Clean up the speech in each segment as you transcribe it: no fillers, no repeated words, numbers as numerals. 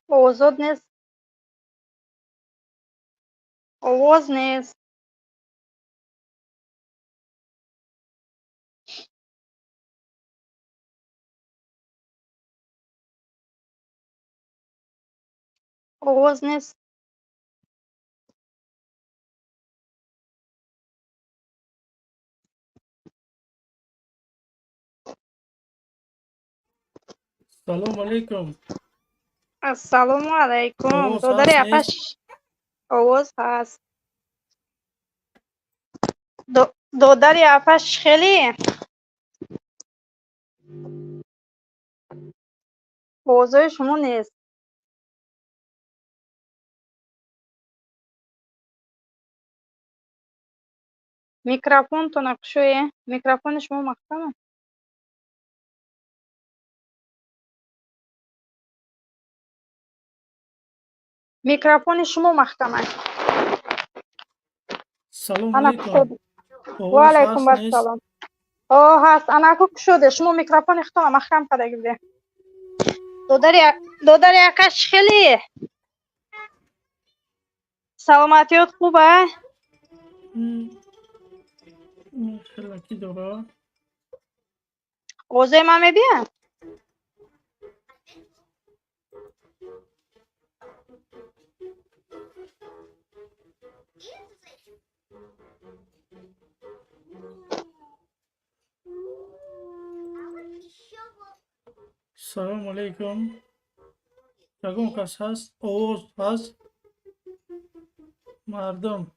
آزاد نیست. آواز نیست. آواز نیست. سلام علیکم. السلام علیکم. آواز دادر هست نیست؟ یقش آواز هست. دادر یقش خیلی آوازای شما نیست. میکروفون تو نقشوی میکروفون شما محکمه. میکروفون شما محکمه. سلام انا علیکم. کشوده. و آواز علیکم هست نیست؟ السلام. آه هست. انا کشوده شما میکروفون اختار محکم کرده گیره. دادر یقش خیلی سلامتیات خوبه. خیلی کی داره؟ آوازای من میبین. سلام علیکم. یکم کس هست؟ آواز هست؟ مردم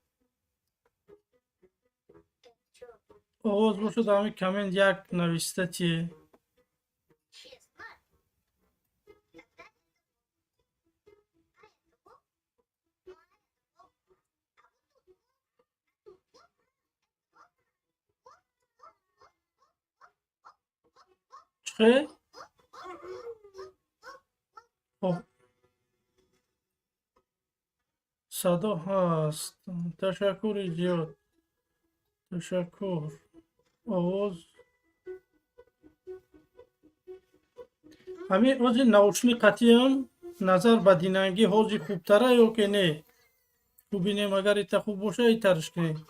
آواز باشه در همین کامنت یک نوشته چیه؟ چه؟ خب صدا هست. تشکر زیاد. تشکر. آواز همین از наушни قطعی نظر به دیننگی حاجی خوبتره یا که نه؟ تو بینیم اگر ایتا خوب باشه ایترش کنیم.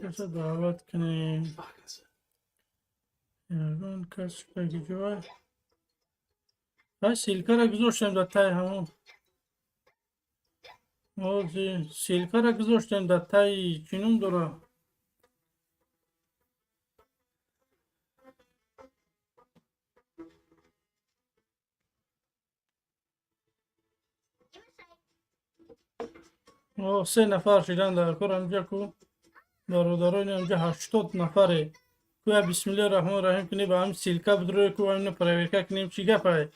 کسی دعوت کنیم. یگان کس بگی جوه سیلکه را گذاشتیم در تای همون سیلکه را گذاشتیم در تای چینون داره. سه نفر شدن در کار همجا کو برادران همجا 80 نفره. کویا بسم الله الرحمن الرحیم کنی به هم سیلکه بدروی کو همینو پرویرکه کنیم چی گفه.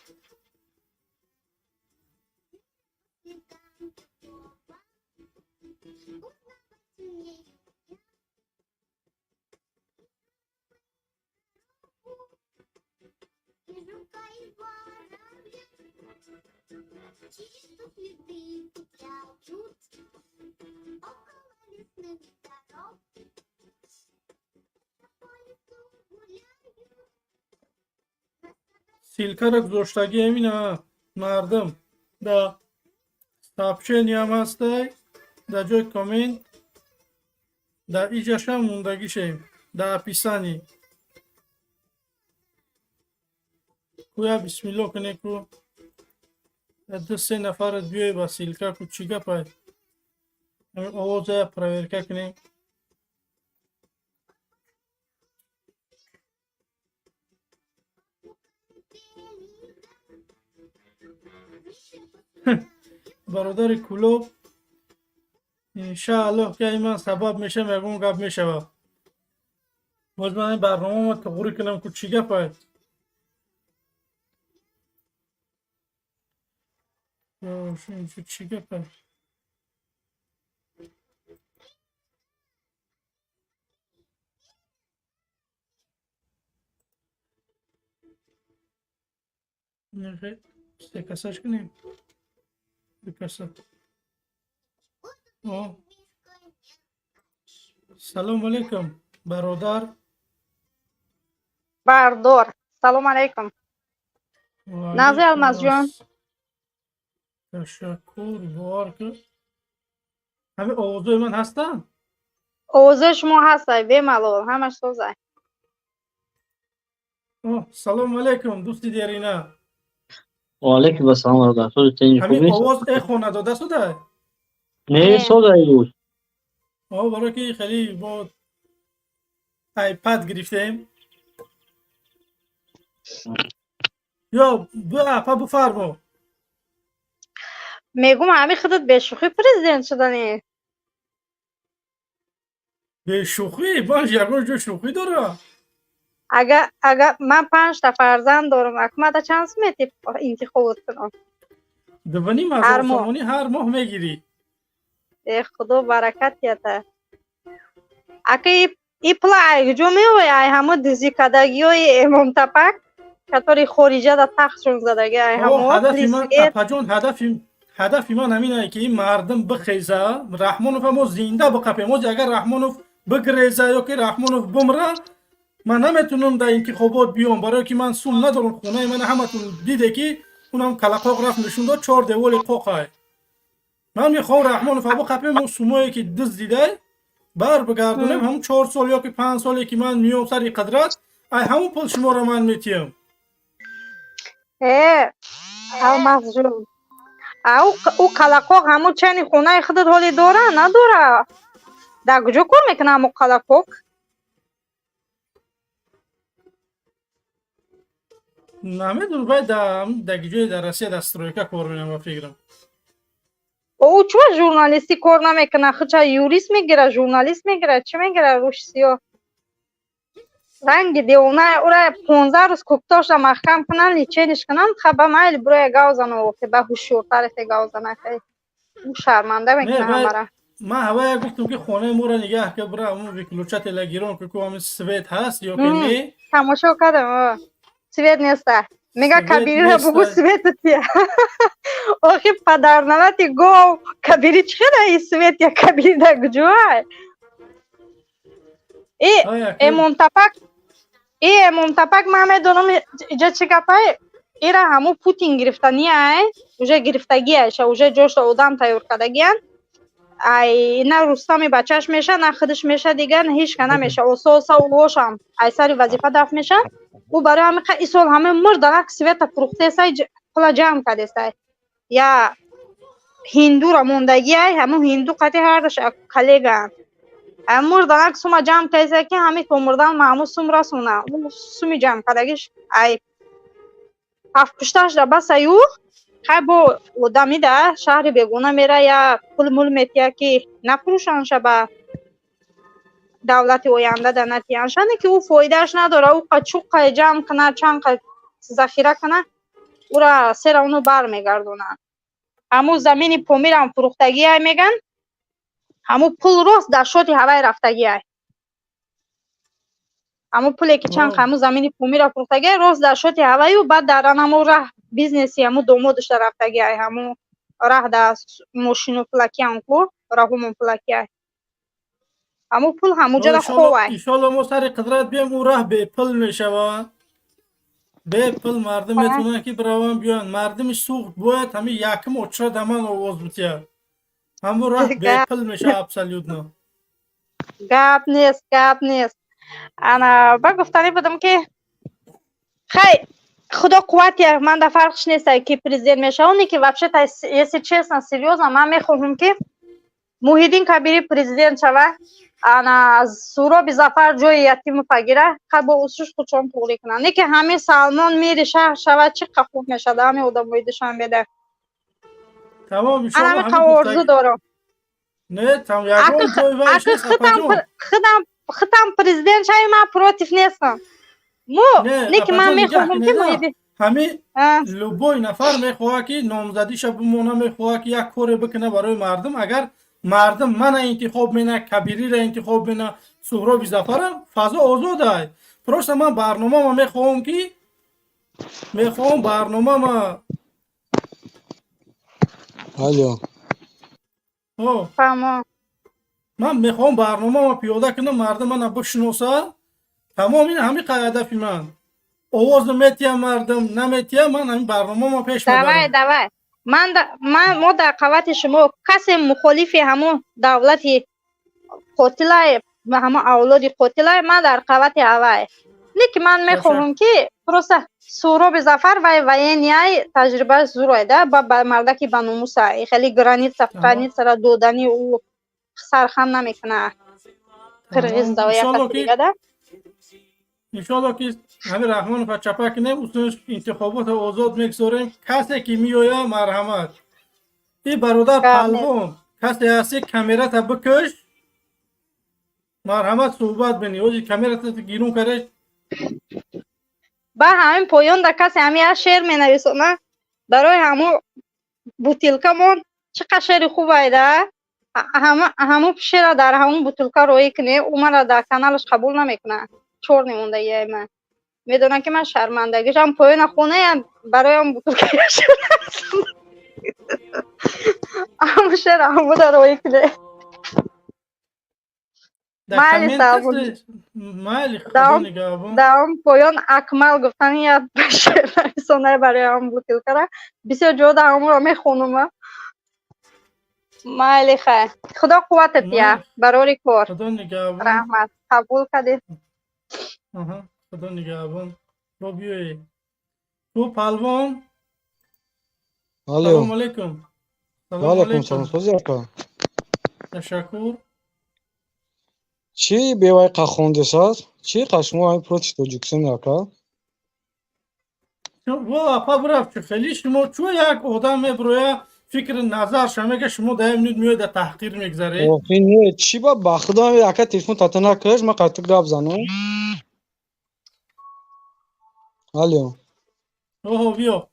سیلکه را گذاشتگی همینه مردم دا تابچه نیم هسته در جای کامنت در ایجاش هم موندگی شیم در اپیسانی کویا بسم الله کنه کو دو سه نفر بیای با سیلکه کو چی گپه همین آوازه پرویرکه کنیم. برادر کلوب انشاءالله که من سبب میشم یکون گپ میشوه باز من این برنامه ما تغییر کنم که چی گپه چی گپه نه سه کساش کنیم دو کسا سلام علیکم برادر بردار. سلام علیکم. و نازی علیکم الماس جان. تشکر بار که همه آوازای من هستن اوضاع شما هستی بی‌ملال همش سوزه. سلام علیکم دوستی دیرینه وعلیکم السلام ورحمة الله تعالى همین خوبی؟ آواز اخو نداده شده نه صدایی بود. برای که خیلی با آیپد گرفتیم یا به اپا بفرما میگم همین خودت به شوخی پرزیدنت شدنی. به شوخی باش یکون جو شوخی داره اگر من 5 تا فرزند دارم اکمده چند میتی انتخابات کنم دوانی هر مزار ماه. سامانی هر ماه میگیری ای خدا برکت یته. اگه ای پلای جو میوی ای همه دیزی کدگی های امام تپک کطوری خارجه دا تختشون زدگی ای همه هدف من پلیسیت. اپا جان هدف من همینه که این مردم بخیزه رحمانوف هم زنده بقپه موز اگر رحمانوف بگریزه یا که رحمانوف بمره من نمیتونم در انتخابات بیام برای که من سوم ندارم خونه من همتون دیده که اونم کلقاق رفت نشون داد 4 دیوال قاقه من میخوام رحمانوف بقپه اون سومایی که دز دیده بر بگردونم همون 4 سال یا که 5 سالی که من میام سر قدرت ای همون پول شما رو من میتیم ای الماس جون او کلاقاق همون چنین خونه خودت حالی داره نداره در کجا کار میکنه همون کلاقاق. نمیدونم باید در جای در رسیه دسترویکه کار میکنم فکرم او چو ژورنالیستی کار نمیکنه خودش یوریست میگیره ژورنالیست میگیره چی میگیره روش سیاه رنگ دیونه او را 15 روز کوکتاش را محکم کنن لیچینش کنن خب مایل برای گاو زنه و که به هوشیارتر که گاو زنه که او شرمنده نه میکنه همه باید را. من هوای گفتم که خانه ما را نگه که برای همون وکلوچت لگیران که همون سویت هست یا که نه تماشا کردم سوید نیسته میگه سویت کبیری را بگو نیست سوید تیه آخی پدر ننتی گو کبیری چی ده ای سوید یا کبیری ده گجوه ای منتفق ای منتفق من میدونم اینجا چی گپه ایره همو پوتین گرفتنی ای اوجه گرفتگی ایش اوجه جوش آدم تیار کردگی ای نه رستمی بچهش میشه نه خودش میشه دیگه نه هیچ که نمیشه اساسا و لوشم ای سری وظیفه دف میشه او برای همه این سال همه مرد سویت فروخته سای پلا جمع کرده سای یا هندو را موندگی ای همون هندو قطعی هردش کلیگن مرد سوما جمع کرده که همه که مردن معمول سوم را سونه سومی جمع کردگیش ای هفت پشتاش را بس ایو خیلی با آدمی ده شهر بگونه میره یا پول مول میتیه که نفروشنشه به دولت آینده ده نتیانشنه که او فایدهش نداره او قچوق قای جمع کنه چند قای ذخیره کنه او را سر اونو بر میگردونه همو زمین پامیر هم فروختگی های میگن همو پول راست در شوتی هوای رفتگی های همو پولی که چند همو زمین پامیر فروختگی راست در شوتی هوای و بعد در همو راه بیزنسی همو دومودش در رفتگی های همو راه در ماشینو پلکی انکو راه همون پلکی های همو پول همو جا در خواه ایشالا ما سر قدرت بیم او راه به پل میشود به پل مردم میتونن که براوان بیان مردمش سوخت باید همه یکم اچرا دمان آواز بتید همو راه به پل میشه ابسلیوت نه گپ نیست انا با گفتنی بودم که خیلی خدا قوتی من در فرقش نیست که پریزیدنت میشه اونی که وابشه تا یه چیزن سریوزا من میخواهم که موحیدین کبیری پریزیدنت شوه انا از سوراب زفر جای یتیم پگیره خیلی با اصولش خودشون تولی کنن نه که همه سلمان میره شهر شوه چه خوب میشه در همه آدم بایدشان بده تمام انا همه قوارزو دارم نه تمام یکون جای ویش نیست خودم پریزیدنت شوی من پروتیف نیستم نه که من میخواهم که موحیدین همه لوبوی نفر میخواه که نامزدیش بمونه میخواه که یک کار بکنه برای مردم اگر مردم من انتخاب مینه کبیری را انتخاب مینه سهراب زفرم فضا آزاده ای پروست من برنامه ما میخواهم که میخوام برنامه ما الو آه، فهمم. من میخوام برنامه ما پیاده کنم مردم من بشناسه. تمام این همین هدف من. آواز میتیم مردم نمیتیم من همین برنامه ما پیش давай میبرم. давай ما در قوت شما کسی مخالف همون دولتی قاتلای و همون اولاد قاتلای ما در قوت اوای لیکن من میخواهم که پروسه سهراب ظفر و اینیای تجربه زورایده با مردکی به ناموس خیلی گرانیت سر دودنی او سرخم نمیکنه قرغیز دا و یک کسی دیگه ده انشالله که همین رحمان پچپه کنیم اصلا انتخابات آزاد میگذاریم. کسی که میویه مرحمت. این برادر پلوان کسی هستی کامیرا تا بکش مرحمت صحبت بینی اوزی کامیرا تا گیرون کرد با همین پایان در کسی همین شعر می نویسونه برای همون بوتیلکمون چقدر شعر خوب ایده همون شعر در همون بوتیلکا روی کنه او من در کانالش قبول نمیکنه چور نمونده یه من میدونن که من شرمندگیش هم پایان خونه برای هم بوتیلکا همون شعر همون در روی کنه مالی سابون مالی خدا نگهبان دام پایان اکمل گفتن یاد شعر نویسونه برای هم بوتیلکا را بسیار جود همون را میخونم مالی خیر خدا قوتت بیه برای کار خدا نگهبان رحمت قبول کردی خدا نگهبان با بیایی تو پلوان سلام الو علیکم وعلیکم سلام سوزی اکا تشکر چی بیوای قخونده ساز چی قشمو های پروتی توجیکسون اکا والا پا برفت خیلی شما چو یک آدم میبرویه فکر نظر شما که شما دایم نید میاد در تحقیر میگذاره اوخی نه چی با بخدا هم اکا تیفون تاتنا کش ما قطع گراب زنم الو اوه بیا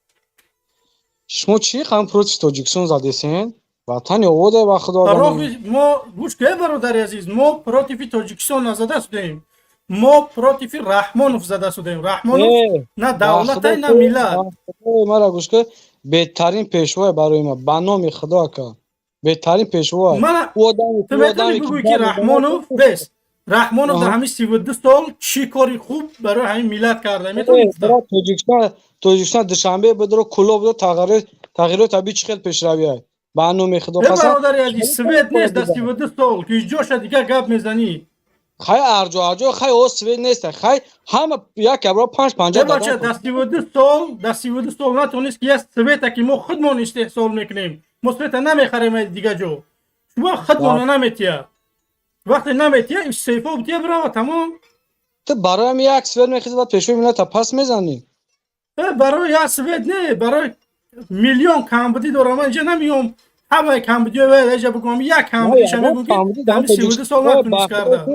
شما چی خم پروتی توجیکسون زده سین وطن اوده بخدا برای ما گوش که برادر عزیز ما پراتیفی تاجیکستان نزده سودیم ما پراتیفی رحمانوف زده سودیم رحمانوف نه دولت نه ملت مرا گوش که بهترین پیشوا برای ما به نام خدا که بهترین پیشوا من تو میتونی بگوی که رحمانوف بس رحمانوف در همین 32 سال چی کاری خوب برای همین ملت کرده میتونی گفتم توجیکستان دوشنبه بدرو کلوب دو تغییرات طبیعی چی خیلی پیشرویه به نام خدا برادر عزیز سوید نیست در 32 سال که جاش دیگه گپ میزنی خیلی ارجو خیلی او سوید نیست خیلی همه یک ابرا 5 50 بچه در 32 سال نتونست که یک سویت که ما خودمون استحصال میکنیم ما سویت نمیخریم دیگه جو شما خودمون نمیتیه وقتی نمیتیه استعفا بتیه برا تمام تو برای هم یک سوید میخیزی باید پیشوی ملت پس میزنی برای یک سوید نه برای میلیون کمبودی دارم من اینجا نمیام همه کمبودی رو اینجا بگم یک کمبودیش هم بگم که همین 32 سال نتونست کرده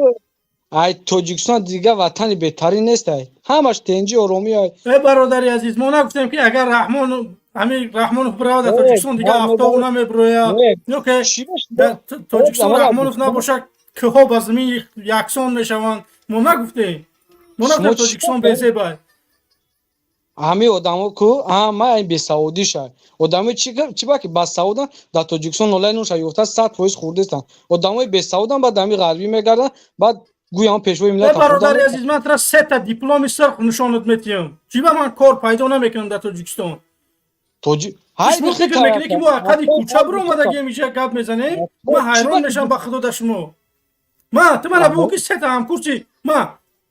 ای توجیکستان دیگه وطن بهتری نیست همش تنجی و رومی های برادری عزیز ما نگفتیم که اگر رحمانوف برای توجیکستان دیگه افتاق نمیبرویه یا که توجیکستان رحمانوف نباشه که ها با زمین یکسان میشوند ما نگفتیم توجیکستان بیزه باید همه آدمو کو همه این به سعودی شد آدمای چی با که با سعودن در توجیکستان اونلاین شد یفته 100% خورده استن آدمای به سعودن بعد همین غربی میگردن بعد گویا پیشوی ملت برادر عزیز من ترا 3 تا دیپلم سرخ نشونت میتیم چی با من کار پیدا نمیکنم در توجیکستان های فکر میکنی که ما عقدی کوچه برو اومده میشه گپ میزنیم من حیران میشم به خدا شما ما تو من بگو که 3 تا همکورسی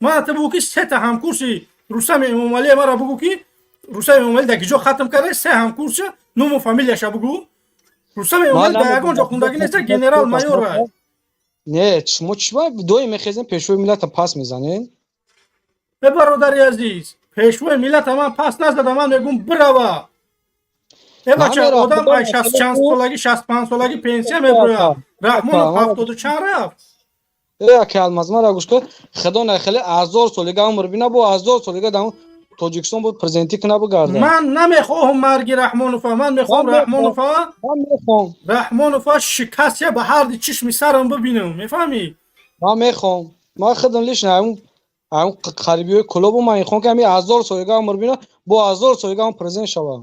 ما تو بگو که 3 تا همکورسی رستم امامعلی مرا بگو که رستم امامعلی در کجا ختم کرده 3 همکورس نام و فامیلیش بگو رستم امامعلی در یگان جا خوندگی نیست گنرال مایور نه شما چی با دوی میخیزن پیشوی ملت پس میزنین برادری عزیز پیشوی ملت من پس نزدم من میگم برو بچه آدم 60 چند سالگی 65 سالگی پنسیه میبروید رحمان 70 چند رفت که المزمه را گوش که خدا نخلی 1000 سالگی عمر بینه با 1000 سالگی در توجیکستان بود پرزنتی کنه بگرده من نمیخوام مرگ رحمانوف من میخوام رحمانوف شکسته به هر دی چشم سرم ببینم میفهمی من میخوام ما خودم لیش نه ам қарибиёи клубу ман мехоҳам ки ҳамин 1000 соҳигам мубина бо 1000 соҳигам презент шавам.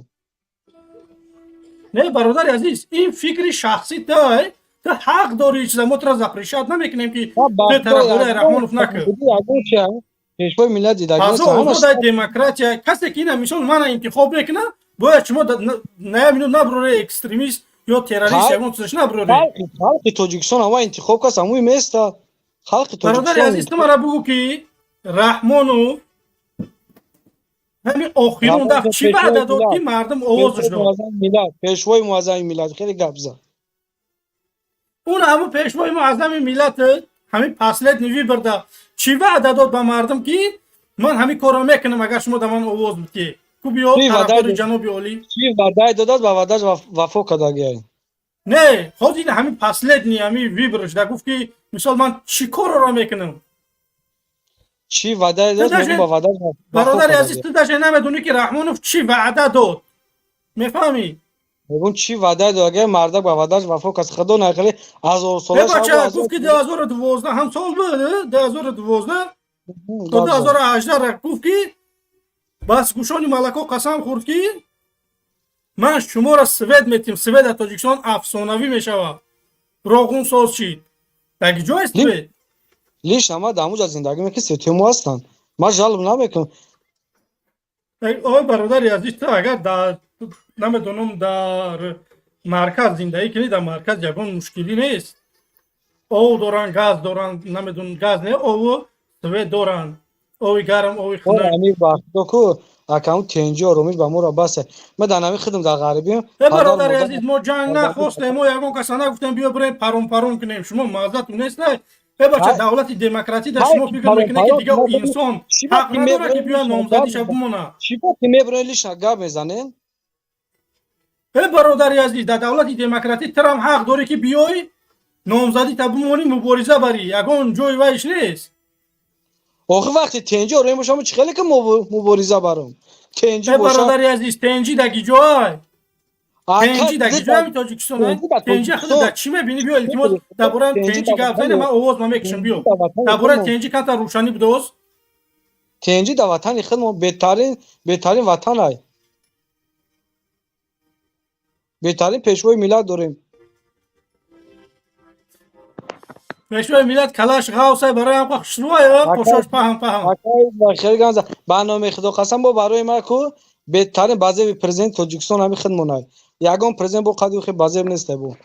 Не бародари азиз, ин фикри шахсӣ тай, ту ҳақ дорӣ чиза, мо туро запрешат намекунем ки ту тарафдории Раҳмонов накун. пешвои миллат дидагӣ Фазо озодаи демократия, касе ки ина мисол мана интихоб мекуна, бояд шумо наямину набурore экстремист ё террорист ягон чизаш набурore. халқи Тоҷикистон ҳама интихоб кас ҳамуи места. Халқи Бародари азиз, ту мара бугӯ ки Раҳмонов ҳамин охирон дафт чӣ ваъда дод ки мардум овозаш дод? пешвои муаззами миллат хеле гап зад. اون همون پیشوای معظم ملت همین پسلت نوی برده چی وعده داد به مردم که من همین کارو میکنم اگر شما در من آواز بدی کو بیا طرفدار جناب عالی چی وعده داد به وعدهش وفا کردگی نه خود این همین پسلت نی همین وی برش ده گفت که مثال من چی کار رو میکنم چی وعده داد به وعدهش برادر عزیز تو داشت نمیدونی که رحمانوف چی وعده داد میفهمی اون چی وعده داد اگه مرد با وعدهش وفا کرد خدا نکنه 1000 ساله بچه گفت که 2012 هم سال بود 2012 تا 2018 را گفت که بس گوشانی ملکا قسم خورد که من شما را سوید میتیم سوید تاجیکستان افسانوی میشوه راغون ساز شید بگی جای سوید لیش همه داموج از زندگی میکنه ستیمو هستن من جلب نمیکنم آقای برادر عزیز تو اگر در نمیدونم در مرکز زندگی کنی در مرکز یگان مشکلی نیست او دارن گاز دارن نمیدونم گاز نه او سوید دارن اوی گرم اوی خنک همین وقتا کو اکاونت تنجی رومیش با ما را بسه من در نمی خدم در غریبیم برادر عزیز ما جنگ نخواستیم ما یگان کسا نگفتیم بیا بریم پرون کنیم شما معذرتون نیست نه بچه دولت دموکراسی در شما فکر میکنه که دیگه انسان حق نداره که بیا نامزدیش بمونه چی با که میبرن لیش گپ میزنن برادر عزیز در دولت دموکراسی ترام حق داره که بیای نامزدی تا بمونی مبارزه بری یگان جای وایش نیست آخه وقتی تنجی روی ما شما چی خیلی که مبارزه برام تنجی برادر عزیز تنجی دگی جای تنجی دگی جای می تاجیکستان تنجی خود در چی میبینی بیا التماس درباره تنجی گپ زنه من آواز ما میکشم بیا درباره تنجی کانت روشنی بدوز تنجی در وطن خود ما بهترین وطن های بهترین پیشوای ملت داریم پیشوای ملت کلاش غوسه برای هم خوشروه پوشاش پهم خیلی گنز برنامه خدا قسم با برای ما کو بهترین بازی پرزیدنت تاجیکستان همین خدمونه یگان پرزیدنت با قدو خیلی بازی نیست بو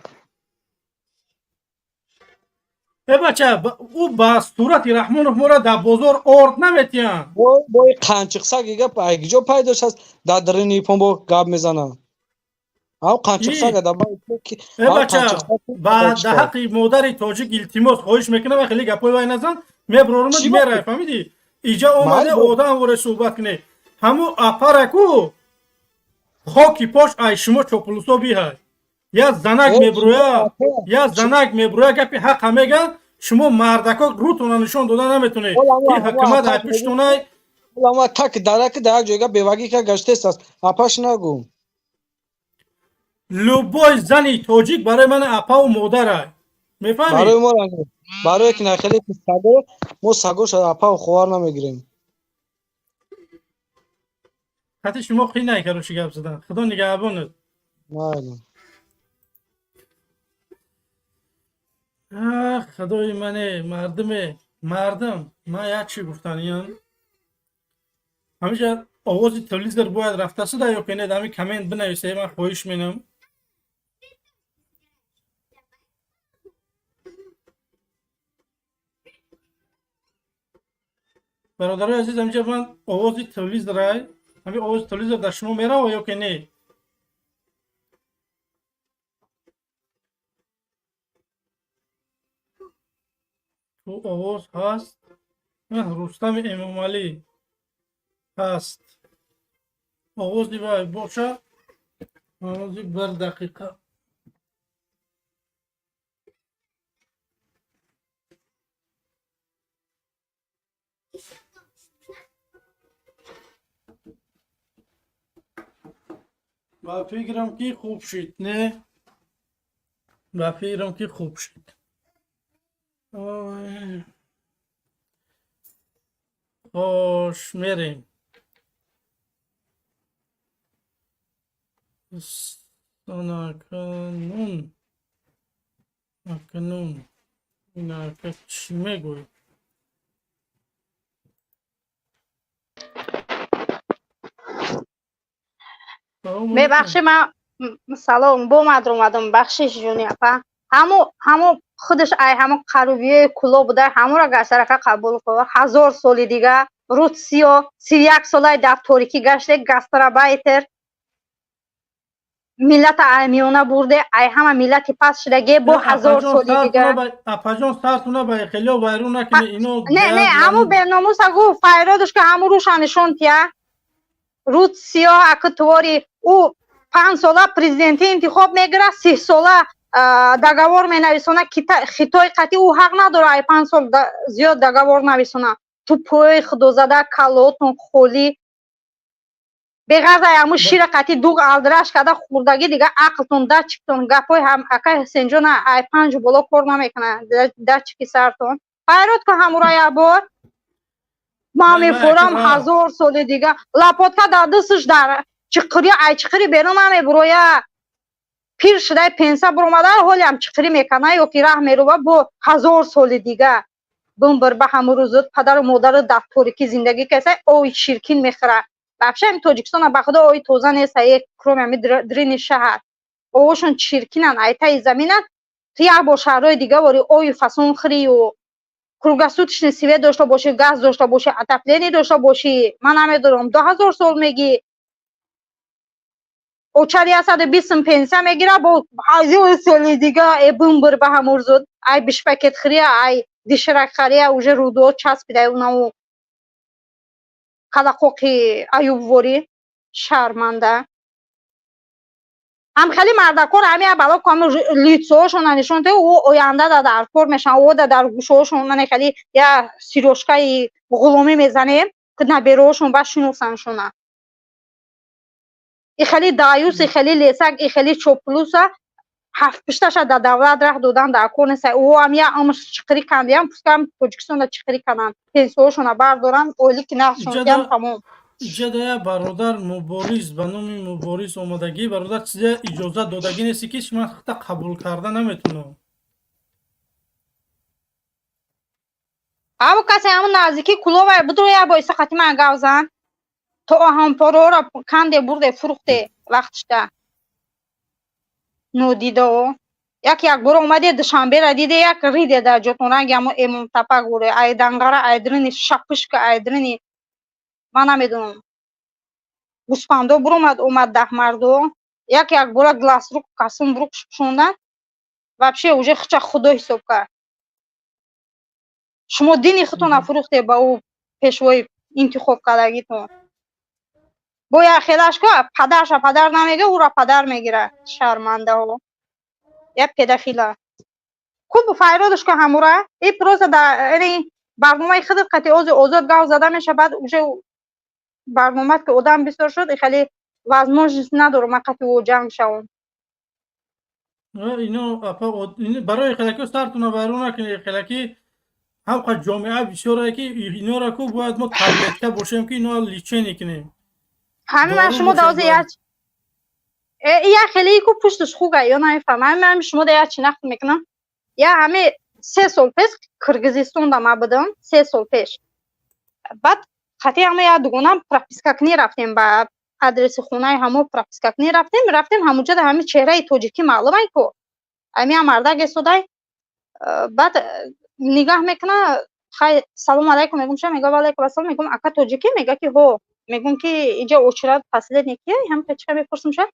بچه او با صورت رحمانوف مورا در بازار آرد نمیتیم با قنچق سگیگه ایگجا پیداش هست در درنی پون با گاب میزنن او قنچق سگه در بچه بعد در حق مادر تاجیک التماس خواهش میکنه و خیلی گپای وای نزن میبرارمد میره فهمیدی اینجا آمده آدم وره صحبت کنه همو اپرکو خاکی پاش ای شما چوپلوسا بیهای یا زنک میبرویا گپی حق میگه شما مردکا روتونه نشان داده نمیتونه که حکومت های پشتونه اما تک درک در یک جایگاه بیوگی که گشته است اپاش نگو لوبای زنی تاجیک برای من اپا و مادر میفهمی؟ برای ما برای که نخیلی که سگو ما سگو شد اپا و خوار نمیگیریم حتی شما خیلی نکروشی گپ زدن خدا نگهبانت خدای منه مردم من یک چی گفتن یان همیشه آواز تلویزیون باید رفته سده یا کنید همین کامنت بنویسه من خواهش مینم برادرای عزیز همینجا من آواز تلویزیون رای همین آواز تلویزیون در شما میره و یا که نه تو آواز هست رستم امام علی هست آوازی باشه آوازی بر دقیقه با فکرم که خوب شد نه با فکرم که خوب شد خوش میریم. اکنون این حرکت چی میگوی؟ ببخشید من سلام با اومدم بخشش جونی اپا همو خودش ای همو قرویه کلو بوده همو را گشترکه قبول کنه 1000 سال دیگه رود 31 ساله در تاریکی گشته گسترابایتر ملت ایمیونه برده ای همه ملت پس شدگی با 1000 سال دیگه اپاجان سرتونه با خیلی وایرون نکنه اینو نه همو برناموس اگو فایرادش که همو روشانشون تیا رود 31 تواری او 5 ساله پرزیدنتی انتخاب میگیره 3 ساله договор менависона хитой қатъи ӯ ҳақ надора ай 5 сол зиёд договор нависона ту пои худозада калотун холӣ беғарз ай ҳамун шира қатъи дуғ алдраш карда хурдагӣ дига ақлтун дачиктун гапои ҳам ака ҳусейнҷона ай 5 боло кор намекунад дачики сартун хайрот ку ҳамура ябор ман мефурам 1000 соли дига лапотка дар дасташ дар чиқирӣ ай чиқирӣ берун намебирояд пир шудай пенса буромада ҳоли ҳам чиқирӣ мекана ё ки раҳ мерӯба бо 1000 соли дига бимбир ба ҳамун рӯзот падару модару дар торикӣ зиндагӣ каса ои ширкин мехӯра вообще ами тоҷикистона ба худо ои тоза нест ай кроме ами дрини шаҳр овошон ширкинан ай таи заминан ту як бор шаҳрҳои дига вори ои фасон хӯри ё кругосуточный свет дошта бошӣ газ дошта бошӣ отопление дошта бошӣ ман намедонам 2000 сол мегӣ очари 120 пенсия мегира бо 1000 соли дига е бимбир ба ҳамун рӯзот ай бишпакет хӯрия ай дишрак хария уже рӯдо часпида унаву калақоқи аюбворӣ шарманда ҳам хеле мардакор ҳами бало кам лицоошон нишон те о оянда дар кор мешаванд о дар гӯшаошон мане хеле я сирошкаи ғуломӣ мезанем ки набероошон ба шиносаншона и хеле даюс и хеле лесак и хеле чоплуса ҳафт пушташа дар давлат раҳ додан дар кор неста о ҳам я умр чиқирӣ кандиям пускам тоҷикистонда чиқирӣ кананд пенсияошона бардоранд оили ки нақшон ям тамом иҷада я бародар мубориз ба номи мубориз омадагӣ бародар чиза иҷозат додагӣ нести ки шумо хата қабул карда наметунам ҳамун касе ҳамун наздики кулова бидро я боиса қати ман гап зан то ҳампороро канде бурде фурӯхте вақтишда нодидао як бора омаде душанбера диде як риде дар ҷотон ранги ҳамун эмомтапак буре ай дангара ай дрини шапушка ай дрини ман намедонам гӯспандо буромад омад дахмардо як бора гласрук касум бурук пӯшондан вообще уже хича худо ҳисоб кард шумо дини худтона фурӯхте ба ӯ пешвои интихоб кардагитон бо як хелашко падарша падар намега ӯра падар мегира шармандаҳо як педафила куб файродушко ҳамура и просто дар ини барномаи худат қати озод гав зада мешавад уже барномаат ки одам бисёр шуд и хеле возможность надорам ман қати о ҷанг шавам ино барои хелаки сартуна вайрон накунед хелаки ҳамқа ҷомеа бисёре ки инора ку бояд мо таблетка бошем ки ино личение кунем ҳамин шумо давозе як як хеле ку пушташ хуга ё намефаҳмам ҳамин шумо да як чинақ мекунам я ҳами 3 сол пеш киргизистонда ман будам 3 сол пеш баъд қати ҳама як дугона пропискакунӣ рафтем ба адреси хонаи ҳамо пропискакунӣ рафтем ҳамунҷода ҳами чеҳраи тоҷикӣ маълумай ку ҳами ҳам мардак истодай баъд нигаҳ мекуна хай салому алайкум мегум ша мега валайкум ассалом мегум ака тоҷикӣ мега ки ҳо мегум ки инҷа очерад последний кия ҳам печка мепурсим ша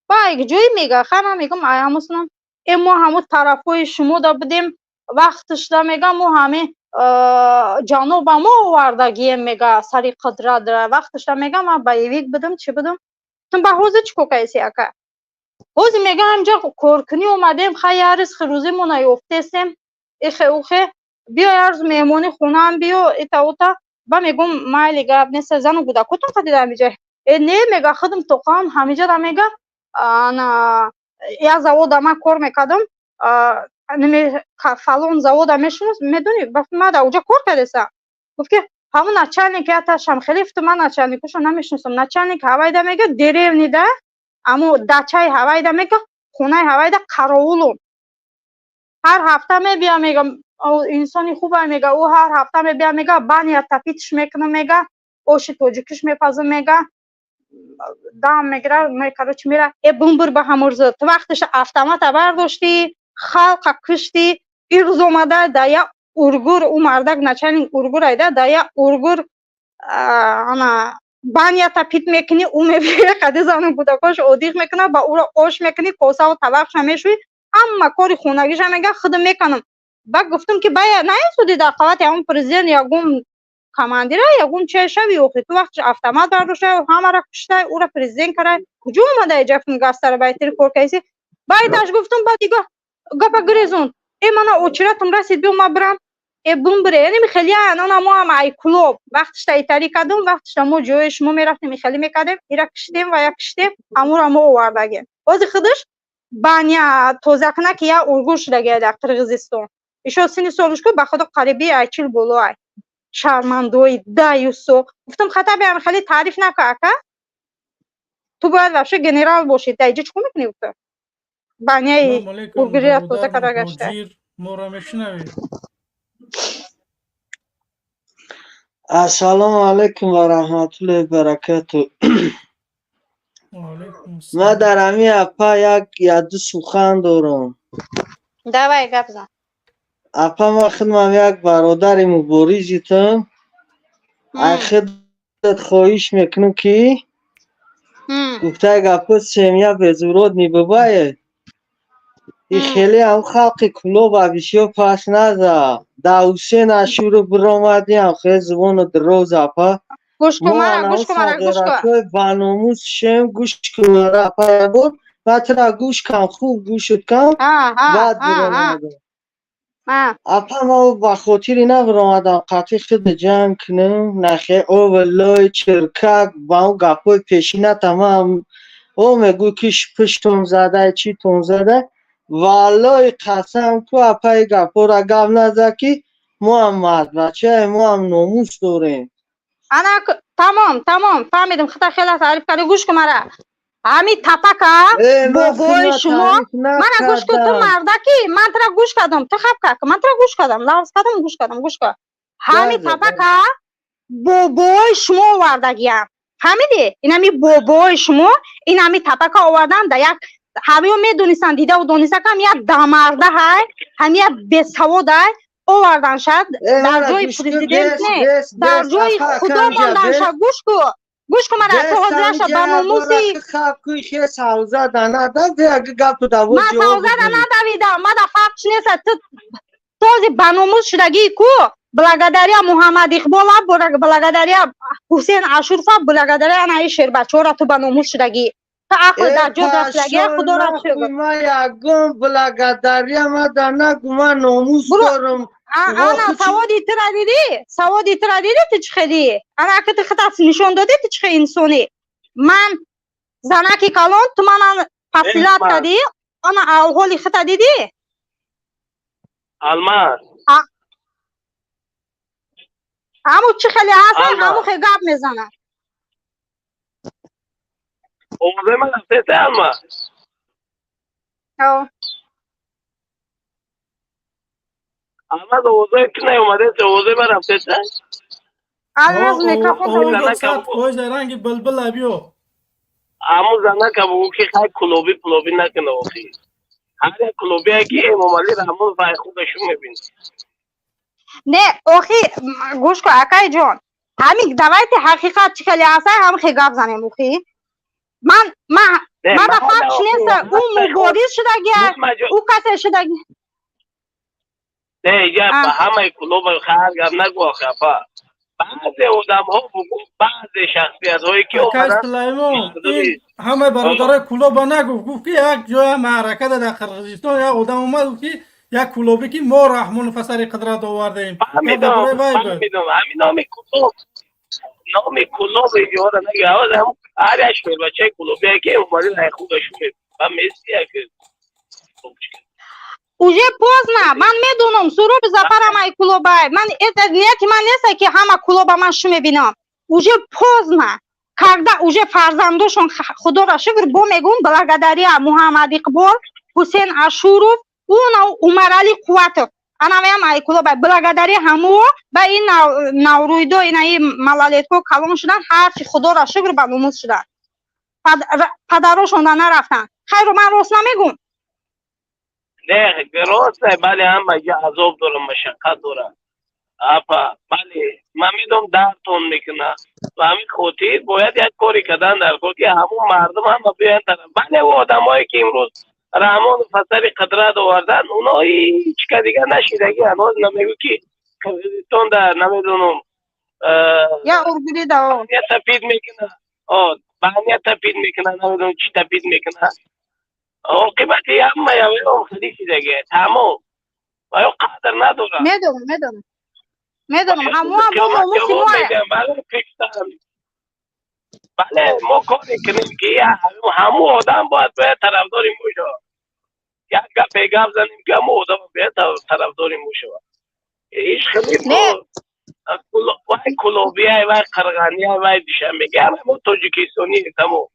баъд ҷои мега хай ман мегум ай ҳамусунам мо ҳамун тарафҳои шумода будем вақтишда мега мо ҳами ҷаноба мо овардагием мега сари қудрат вақтишда мега ман ба евик будам чӣ будам тун ба ҳозир чӣ кор кайси ака ҳозир мега ҳамҷа коркунӣ омадем хай як рӯз рӯзимон ёфтестем ихе ухе биё як рӯз меҳмонӣ хонаам биё ита ута ба мегум майли гап неста зану кӯдакотон қадида ҳамиҷа не мега худам тоқам ҳамиҷада мега як завода ман кор мекардам фалон завода мешунас медони ман дар оҷа кор кардеса гуфт ки همون начальник яташам خیلی من начальникشو نمیشناسم. начальник ҳавайда мега деревнида аммо дачаи ҳавайда мега хунаи ҳавайда қаровулум. ҳар ҳафта мебия мега инсони хубай мега ӯ ҳар ҳафта мебия мега баня тапитиш мекунам мега оши тоҷикиш мепазам мега дам мегира короче мира бумбур ба ҳамурза ту вақташ автомата бардошти халқа кишти ирӯз омада да я ургур ӯ мардак начальник ургур айда да я ургур ана баня тапит мекунӣ ӯ мебия қади зану кӯдакош одиқ мекунад ба ӯро ош мекунӣ косаву табақша мешӯӣ ҳама кори хонагиша мега худам мекунам. Бак гуфтам ки бая наисуди дар қавати ҳамон президент ягум командира ягум чешави охи ту вақташ автомат бардошта ҳамаро куштай ӯро президент карай куҷо омада ҷафтум гастарбайтери коркайси байташ гуфтам ба дига гапа гирезон мана очиратам расид биёма бирам бумбуре яъне михели анона мо ҳам ай клуб вақташта итари кардам вақташта мо ҷои шумо мерафтем михели мекардем ира киштем ва я киштем ҳамуро мо овардагем ҳозир худаш баня тозакунак я ургур шудагия дар қирғизистон ишо сини солушку ба худо қариби айчил болоай шармандои даюсо гуфтам хата биам хеле таъриф нака ака ту бояд вообще генерал боши даиҷа чикор мекунӣ гуфта баняи ургуриро тоза карда гашта моро мешунавӣ. Assalomu alaykum va rahmatullahi barakatuh. من در همین اپا یک دو سخن دارم. давай гап зан. اپا ما خدمم یک برادر مبارزیتم. خدمت خواهش میکنم که گفته گپا سمیه به زورات نیببایه این خیلی هم خلق کلوب بسیار پس نزد در حسین اشور برامدی هم خیلی زبان دروز اپا گوش کن مرا گوش کن برناموز شم گوش کن مرا اپا بود و ترا گوش کن خوب گوشت کن بعد برامدم اپا ما با خاطری نبرامدم قطعی خود جمع کنم نخیر او والله چرکک با اون گپای پیشینه تمام او میگو کش پشتم زده چی تون زده والله قسم تو اپای گپا را گپ نزد که محمد بچه ما هم ناموس داریم انا تمام فهمیدم خطا خیلی تعریف کردی گوش کن مرا همین تپکا بابای شما من گوش کن تو مردکی من ترا گوش کردم تو خب که من ترا گوش کردم لفظ کردم گوش کن همین تپکا بابای شما آوردگیم فهمیدی این همین بابای شما این همین تپکا آوردن در یک همه میدونستن دیده و دونسته کم یک دامرده های همین بسواد های آوردن شد در جای پرزیدنت نه در جای خدا ماندن شد گوش کن من تو حاضر شد برناموسی خب کویش سوزه دانه ده اگه گپ تو دو من سوزه دانه دویدم من در فقش نیست توزی برناموز شدگی کو بلگداری محمد اقبال بلگداری حسین اشورفا بلگداری انای شربچه را تو برناموز شدگی تا عقل در جو دستگی خدا را شد ما یکم بلگداری ما دانه گما ناموز دارم انا سوادی ترا دیدی تو چه خیلی انا که تو خطا نشون دادی تو چه انسانی من زنکی کلان تو من تفصیلات کردی انا اول خطا دیدی الماس همو چه خیلی هست همو خیلی گپ میزنن اوزه من رفته الماس الماس اوزه که نیومده اوزه من رفته از میکروفون اوز رنگ بلبل بیو امو زنه که بگو که خیلی کلوبی نکنه اوخی هر کلوبی هایی که امامالی رمون فای خودشون میبینه نه اوخی گوش کن اکای جان همین دوایت حقیقت چی خیلی هسته هم خیلی گپ زنیم اوخی من دا فقش نیست اون مبارز شدگی او کسی شدگی نه اینجا با همه کلوب خیلی گپ نگو آخه با بعض آدم ها بگو بعض شخصیت هایی که این همه برادر کلوب نگو گفت که یک جای معرکه در قرقیزستان یک آدم اومد که یک کلوبی که ما رحمان فسری قدرت آورده ایم فهمیدم همین نامی کلوب ایجاره نگه هم هر اشکر بچه کلوبی که اومده نه خودشون و مثلی که уже поздно. من میدونم سرور زفرم ای کلوبای. من نیت من نیست که همه کلوبا من شو میبینم. уже поздно. Когда уже فرزندشون خدا را شکر با میگم благодаря محمد اقبال حسین اشورов عمر علی قوتов انا میام ای کلوبای благодаря همو با این نورویدو این ملالتکو کلام شدن هرچی خدا را شکر به نموز شدن پدرشون نرفتن. خیر من راست نمیگم. نه راست نه بله همه جا عذاب داره مشقت داره اپا بله من میدونم دردتون میکنه و همین خاطر باید یک کاری کردن در کار که همون مردم هم بیان طرف. بله و آدمایی که امروز رحمان و فسر قدرت آوردن اونا هیچ که دیگه نشیدگی هنوز نمیگو که کردستان در نمیدونم یا ارگولی دا یه تپید میکنه بانیه تپید میکنه نمیدونم چی تپید میکنه عاقبتی همه یاوی هم خیلی دیگه تمام و یا قدر نداره. میدونم همو موسی بله ما کاری کنیم که همو آدم باید طرفداری موشه یک گپ زنیم که همو آدم باید طرفداری موشه ایش خیلی وای کلوبی های وای قرغانی های وای دوشنبگی همه ما تاجیکستانی تمام.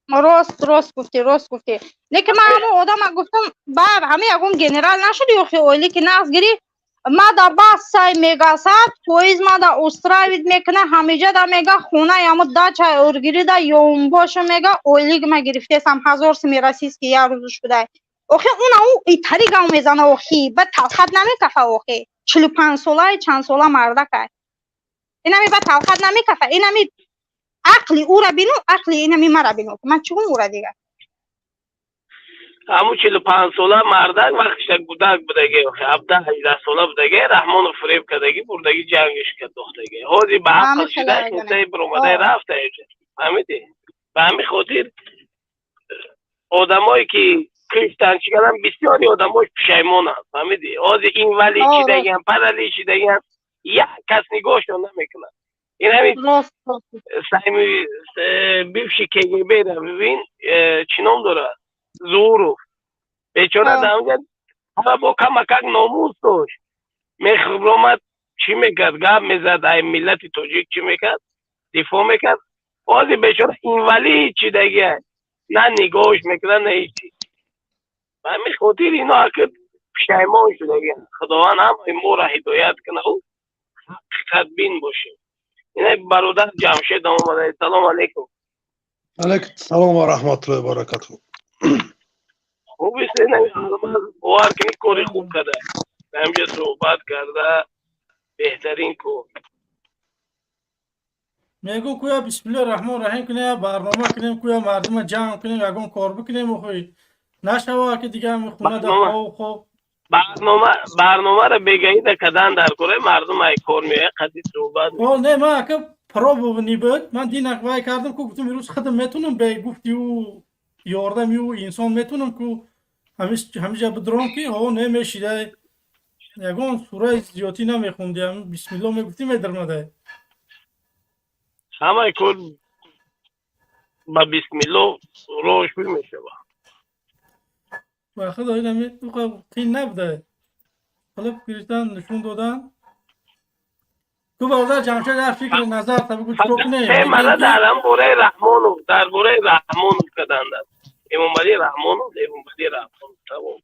راست گفتی لیکن من همون آدم گفتم باب همه یکم گنرال نشدی اخی اولی که نقص گیری ما دا باز سای میگا سات پویز ما دا استراوید میکنه همیجا دا میگا خونه یامو دا چای ارگیری دا یوم باشو میگا اولی که ما گرفته سم 1000 سمی رسیست که یه روزش بوده اخی اون ایتاری گاو میزنه اخی بعد تلخت نمیکفه اخی 45 ساله چند ساله مرده که این همی بعد تلخت نمیکفه این همی عقلی او را بینو عقلی این همی مرا بینو من چون او را دیگه همون 45 ساله مردک وقتش کودک بودگی 17-18 ساله بودگی رحمان فریب کردگی بردگی جنگش کرد دختگی هازی به حق شده کنده برومده رفته فهمیدی به همین خاطر آدمایی که کشتن چی کردن بسیاری آدماش پشیمان هست فهمیدی هازی این ولی چی دگن پدلی چی دگن یک کس نگاهشون نمیکنن این همین سایمی بیفشی که بیده ببین چینام داره زورو بیچاره دامجد همه با کمکک ناموز داشت میخبرامد چی میکرد گب میزد ای ملت توجیک چی میکرد دفاع میکرد بازی بیچاره این ولی چی دیگه نه نگاهش میکرد نه هیچی و همین خاطر اینا که پشیمان شده خداوند هم ما را هدایت کنه او حقیقت بین باشه این برادر جمشید آمده سلام علیکم. علیکم سلام و رحمت الله و برکاته. خوبی سه نمیدونم باور کنی کاری خوب کرده همجا صحبت کرده بهترین کار میگو کویا بسم الله الرحمن الرحیم کنیم برنامه کنیم کویا مردم جمع کنیم یکم کار بکنیم و خوی نشوه که دیگه هم خونه دفعه خوب برنامه را بگهی در کدن در کره مردم ای کار میه قدی صحبت نه من که پروبونی بود من دین اقوای کردم که گفتم روز خودم میتونم به گفتی و یاردمی و انسان میتونم که همیشه بدرون که ها نمیشیده یکون سوره زیادی نمیخوندیم بسم الله میگفتیم میدرمده همه کل با بسم الله روش میشه و خدا این قین نبوده حالا گریستان نشون دادن تو برادر جمشید در فکر نظر تا بگو چطور کنه من در بوره رحمانو در بوره رحمانو کدن امام علی رحمانو امام علی رحمانو تمام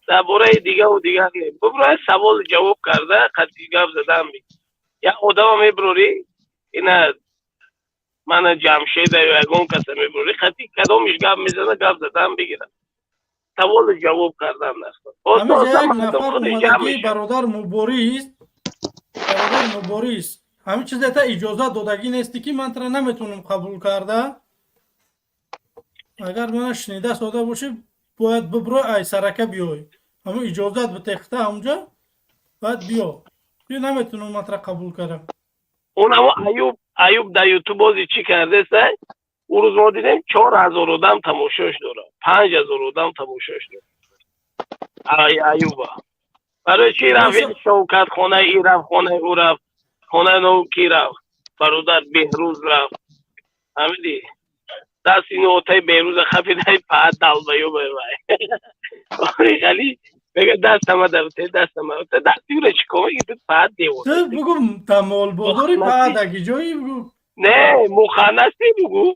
در بوره دیگه و دیگه ببرای سوال جواب کرده قطعی گفت زدن می یا آدم میبروری اینا من جمشید یا یکون کسی میبروری قطعی کدامش گفت میزنه گفت زدن بگیرم سوال جواب کردن نست همه یک نفر اومدگی برادر مباریست همه چیز تا اجازه دادگی نیستی که من ترا نمیتونم قبول کرده اگر من شنیده ساده باشه باید ببرو ای سرکه بیای همه اجازت به تخته همونجا باید بیا نمیتونم من ترا قبول کردم اون اما ایوب در یوتیوب بازی چی کرده سه او روز ما دیدیم 4000 آدم تماشاش داره 5000 آدم تماشاش داره ایوبا برای چی رفت شوکت خانه ای رفت خانه او رفت خانه نو کی رفت برادر بهروز رفت همیدی دست اینو اوتای بهروز خفیده پاید دل بیو بای خیلی بگه دستم درته دستی رو چی کنه گیتت فقط دیوار تو بگو تمال بوداری بعد اگه جایی بگو نه مخنثی بگو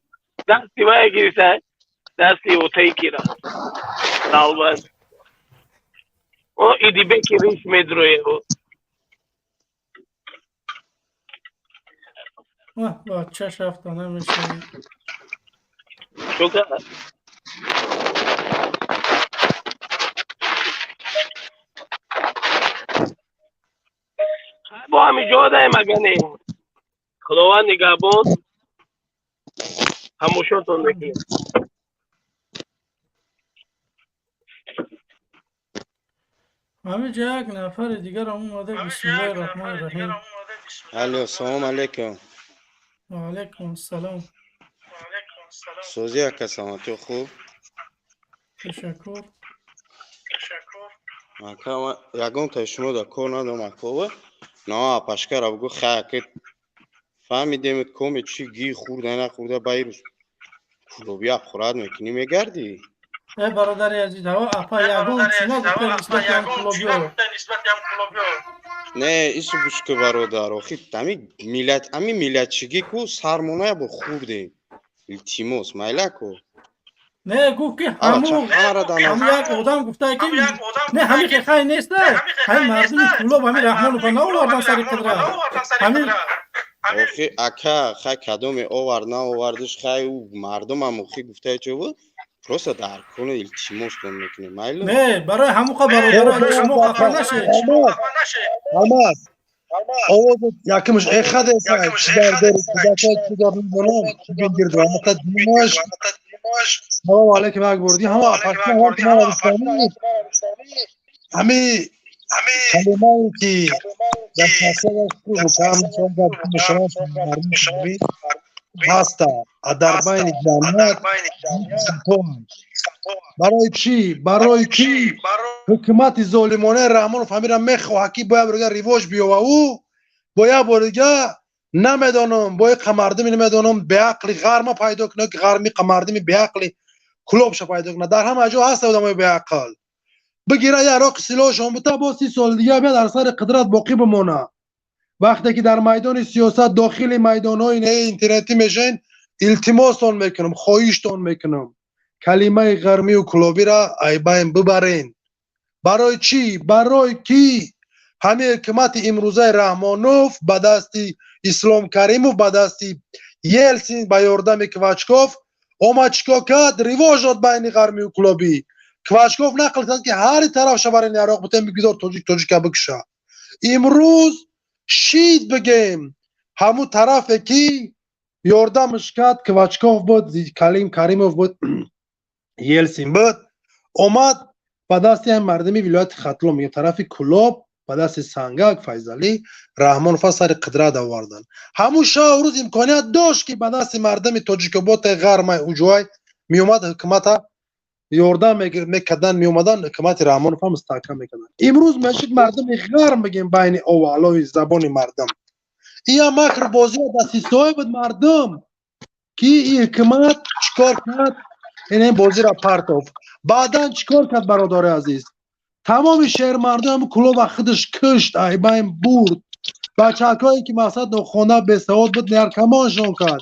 دستی باید گیریسه دستی اوتایی کیرا دالبان او ایدی بکی ریش مدروی او بچه شفتانه میشه شکر با همی جا دای مگنه خداوند نگهبان هموشاتون نکنه همه جا یک نفر دیگر هم اومده بسم الله الرحمن الرحیم الو سلام علیکم و علیکم السلام سوزی اکا سلامتی خوب تشکر اکا یکم تا شما دا کار ندارم اکا نه پشکر بگو خیلی فهمیدیم کمی چی گی خورده نخورده بایروز کلوبی اب خورد میکنی میگردی ای برادر عزیز ها اپا یگون چینا گفته نسبت هم کلوبیو نه ایسو بشک برادر آخی تمی میلت امی میلت چگی کو سرمونه با خورده التیموس مایلکو نه گفت که همون یک آدم گفته که نه همین که خیلی نیست همین مردم کلوب همین رحمان و نه آوردن سر قدرت همین آخی اکا خیلی کدوم آورد نه آوردش خیلی او مردم هم آخی گفته چه بود پروسا در کنه التیموس دون میکنه مایلو نه برای همون برادر شما خفه نشه Almaz. Oğuz yakmış ekad esa çidardır çidar bunun bildirdi hatta dimaş Selam aleyküm akburdi ama Pakistan var ki Afganistani kelimeyi ki yapmasına hukam sonda müşahat marmış hasta adarbayni cennet برای چی؟ برای کی؟ حکومت ظالمانه رحمان و فهمیدم میخواهی باید برگه ریواج بیاوه او باید برگه نمیدانم باید قمردمی نمیدانم به عقلی غرمه پیدا کنه که غرمی قمردمی به عقلی کلوبش پیدا کنه در همه جا هست آدمای به عقل بگیره یه عراق سلاحشون بوده با 30 سال دیگه بیاد در سر قدرت باقی بمونه وقتی که در میدان سیاست داخل میدانهای اینترنتی میشین التماستون میکنم خواهیشتون میکنم کلمه غرمی و کلوبی را ایباین ببرین برای چی؟ برای کی؟ همه حکومت امروزه رحمانوف به دستی اسلام کریموف به دستی یلسین به یاردم کوچکوف اومد چیکار کرد ریواج داد بین غرمی و کلوبی کوچکوف نقل کرد که هر طرف شبرین عراق بتن بگذار توجیک بکشه امروز شید بگیم همون طرف کی یاردمش کرد کوچکوف بود کلیم کریموف بود یلسین بود اومد با دستی هم مردمی ولایت ختلو میگه طرف کلوب با دست سنگک فیضلی رحمان فر سر قدرت آوردن همون شاه روز امکانیت داشت که با دست مردم تاجیکوبات غرم اوجوای می اومد حکومت یاردم میکردن می اومدن حکومت رحمان فر مستحکم میکردن امروز میشید مردم غرم بگیم بین اوالای زبان مردم این مکر بازی دستیسای بود مردم که این حکومت چیکار کرد این بازی را پرتاف بعدن چیکار کرد برادر عزیز تمام شهر مردم کلوب خودش کشت ایباین برد بچه‌هایی که مقصد خونه به سواد بود نرکمانشون کرد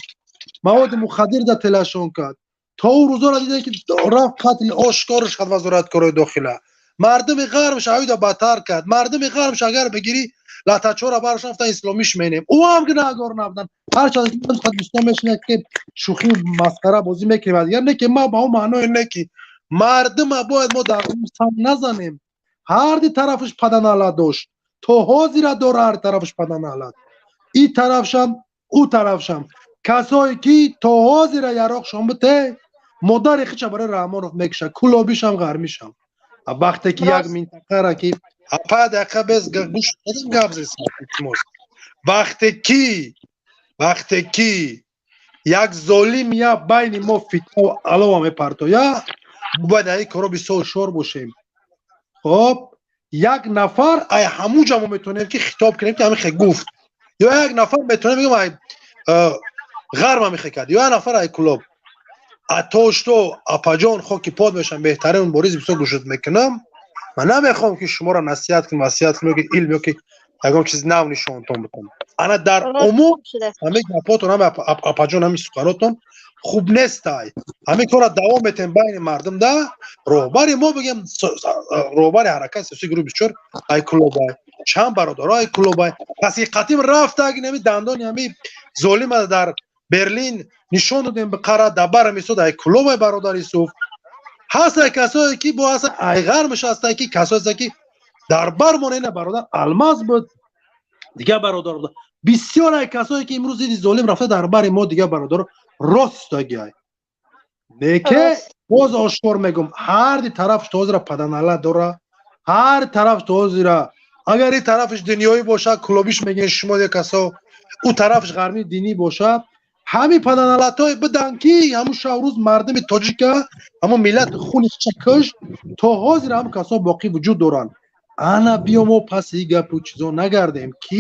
مواد مخدر در تلشون کرد تا او روزا را دیده که رفت قتل آشکارش کرد وزارت کارهای داخله مردم غرب شاید بدتر کرد مردم غرب اگر بگیری لاتاچورا برش رفتن اسلامیش مینیم او هم گناهگار نبودن هر چیزی که خود دوستان میشنه که شوخی مسخره بازی میکنه دیگه نه که ما با اون معنی نه که مردم باید ما در سم نزنیم هر دی طرفش پدنالا داشت تو حاضر داره هر طرفش پدنالا این طرفشم او طرفشم کسایی که تو حاضر یراق شما بته مدار خیچه برای رحمان میکشه کلابیش هم غرمیش هم وقتی که یک منطقه را که اپا دقیقه بز گوش بدیم گبزی وقتی که یک ظالم یا بین ما فیتا و علاوه میپرتو یا باید ای کارو بسیار شور باشیم خب یک نفر ای همون جمع میتونیم که خطاب کنیم که همین خیلی گفت یا یک نفر میتونیم بگم ای غرم میخواه کرد یا یک نفر ای کلوب اتاشتو اپا جان خاکی پاد میشن بهتره اون باریز بسیار گوشت میکنم من نمیخوام که شما را نصیحت کنم که علم که یکم چیز نو نشونتون بکنم. انا در عموم همه گپاتون هم اپاجون همین سخناتون خوب نیست. همه کارا دوام بتیم بین مردم ده روباری ما بگیم روباری حرکت سیاسی گروه بسیار ای کلوبای چند برادرای کلوبای کسی قطیم رفت اگه نمی دندان همی ظالم در برلین نشون دادیم به قرار دبر میسود ای کلوبای برادر یوسف هست کسایی که با اصلا ایغر میشه هست که کسایی که در برمون اینه برادر الماس بود دیگه برادر بود بسیار ای کسایی که امروز دیدی ظالم رفته در بر ما دیگه برادر راست گیای دیگه باز آشکار میگم هر دی طرف توز را پدنالا داره هر طرف توز را اگر این طرفش دنیایی باشه کلوبیش میگن شما دیگه کسا او طرفش غربی دینی باشه همین پدنالاتای بدن که همون شاوروز مردم تاجیکا همون ملت خونش چکش تا حاضر هم کسا باقی وجود دارن انا بیام و پس این گپ و چیزا نگردیم که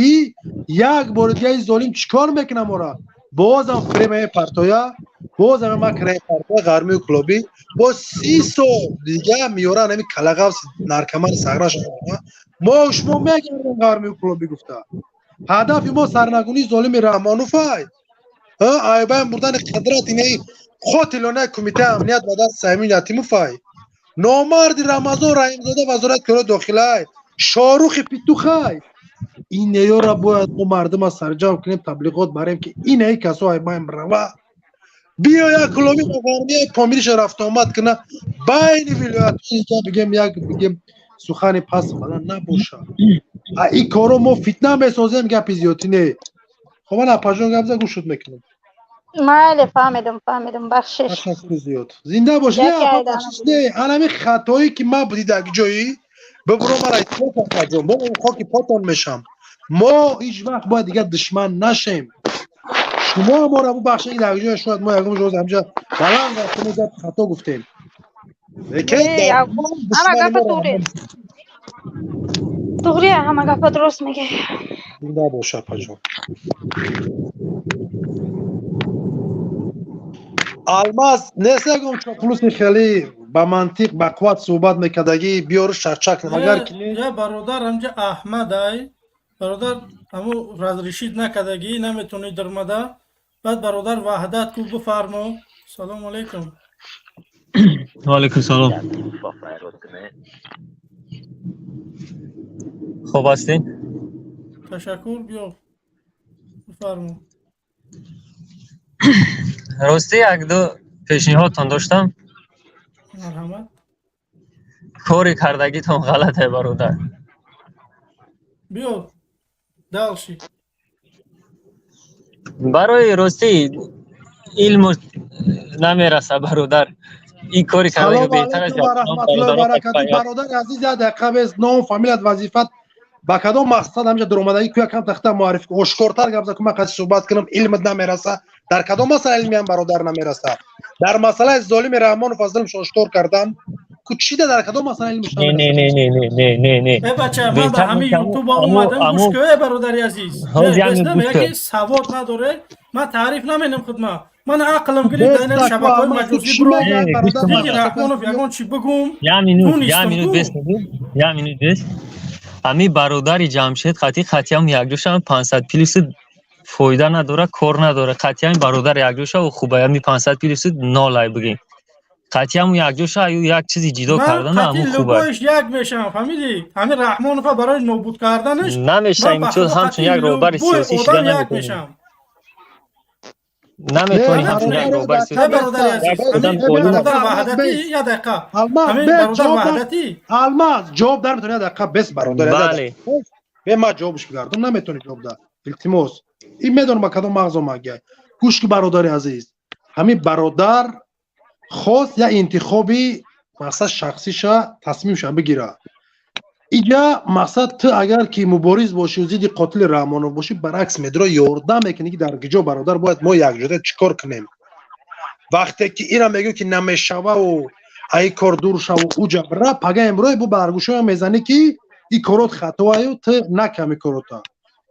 یک بار دیگه ظالم چیکار میکنه ما را بازم فریمه پرتویا بازم مکره پرتویا غرمی و کلوبی با 30 سال دیگه میورن همین کلغاوس نرکمان سگراش ما شما میگردیم غرمی و کلوبی گفته هدف ما سرنگونی ظالم رحمانوفای ایبان بردن قدرت اینه خاطلانه کمیته امنیت و در سیمین یتیموفای نامرد رمضان رحیم زاده وزارت کار داخله شاروخ پیتوخای این نیو را باید ما مردم سرجام کنیم تبلیغات بریم که این ای کسا ایبان روا بیا یک کلومی مغربی پامیرش رفت آمد کنه بین ولایت‌ها که بگیم سخن پس فلان نباشه این کارو ما فتنه میسازیم گپ زیادی نه خب من اپاجون گپ گوش شد میکنم بله فهمیدم بخشش زیاد زنده باش نه بخشش نه علامه خطایی که ما بودی در جایی ببرو مرا اطلاع اپاجون با خاکی پاتون میشم ما هیچ وقت باید دیگه دشمن نشیم شما ما رو بخشید در جای شاید ما یکم روز همجا بلند رفتیم خطا گفتیم اما گپ دوغری همه گپ درست میگه زنده باش اپاجون الماس نسیگم چون پولوس خیلی با منطق با قوت صحبت میکردگی بیار شرچک اگر که یا برادر همجا احمد ای برادر همو رشید نکردگی نمیتونی درمده بعد برادر وحدت کو بفرمو سلام علیکم و علیکم سلام خوب هستین تشکر بیا بفرمو راستی یک دو پیشنهادتان داشتم مرحمت کاری کردگیتون غلطه برادر بیا دلشی برای راستی علم نمیرسه برادر این کاری کردگی بهتر از برادر عزیز دقیقه بس نام فامیلت وظیفت با کدام مقصد همجا در اومدگی که یکم تخته معرفی اشکارتر گفت که من قصد صحبت کنم علمت نمیرسه در کدام مسئله علمی هم برادر نمیرسه در مسئله ظالم رحمان و فضل اشکار کردن که چی در کدام مسئله علمش نه ای بچه من به همین یوتیوب اومدم گوش که برادر عزیز نمیگه که سواد نداره من تعریف نمینم خدمت من عقلم گرید در این شبکه‌های مجازی برو دیگه رحمانوف یکان چی بگم یا مینوت بس امی برادر جمشید خطی هم یک جوش هم 500 پلیس فایده نداره کار نداره خطی هم برادر یک جوش و خوبه همی 500 پلیس نالای بگیم خطی هم یک جوش یک چیزی جدا کردن همون خوبه من خطی یک میشم فهمیدی همین رحمانوف برای نابود کردنش نمیشه اینطور همچون یک روبر سیاسی شده نمیکنیم نمیتونی همچون یک روبر سیاسی برادر وحدتی یا دقیقه همین برادر وحدتی الماس جواب در میتونی دقیقه بس برادر بله به ما جوابش بگردم نمیتونی جواب در التماس این میدونم با کدام مغز مگه گوش که برادر عزیز همین برادر خواست یا انتخابی مقصد شخصیشه تصمیمش بگیره اینجا مقصد تو اگر که مبارز باشی و زیدی قاتل رحمانوف باشی برعکس میدره یاردم میکنی که در گجا برادر باید ما یک جوره چیکار کنیم وقتی که اینا میگه که نمیشوه و ای کار دور شو او جبره پگه امروز بو برگوشه میزنی که این کارات خطا تو نکمی کاراتا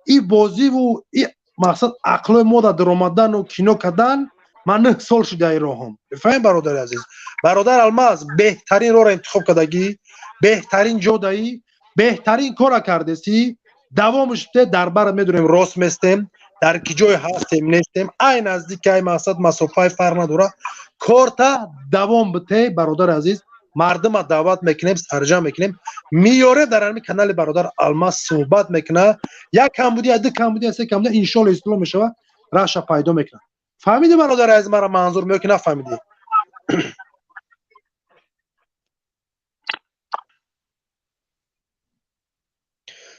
این بازی و این مقصد عقل ما در آمدن و کینو کردن من 9 سال شده ای راهم. بفهم برادر عزیز. برادر الماس بهترین راه را انتخاب کردگی، بهترین جا دایی، بهترین کار کرده سی. دوامش ده در بر میدونیم راست مستیم، در کی جای هستیم نیستیم، این نزدیک ای مقصد مسافه فرق نداره. کارتا دوام بده برادر عزیز. مردم دعوت میکنیم، سرجم میکنیم، میاره در همین کانال برادر الماس صحبت میکنه. یک کمبودی، دو کمبودی، سه کمبودی ان شاء الله اسلام میشه، راش پیدا میکنه. فهمیدی برادر عزیز مرا منظور میگه که نفهمیدی؟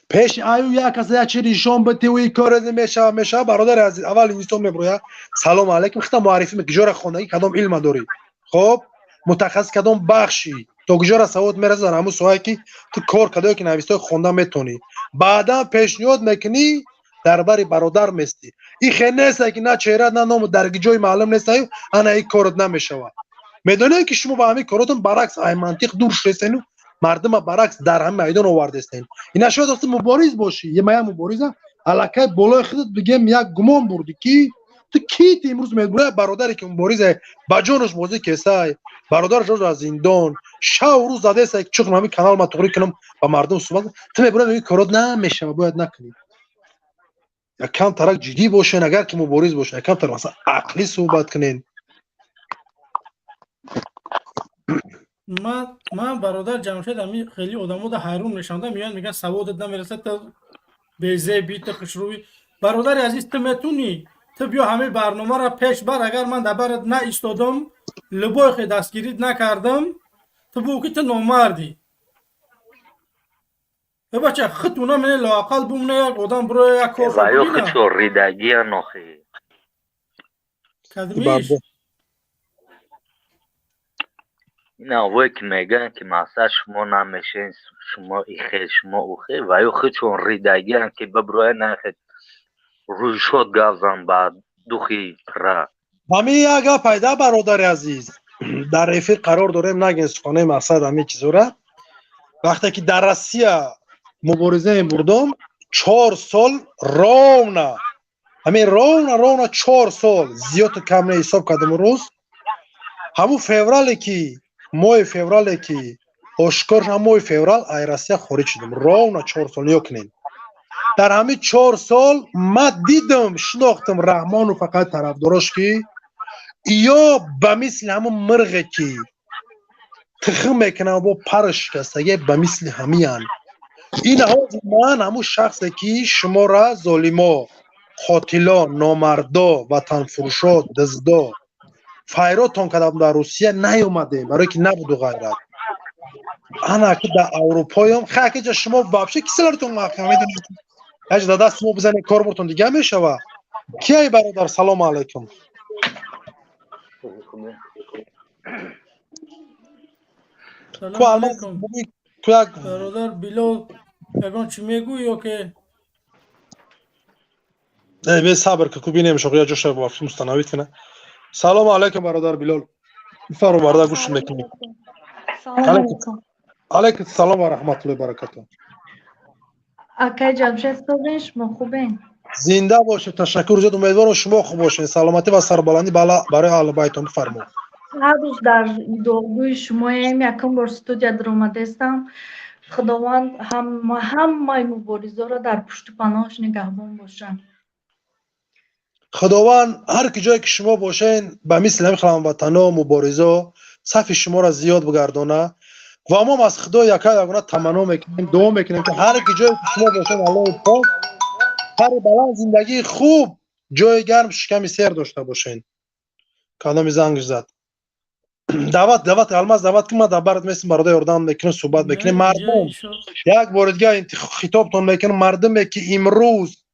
پیش آیو یا کسی یا چیزی شام بده و کار میشه برادر عزیز. اول اینستون میبرویا سلام علیکم خدمت معرفی میکنی جور خواندگی کدام علم داری، خب متخصص کدام بخشی، تو گجور سواد میرسه در همون سوایی که تو کار کدایی که نویسته خونده میتونی، بعدا پیشنهاد میکنی درباره برادر مستی. این خیلی نیست که نه چهره نه نام در جای معلوم نیست، انا این کارت نمیشه. میدونی که شما با همین کاراتون برعکس این منطق دور شدین، مردم برعکس در هم میدان آورده استین. اینا شاید است مبارز باشی، یه میا مبارزه الکه بالای خودت بگم یک گمان بردی کی تو کی امروز میگه برادری که مبارزه با جونش بازی کسای برادر جوج از زندان شاو روز زده است چون همین کانال ما توری کنم با مردم صحبت تو میگه میگه کارات نمیشه باید نکنی. یکم طرف جدی باشین، اگر که مبارز باشه یکم طرف مثلا عقلی صحبت کنین. من برادر جمشید امی خیلی آدمو ده حیرون نشانده میان میگن سوادت نمیرسه تا بیزه بیت خشروی. برادر عزیز تو میتونی تو بیا همه برنامه را پیش بر، اگر من دبرت نه ایستادم لبای خود دستگیریت نکردم تو بگو که تو نامردی. بچه خطونا من لااقل بمونه یک آدم برو یک کار و یا خط ریدگی نخی کدمیش این آوه که میگن که مثلا شما نمیشین شما ایخه شما اوخه و یا خط چون ریدگی هم که ببروه نخید روی شد گازم بعد دوخی را همین یک پیدا برادر عزیز در رفیق قرار داریم نگین سخانه مقصد همین چیزو را. وقتی که در روسیه مبارزه بردم 4 سال راونا همین راونا 4 سال زیاد کم نه حساب کردم روز همون فورالی که ماه فورالی که اشکار همون فورال ای روسیه خارج شدم راونا 4 سال یکنین. در همین 4 سال ما دیدم شناختم رحمان و فقط طرفداراش که یا به مثل همون مرغی که تخم میکنه و با پرش کسته به مثل همیان. این من همون شخصی که شما را ظالما، قاتلا، نامردا، وطن فروشا، دزدا فایراتون کردم در روسیه نیومده برای که نبود و غیرت. انا که در اروپا هم خاکی جا شما بابشه کسیلارتون محکمه میدونید اجا در دست ما بزنید کار برتون دیگه میشوه. کیای برادر سلام علیکم. سلام علیکم برادر بلال اگان چی میگوی یا که به صبر که کوبی نمیشه یا جوش با مستنوید کنه. سلام علیکم برادر بلال فرو برادر گوش میکنی. سلام علیکم. علیکم السلام و رحمت الله و برکاته. اکای جمشید صبح شما خوبین؟ زنده باشید. تشکر زیاد. امیدوارم شما خوب باشین. سلامتی و سربلندی برای اهل بیتون بفرمایید. هر روز در دعای شما یکم بار استودیو در اومده استم. خداوند همه مبارزا را در پشت پناهش نگهبان باشن. خداوند هر جایی که شما باشین به مثل همین هموطنا مبارزا صف شما را زیاد بگردانه و ما از خدا یکایک تمنا میکنیم دعا میکنیم که هر جایی که شما باشین الله پاک هر بلند زندگی خوب جای گرم شکمی سیر داشته باشین. کدام زنگ زد دعوت الماس دعوت که ما در برات میسیم برادر اردن میکنیم صحبت میکنیم. مردم یک بار دیگه خطابتون میکنم مردمی که امروز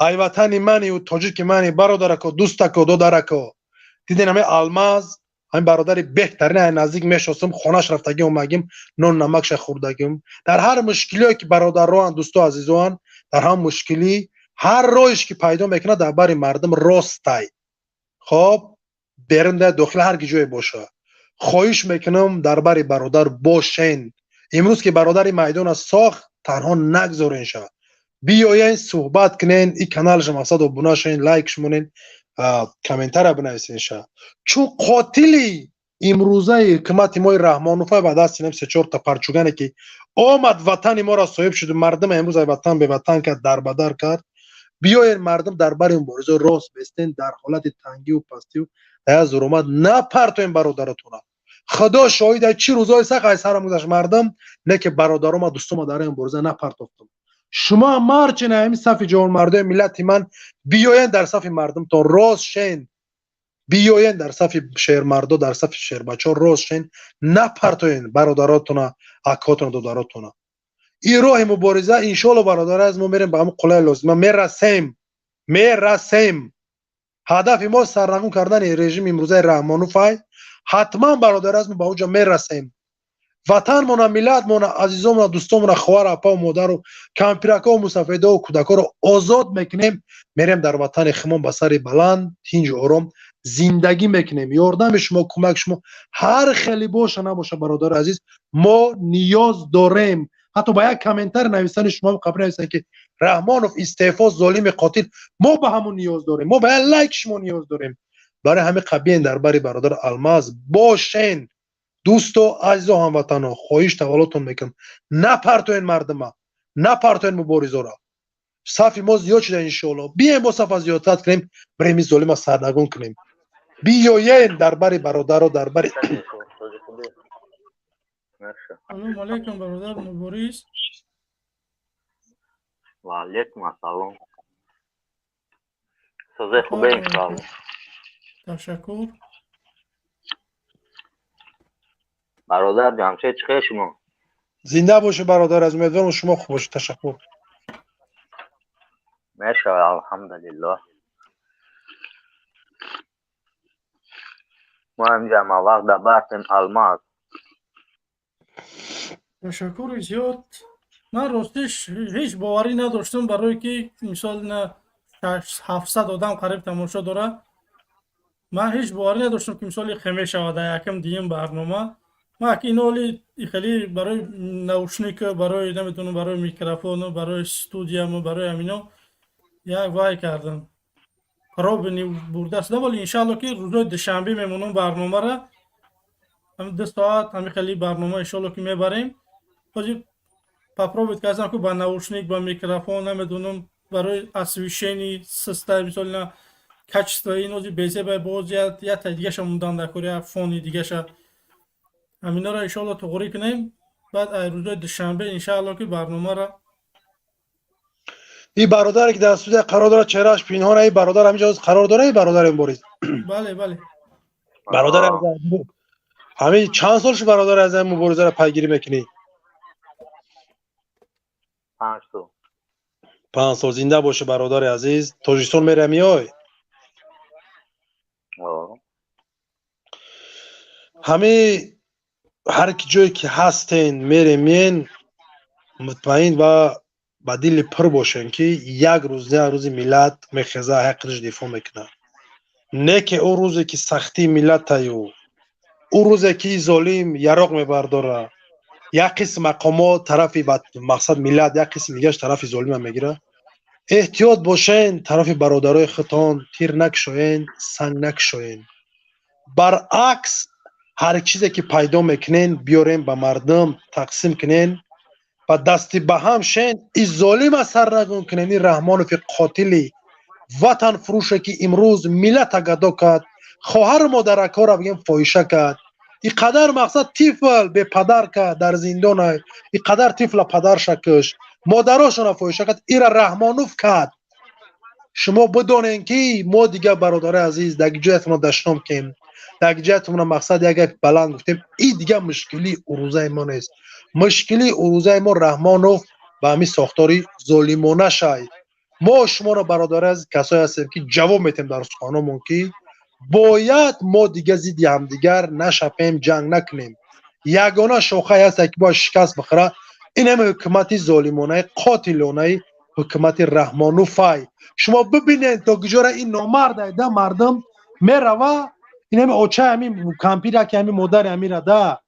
ای وطن منی و تاجیک منی برادرکو دوستکو دادرکو دیدین همه الماس همین برادر بهترین نزدیک میشناسم خونش رفتگی اومگیم نون نمکش خوردگیم در هر مشکلی که برادران دوستا عزیزان در هم مشکلی هر راهش که پیدا میکنه در بر مردم راستای خب برنده داخل هر جای باشه خواهش میکنم در بر برادر باشین. امروز که برادر میدان ساخت تنها نگذارین شه بیاین صحبت کنین. این کانال شما مقصد ابونه شین لایک شمونین کامنتر بنویسین شا چون قاتلی امروزه حکومت ما رحمانوفای به دست اینم 3-4 تا پرچوگانه که آمد وطن ما را صاحب شد مردم امروز وطن به وطن کرد در بدر کرد بیاین مردم در بر این مبارزه راست بستین در حالت تنگی و پستی و از اومد نپرتوین برادرتون خدا شاهد چی روزای سخت از سرم گذشت مردم نه که برادرام و دوستام در این مبارزه نپرتافتم شما مارچ نه همین صف جوان مردم ملت من بیاین در صف مردم تا راست شین بیاین در صف شهر مردا در صف شهر بچا راست شین نپرتوین برادراتون اکاتون دادراتون این راه مبارزه ان شاء الله برادر از ما میریم به همون قلعه لازمه میرسیم هدف ما سرنگون کردن رژیم امروزه رحمانوفای حتما برادر از ما به اونجا میرسیم وطن مون ملت مون عزیزامون دوستامون خواهر اپا و مادر و کمپیرکا و مسافردا و کودکا رو آزاد میکنیم میریم در وطن خمون به سر بلند تنج و آرام زندگی میکنیم یاردم شما کمک شما هر خیلی باشه نباشه برادر عزیز ما نیاز داریم حتی با یک کامنتر نویسن شما قبل نویسن که رحمانوف استعفا ظالم قاتل ما به همون نیاز داریم ما به لایک شما نیاز داریم برای همه قبیل در بری برادر الماس باشین دوست و عزیز و هموطنا خواهش تولاتون میکنم نپرتوین مردم نپرتوین مبارزه را صف ما زیاد شده ان شاء الله بیاین با صف زیادت کنیم بریم ظالم سرنگون کنیم بیاین در بری برادر و در بری سلام علیکم برادر مبارز و علیکم السلام سوزه خوبه انشاءالله تشکر برادر جمشید چخیر شما زنده باشه برادر از امیدوارم شما خوب باشه تشکر ماشاءالله الحمدلله ما اینجا ما وقت در بحث الماس تشکر زیاد من راستش هیچ باوری نداشتم برای که مثال نه 700 آدم قریب تماشا داره من هیچ باوری نداشتم که مثال خمه شود یکم دیم برنامه ما که اینالی خیلی برای نوشنیک برای نمیتونم برای میکروفون برای استودیوم برای همینا یک وای کردم خراب برده است ولی انشالله که روز دوشنبه میمونم برنامه را هم 2 ساعت همین خیلی برنامه انشالله که میبریم خودی پاپروبت کردم که با نوشنیک با میکروفون نمیدونم برای اسویشنی سیستم مثلا نه کچ اینو بیزه به باز یا تا دیگه شو موندن در کره فونی دیگه شو همینا را انشالله توغری کنیم بعد روز دوشنبه انشالله که برنامه را این برادر که در استودیو قرار داره چهرهش پنهانه این برادر همینجا قرار داره این برادر مبارز بله بله برادر همین چند سالش برادر از این مبارزه را پیگیری میکنی 5 سال 5 سال زنده باشه برادر عزیز تاجیکستان میره میای همه هر کی جایی که هستین میرین مطمئن و با دل پر باشین که یک روز نه روز ملت میخزه حقش دفاع میکنه نه که اون روزی که سختی ملت ایو اون روزی که ظالم یراق میبرداره یک قسم مقامات طرفی مقصد ملت یک قسم دیگهش طرف ظالم میگیره احتیاط باشین طرف برادرای خودتان تیر نکشوین سنگ نکشوین برعکس هر چیزی که پیدا میکنین بیارین به مردم تقسیم کنین و دستی به هم شین این ظالم سرنگون کنین رحمانوف قاتلی وطن فروشه که امروز ملت گدا کرد خواهر مادرکا را بگیم فاحشه کرد این قدر مقصد طفل به پدر کرد در زندان این قدر طفل پدرش کش مادراشون فاحشه کرد این رحمانوف کرد شما بدونین که ما دیگه برادر عزیز در جایتون دشنام کیم در جایتون مقصد یک بلند گفتیم این دیگه مشکلی اروزه ما نیست مشکلی اروزه ما رحمانوف به همین ساختاری ظالمانه شاید ما شما را برادر از کسایی هستیم که جواب میتیم در سخنامون که باید ما دیگه زیدی همدیگر نشپیم جنگ نکنیم یگانه شوخه هست که با شکست بخوره این هم حکومت ظالمانه قاتلانه حکومت رحمانوفای شما ببینید تا کجا این نامرد ده مردم میروه این هم اوچه همین کمپیر که همین مادر همین را ده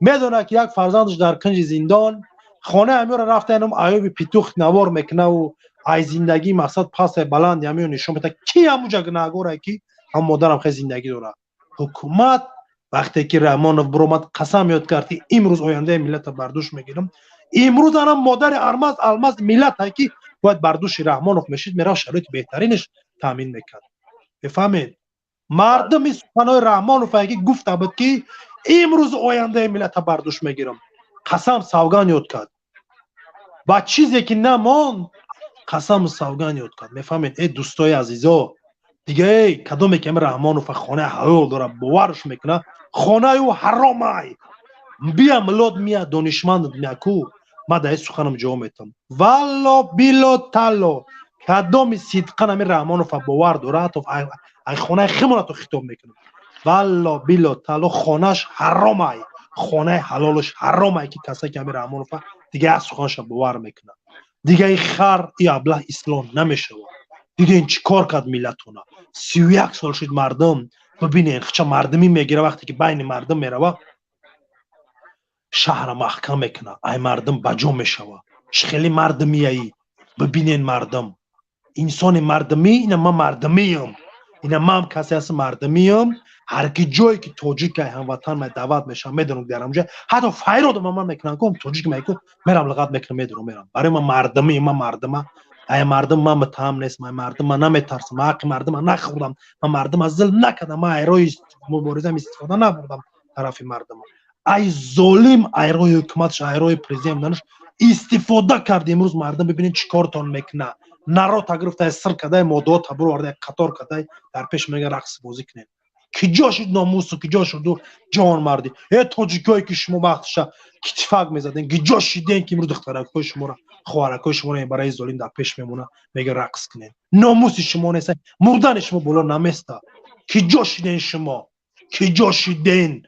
میدونه که یک فرزندش در کنج زندان خانه همین را رفته اینم ایوب پیتوخ نوار میکنه و ای زندگی مقصد پاس بلند یمی نشون بده کی همونجا گناهگوره کی هم مادرم خیلی زندگی داره حکومت وقتی که رحمانوف برومد قسم یاد کردی امروز آینده ملت بردوش میگیرم امروز انا مادر ارمز الماس ملت هایی که باید بردوش رحمانوف میشید میره شرایط بهترینش تامین میکرد بفهمید مردم سخنهای رحمانوف هایی که گفته بود که امروز آینده ملت بردوش میگیرم قسم سوگان یاد کرد با چیزی که نمان قسم سوگان یاد کرد میفهمید ای دوستای عزیزا دیگه کدومی که رحمانوف خانه حلال داره باورش میکنه خانه او حرامه بیا ملاد میا دانشمند میاکو ما در سخنم جواب میتم والا بیلا تالو کدومی صدقا نمی رحمانوف باور داره تو ای خانه خمونه تو خطاب میکنم والا بیلا تالو خانهش حرامه خانه حلالش حرامه که کسی که رحمانوف دیگه از سخنش باور میکنه دیگه ای خر ای ابله اسلام نمیشه دیگه این چی کار کرد ملتونه 31 سال شد مردم ببینین چه مردمی میگیره وقتی که بین مردم میره شهر محکم میکنه ای مردم بجا میشوه خیلی مردمی ای ببینین مردم انسان مردمی اینا ما مردمیم اینا ما هم کسی هست مردمیم هر کی جایی که توجیک هموطن ما دعوت میشم میدونم در اونجا حتی فایرود ما میکنن کوم توجیک میگم میرم لغت میکنم میدونم میرم برای ما مردمی ما مردمه ای مردم ما متهم نیست ما مردم ما نمیترسم حق مردم ما نخوردم ما مردم از ظلم نکردم ما ایروی مبارزه استفاده نبردم طرف مردم ای ظالم ایروی حکومتش ایروی پرزیدنت دانش استفاده کرد امروز مردم ببینین چیکار تون میکنه نرو تا گرفته سر کده مودو تبرو ورده قطار کده در پیش میگه رقص بازی کنین کی جا شد ناموس کی جا شد جان مردی ای تاجیکایی که شما وقتش اتفاق میزدین کی جا شدین که امروز دخترکای شما را خوارکای شما را برای ظالم در پیش میمونه میگه رقص کنین ناموس شما نیست مردن شما بالا نمیسته کی جا شدین شما کی جا شدین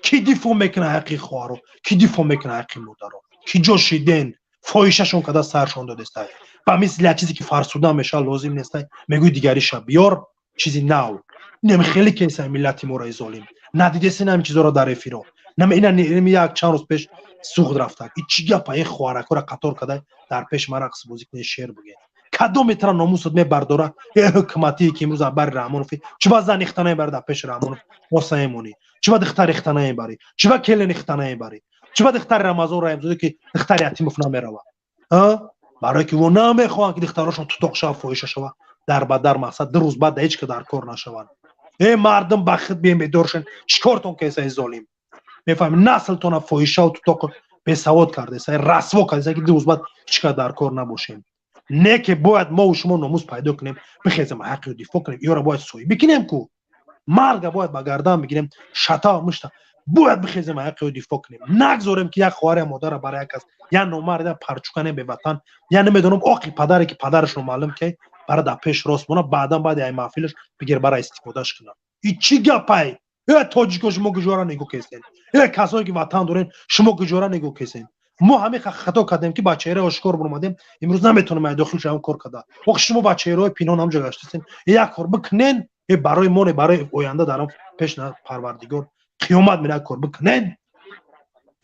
کی دفاع میکنه حقی خوارو کی دفاع میکنه حقی مادرو کی جا شدین فایششون کدا سرشون داده است با مثل چیزی که فرسوده میشه لازم نیست میگوی دیگری شب بیار چیزی ناو نمی خیلی کیسه ملتی مورای ظالم ندیده سین هم چیزا را در افیرو نم اینا نمی یک چند روز پیش سوق رفته این چی گپ این خوارکا را قطار کده در پیش ما رقص بازی کنه شعر بگه کدوم میتونه ناموست می برداره ای حکومتی که امروز بر رحمانوف چه با زن اختنای بر در پیش رحمانوف واسه مونی چه با دختر اختنای بری چه با کلن اختنای بری چه با دختر رمضان را امروز که دختر یتیم فنا میروا ها برای که و نمیخوان که دختراشون تو تاق شو فویش شو در بدر مقصد دو روز بعد هیچ که در کار نشون ای مردم بخت بیم بدورشن چیکارتون کیسه ظالم میفهمین نسلتون فویش و تو تاق به سواد کرده سه رسوا کرده که دو روز بعد هیچ که در کار نباشین نه که باید ما و شما ناموس پیدا کنیم بخیزم حق رو دفاع کنیم یا را باید سوی بکنیم کو مرگ باید با گردن بگیریم شتا مشتا باید بخیزم حق رو دفاع کنیم نگذاریم که یک خواهر مادر برای یک کس یا نامرد پرچوکنه به وطن یا نمیدونم آقی پدری که پدرش رو معلوم که برای در پیش راست مونه بعدا بعد این محفلش بگیر برای استفادهش کنه این چی گپای ای تاجیکا شما گجوارا نگو کسین ای کسایی که وطن دارین شما گجوارا نگو کسین ما همه خطا کردیم که با چهره آشکار برآمدیم امروز نمیتونیم داخل شوم کار کدا وقت شما با چهره پینون هم جا گشتین یک کار بکنین برای ما برای آینده دارم پیش پروردگار قیامت میره کار بکنین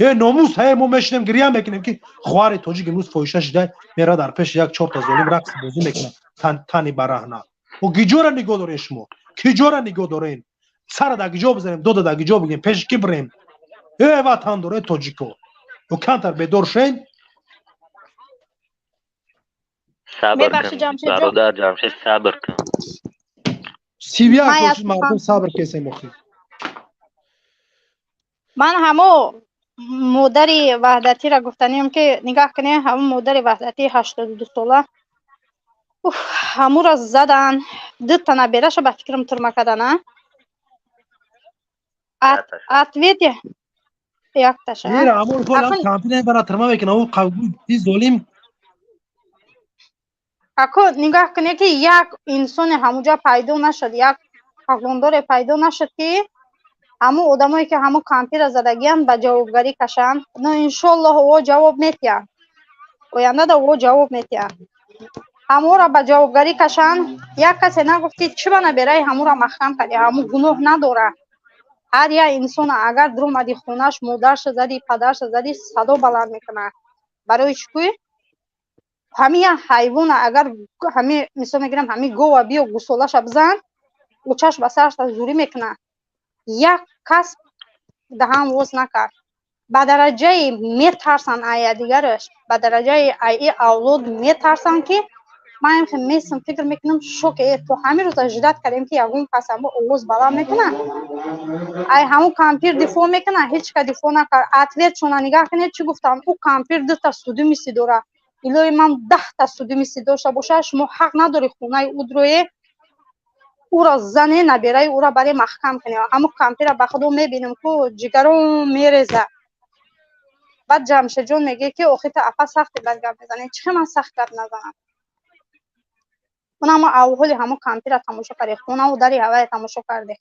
ای ناموس های ما میشنیم گریه میکنیم که خوار تاجیک امروز فوشش ده میره در پیش یک 4 تا ظالم رقص بازی میکنه تنی برهنه و گیجورا نگاه دارین شما گیجورا نگاه دارین سر در گیجا بزنیم دو در گیجا بگیم پیش کی بریم ای وطن داره تاجیکو و کانتر به دورشین صبر کن برادر جمشید صبر کن سیویا کوشش مردم صبر کیسه مخی من همو مادر وحدتی را گفتنیم که نگاه کنه همو مادر وحدتی 82 ساله همو را زدن 2 تا نبیرش به فکرم ترمه کردن اتویت یک تاشه میره همون کلا کمپین برای ترمه میکنه او قبول ظالم اکو نگاه کنه که یک انسان همونجا پیدا نشد یک حقوندار پیدا نشد که همو آدمایی که همو کمپی را زدگیان به جوابگری کشن نه انشالله او جواب میتیه آینده دا او جواب میتیه همو را به جوابگری کشن یک کسی نگفتی چی بنا برای همو را محکم کردی همو گناه نداره هر یک انسان اگر در اومدی خونش مادرش زدی پدرش زدی صدا بلند میکنه برای چی همه حیوان اگر همه مثلا میگیرم همه گوه بیا گوسولش بزن او چشم به سرش زوری میکنه یک کس دهان باز نکرد به درجه میترسن ای دیگرش به درجه ای اولاد میترسن که من میسم فکر میکنم شوکه تو همین روز اجداد کردیم که یگون کس هم اوز بالا میکنه ای همون کامپیر دفاع میکنه هیچ که دفاع نکرد اتلیت شما نگاه کنید چی گفتم او کامپیر 2 تا سودی میسی داره ایلوی من 10 تا سودی میسی داشته باشه شما حق نداری خونه او دروی او را زنه نبیره او را برای محکم کنی همون کامپیر را به خودم میبینم که جگرم میریزه بعد جمشید جون میگه که اخی تا اپا سختی برگم میزنه چه من سخت گپ نزنم اونم اول همون کامپیر را تماشا کرده خونه و دری هوای تماشا کرده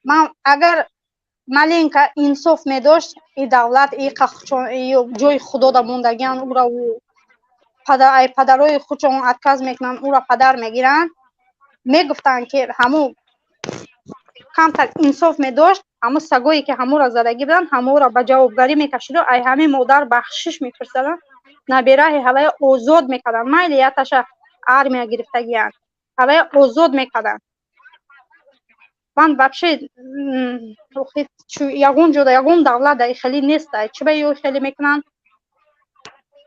من اگر مالینکا انصاف میداشت این دولت این قخچون جای خدا دا موندگیان او را و پدرای خودشون اتکاز میکنن او را پدر میگیرن میگفتن که همون کمتر انصاف میداشت همون سگایی که همون را زدگی بودن همون را به جوابگاری میکشید و ای همه مادر بخشش میفرستادن نبیره حالا آزاد میکردن مالیاتش آرمیا گرفتگیان حالا آزاد میکردن من вообще یگون جدا یگون دولت در خیلی نیست چی به یو خیلی میکنن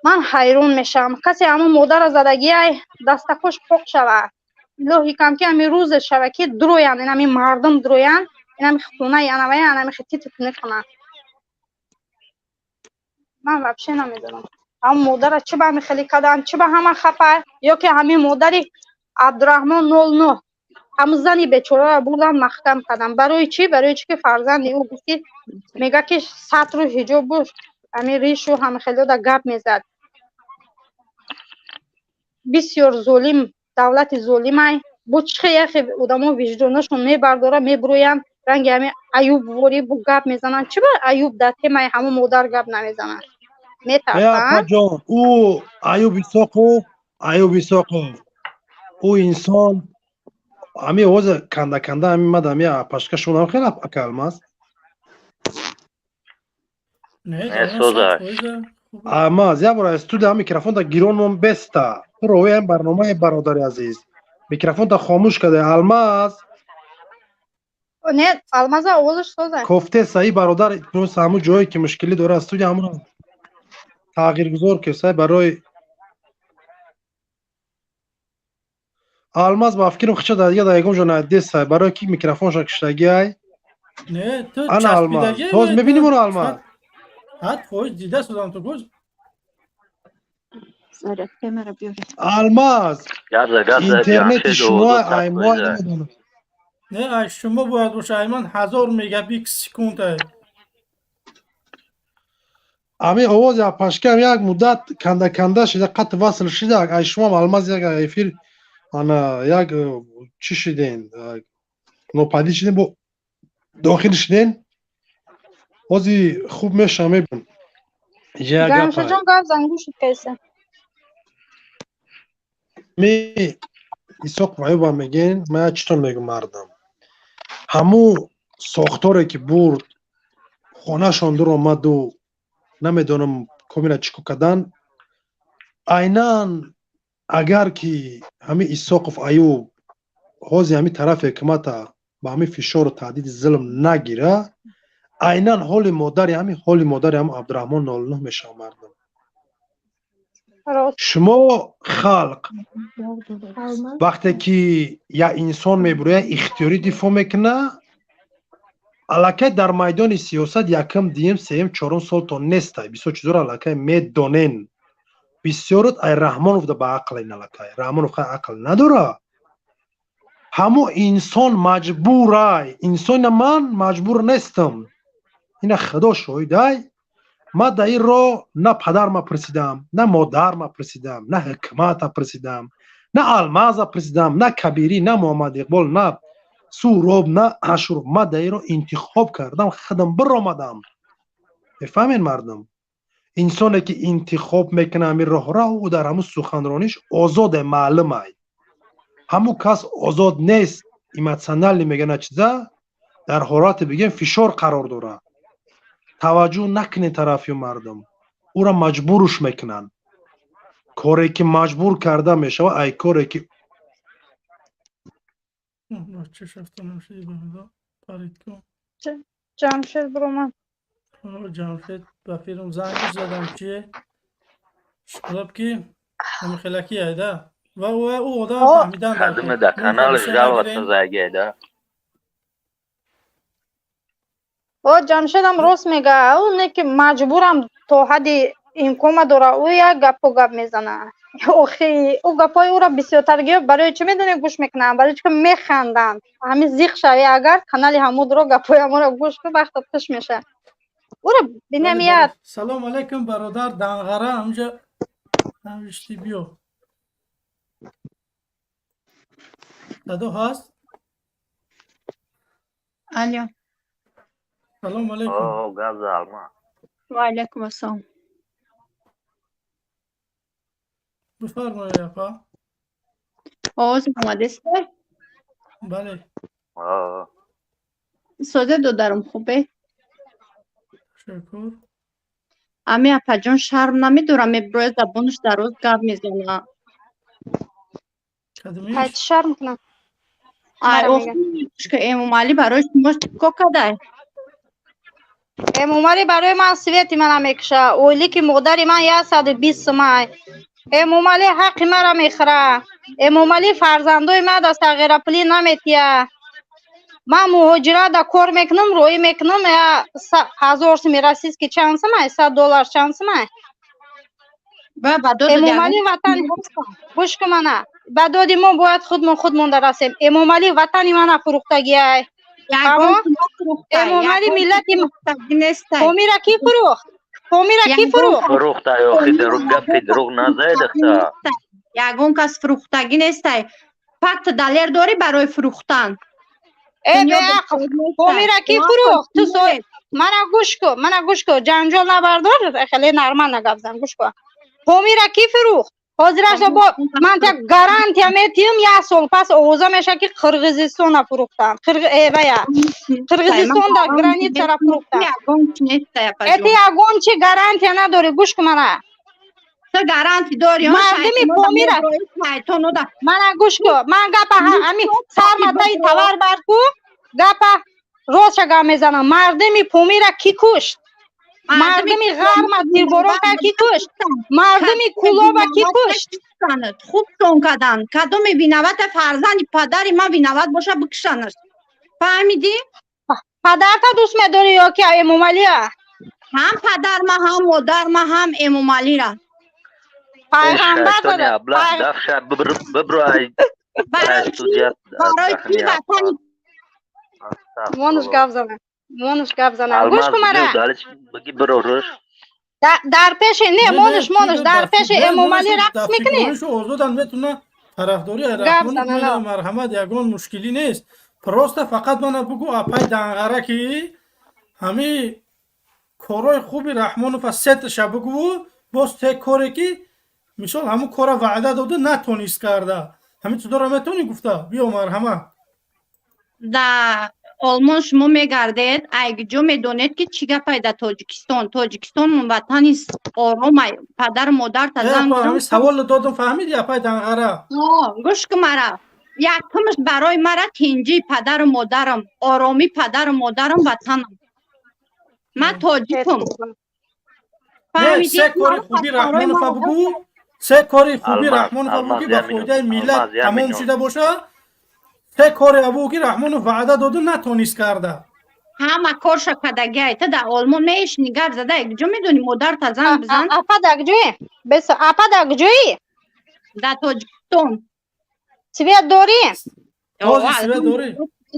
من حیرون میشم کسی همون مادر را زدگی دستکش پاک شود لوحی کم که همین روز شود که درویان این همین مردم درویان این همین خونه اینوی این همین خطی تکنه کنن من вообще نمیدونم همون مادر را چی به همین خیلی کردن چی به همه خفه یا که همین مادری عبدالرحمن 09 همون زنی بیچاره را بردن محکم کردن برای چی که فرزند او گفتی میگه که سطر و حجاب بود همین ریش و همین خیلی دا گپ میزد بسیار ظلم دولت ظلمه بود چه یخی ادما وجدانشون میبرداره میبروین رنگ همین ایوب واری بو گپ میزنن چی با ایوب در تیمه همون مادر گپ نمیزنن میترسن جان او ایوب ایساقو او انسان همین اوز کنده کنده همین مد همین پشکشون هم خیلی اکلم است نه اما از یه برای استودیو هم میکروفون تا گیرون بسته تو روی هم برنامه برادر عزیز میکروفون تا خاموش کرده الماس نه الماس آوازش سازه گفته صحیح برادر درست همون جایی که مشکلی داره استودیو همون تغییر گذار که صحیح برای الماس با فکرم خچه دادیه دا یکم جون دست برای کی میکروفون شکشتگی های نه تو انا الماس توز میبینیم اون الماس حد فوش دیده سودم تو گوز الماس اینترنت شما ایمای نمیدونم نه شما باید باشه ایمان 1000 مگابیت سکوند امی آواز یا پشکم یک مدت کنده کنده شده قط وصل شده شما الماس یک افیر انا یک چی شدین نوپدی شدین با داخل شدین بازی خوب میشه میبین جمشید جان گفت زنگوشت کیسه می ایساق وایو با میگین من چطور میگم مردم همو ساختاره که برد خانه شاندور آمد و نمیدونم کمینا چیکو کدن اینان اگر که همین ایساق و ایوب حوزی همین طرف حکمت با همین فشار و تهدید ظلم نگیره اینان حال مادر هم عبدالرحمن 09 میشه مردم شما خلق وقتی که یا انسان میبره اختیاری دفاع میکنه علاقه در میدان سیاست یکم دیم سیم چهارم سال تا نیسته بسیار چیزور علاقه میدانین بسیارت ای رحمانوف به عقل این علاقه رحمانوف عقل نداره همو انسان مجبوره انسان من مجبور نیستم این خدا شاهده ما در این را نه پدر ما پرسیدم نه مادر ما پرسیدم نه حکمت پرسیدم نه الماس پرسیدم نه کبیری نه محمد اقبال نه سوراب نه اشرف ما در این را انتخاب کردم خودم بر آمدم بفهمین مردم انسانی که انتخاب میکنه همین راه را او در همون سخنرانیش آزاد معلومه همون کس آزاد نیست ایمتسنل میگه نه چیزه در حالت بگیم فشار قرار داره توجه نکنه طرفی مردم او را مجبورش میکنن کاری که مجبور کرده میشود ای کاری که بچه شفتم شدی بهدا پرید کن جمشید برو من جمشید به فیلم زنگش زدم چیه شکلاب که همه خلکی هایده و او آدم فهمیدن خدمه در کانال جواب زاگه ده او جمشیدم راست میگه اونه که مجبورم تا حدی امکان داره او یک گپ و گپ میزنه اوخی او گپای او را بسیارتر گرفت برای چی میدونی گوش میکنن برای چی میخندن همین زیخ شوی اگر کانال حمود رو گپای ما را گوش کنه وقت تش میشه او را بینمیاد سلام علیکم برادر دنغره همجا نوشتی بیو صدا هست الو سلام علیکم اوه گاز آلمان و علیکم السلام بفرمایید اپا آواز اومده است بله ساده دو درم خوبه شکر امی اپا جان شرم نمیدورم ابروی زبانش دراز گپ میزنه هیچ شرم کنم که امومالی برای شما کو کده امومالی برای من سویتی من میکشه اولی که مقداری من 120 سمای امومالی حق مرا میخره امومالی فرزندوی من دست غیر پلی نمیتیه من مهاجرت دا کار میکنم روی میکنم 1000 سمی رسیز که چند سمای $100 چند سمای امومالی وطن گوش که منه بعد ما باید خودمون درسیم امومالی وطنی من فروختگیه امومالی ملتی قومی را کی فروخت قومی را کی فروخت فروخت یا خی دروغ نزایده یگون کس فروختگی نیست فقط دلیر داری برای فروختن قومی را کی فروخت تو سوی منو گوش کو جنجال نبردار خیلی نرمال نگفت زن گوش کو قومی را کی فروخت حاضرش با من تا گارانتی میتیم 1 سال پس اوضاع میشه که قرغیزستان فروختن قرغیزستان در گرانیت را فروختن اتی اگون چه گارانتی نداره گوش که منه تو گارانتی داری مردمی قومی را من گوش کو من گپا همین سر متای توار برد کو گپا روز شگاه میزنم مردمی قومی را کی کشت مردمی غرم تیر بارون کی کشت مردمی کلوبا کی کشت خوب تون کدن کدوم بینوت فرزند پدری من بینوت باشه بکشنش فهمیدی؟ پدر تا دوست میداری یا که امومالی ها هم پدر ما هم مادر ما هم امومالی را پیغمبر داده دفشه ببرای برای چی وطنی مانوش گف زنه گوش کن مرا بگی برو روش در پیش نه مانوش در پیش امومالی رقص میکنی اوزودن میتونه طرفداری رحمان میده مرحمت یگان مشکلی نیست پروسته فقط من بگو اپای دنغره که همه کارای خوبی رحمان و ستش بگو باز ته کاری که مثال همون کار وعده داده نتونیست کرده همین چطور هم میتونی گفته بیا مرحمت در آلمان شما میگردید اگه جو میدونید که چی گپای در تاجیکستان من وطنی آرام پدر مادر تزن همین سوال دادم فهمیدی اپای دنغره گوش که مرا یکمش برای مرا تنجی پدر و مادرم آرامی پدر و مادرم وطنم من تاجیکم سه کاری خوبی رحمان فا بگو سه کاری خوبی رحمان فا بگو به فایده ملت تمام شده باشه سه کاری ابوگی رحمان وعده داده نتونیست کرده همه کار شکدگی تا در آلمان میش نگر زده یک جو میدونی مادر تا زن بزن اپا دگجوی بس اپا دگجوی در تاجیکستان سویت داری سویت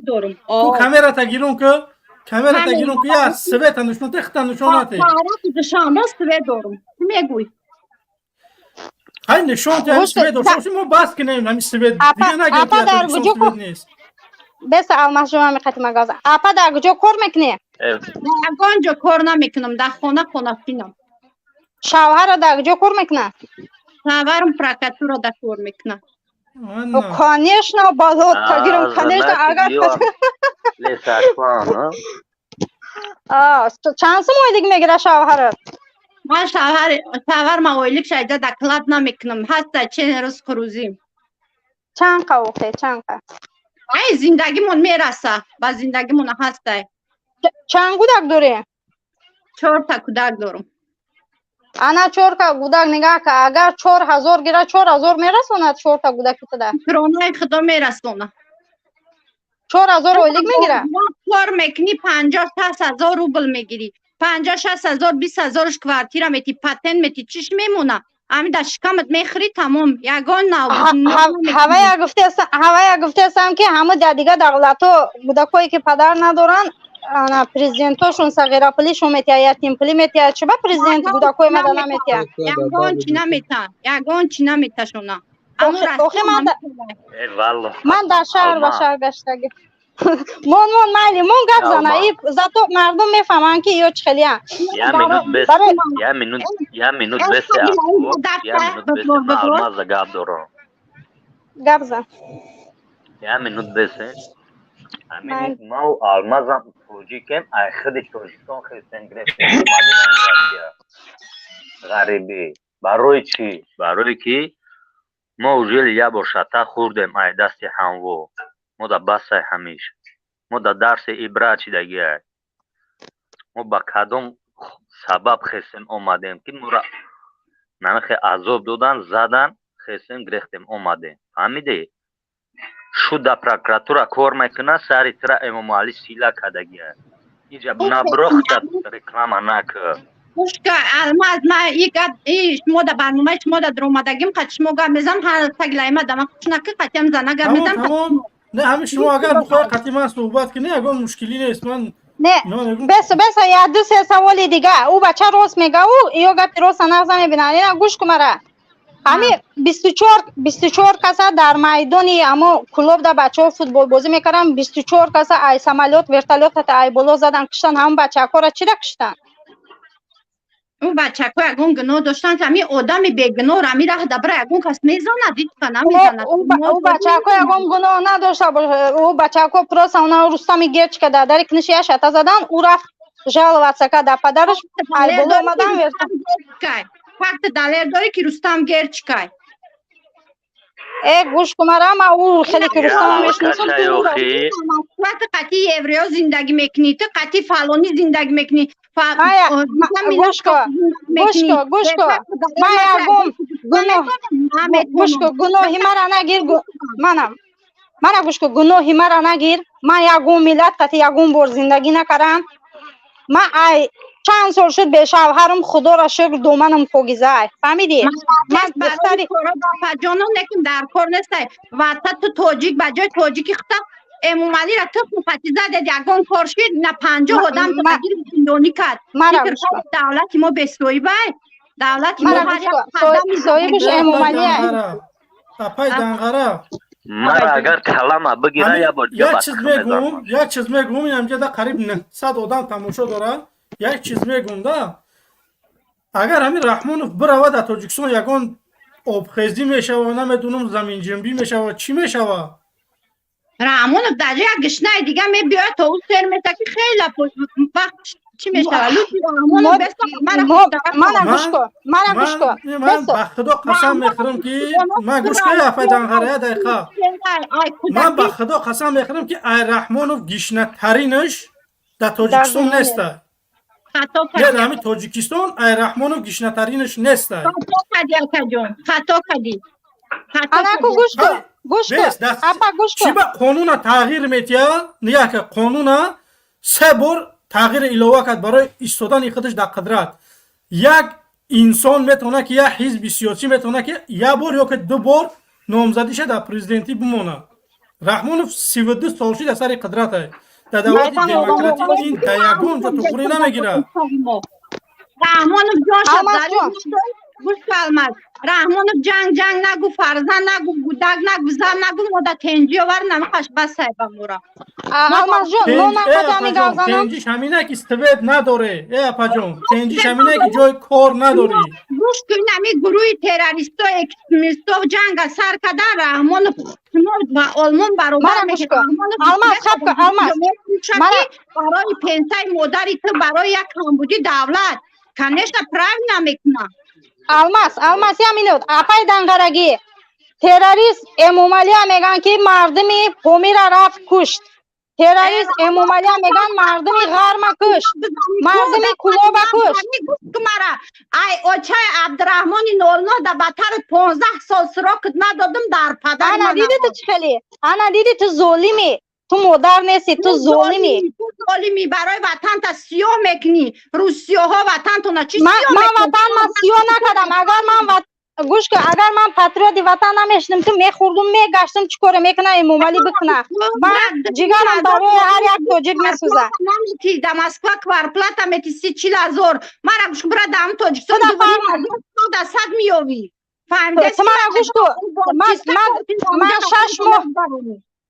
داری تو کامera تا گیرون که کامera تا گیرون که یا سویت نشون تخت نشوناتی شما سویت دارم میگوی های نشون تا سویت داشته ما باز کنیم همین سویت دیگه نگید که سویت نیست بس الماس شما میخواید مغازه اپا در کجا کار میکنی اگانجا کار نمیکنم در خانه فینم شوهر در کجا کار میکنه شوهرم پرکاتور در کار میکنه конечно болот тагирам конечно агар чанд сомой дига мегира шавҳарат من شوهرم اویلیک شایده در کلاب نمیکنم هسته چند روز خروزیم چند قوقه چند قه ای زندگیمون میرسه با زندگیمون هسته چند کودک داری؟ 4 تا کودک دارم انا 4 تا کودک نگاه که اگر 4000 گیره 4000 میرسوند 4 تا کودک تو کرانه خدا میرسونه 4000 اویلیک میگیره کار میکنی 50-60 هزار روبل میگیری 50-60 هزار 20 هزارش کوارتیر میتی پتن میتی چیش میمونه همین در شکمت میخری تمام یگان هوای گفته هستم که همه در دیگه دولت ها کودکایی که پدر ندارن پریزیدنتاشون صغیره پلیشون میتیه یتیم پلی میتیه چه با پریزیدنت کودکای مدنه میتیه یگان چی نمیته شونه من در شهر و شهر گشتگی مون مایلی مون گپ زنه ای زاتو مردم میفهمن که یو چخلی هم یه منوت بسه من آلماز گپ دارم گپ زن یه منوت بسه همین ما و آلمازم توجی کم ای خودش توجیستان خیستن گرفتیم غریبی برای چی؟ برای که ما اوجیل یه بار شتا خوردیم ای دست همو ما دا بس همیش ما دا درس عبرت چیدگی های ما با کدام سبب خیستیم اومدیم که ما را نمخی عذاب دادن زدن خیستیم گرفتیم اومدیم فهمیدی؟ شو دا پروکراتورا کار میکنه سری ترا امام علی سیلا کدگی های اینجا نبرخت رکلام نکه خوشکا الماز ما شما در برنامه شما در درآمدگیم قد شما گم میزم هر تگلایمه دم خوش نکه قطعیم زنه گم میزم نه همین شما اگر بخواه قطعی من صحبت کنی اگر مشکلی نیست من نه بس یا 2-3 سوال دیگه او بچه روز میگه او یا گپی روز نغزه میبینه اینا گوش کمره همین 24 کسا در میدانی اما کلوب در بچه ها فوتبال بازی میکردن 24 کسا ای سمالیات ورتالیات ای بولو زدن کشتن هم بچه ها را چی را کشتن اون بچه ها اگون گناه داشتن که همین آدم بیگناه را میره دبره اگون کس میزنه دید که نمیزنه اون بچه ها اگون گناه نداشته باشه اون بچه ها پروس اونا رستمی گرچ که در کنشی شتا زدن او رفت جال واتسکا در پدرش ای بولو آمدن فقط دلیل داری که رستم گرچ که گوش کمره ما او خیلی که رستم میشنسم وقت قطعی اوریا زندگی میکنی تو قطعی فلانی زندگی میکنی گوش کو ما یگم گناهی مرا نگیر منم گوش کو گناهی مرا نگیر من یگم ملت قطعی یگم بار زندگی نکردم من ای چند سال شد به شوهرم خدا را شکر دومنم خوگیزه فهمیدی؟ من بستری جانم نکیم در کار نیسته و تو تاجیک بجای تاجیکی خطا امام علی را تو مفتی زده یگان کار شد نه 50 آدم تو نگیر زندانی کرد دولتی ما بسوی بای دولتی ما سوی بش امام علی تپای دنغره مرا اگر کلمه بگیره یا با یک چیز میگم اینجا در قریب 100 آدم تماشا داره یک چیز میگم ده اگر همین رحمانوف بروه در تاجیکستان یگان آبخیزی میشه و نمیدونم زمین جنبی میشه و چی میشه و رحمانوف در یک گشنه دیگه میبیاد تا اون سر میشه که خیلی وقت چی میشه من گوش کن من به خدا قسم میخورم که من گوش کن افای دنغره دقیقه من به خدا قسم میخورم که ای رحمانوف گشنه ترینش در تاجیکستان نیسته یعنی همین تاجیکستان ای رحمانوف گشنه ترینش نیسته خطا کردی گوش کن چی با قانون تغییر میتیه نگه که قانون 3 بار تغییر ایلوه کرد برای ایستادن خودش در قدرت یک انسان میتونه که یک حزب سیاسی میتونه که یک بار یا که 2 بار نامزدیش در پرزیدنتی بمونه رحمانوف 32 سال شد در سر قدرت ہے در دولت دموکراتی این دیگون جو تو خوری نمیگیره رحمانوف رحمانوف جنگ نگو فرزن نگو گودک نگو زن نگو مدت تنجی آور نمیخواش بس سایبا مورا آلماز جون نو نخدا میگم زنم تنجیش همینه که استوید نداره ای اپا جون تنجیش همینه که جای کار نداری روش که نمی گروه تروریستا اکستریمیستا جنگ سر کده رحمانوف و آلمان برابر میشه آلماز خب که آلماز برای پنسای مادری تو برای یک کمبودی دولت کنشتا پرایم نمیکنه. الماس یا مینود اپای دنگرگی تروریست امومالی هم میگن که مردمی پومی را رفت کشت. تروریست امومالی هم میگن مردمی غرم کشت، مردمی کلوب کشت. ای اوچای عبدالرحمن 09 در بطر 15 سال سراکت ندادم در پدر من. انا دیدی تو چخلی؟ انا دیدی تو ظالمی، تو مادر نیستی، تو ظالمی. تو ظالمی برای وطن تا سیاه میکنی. رو سیاه ها وطن تو نچی سیاه میکنی. من وطن من سیاه نکردم. اگر من گوش که اگر من پاتریوت وطن نمیشتم تو میخوردم میگشتم چیکار میکنه این مومالی بکنه. من جگرم برای هر یک تاجیک میسوزه. نمیتی در مسکو کورپلاتا میتی 30,000 مرا گوش برا دام تاجیکستان دو صد میوی. فهمیدی؟ تو مرا گوش کو. من 6 ماه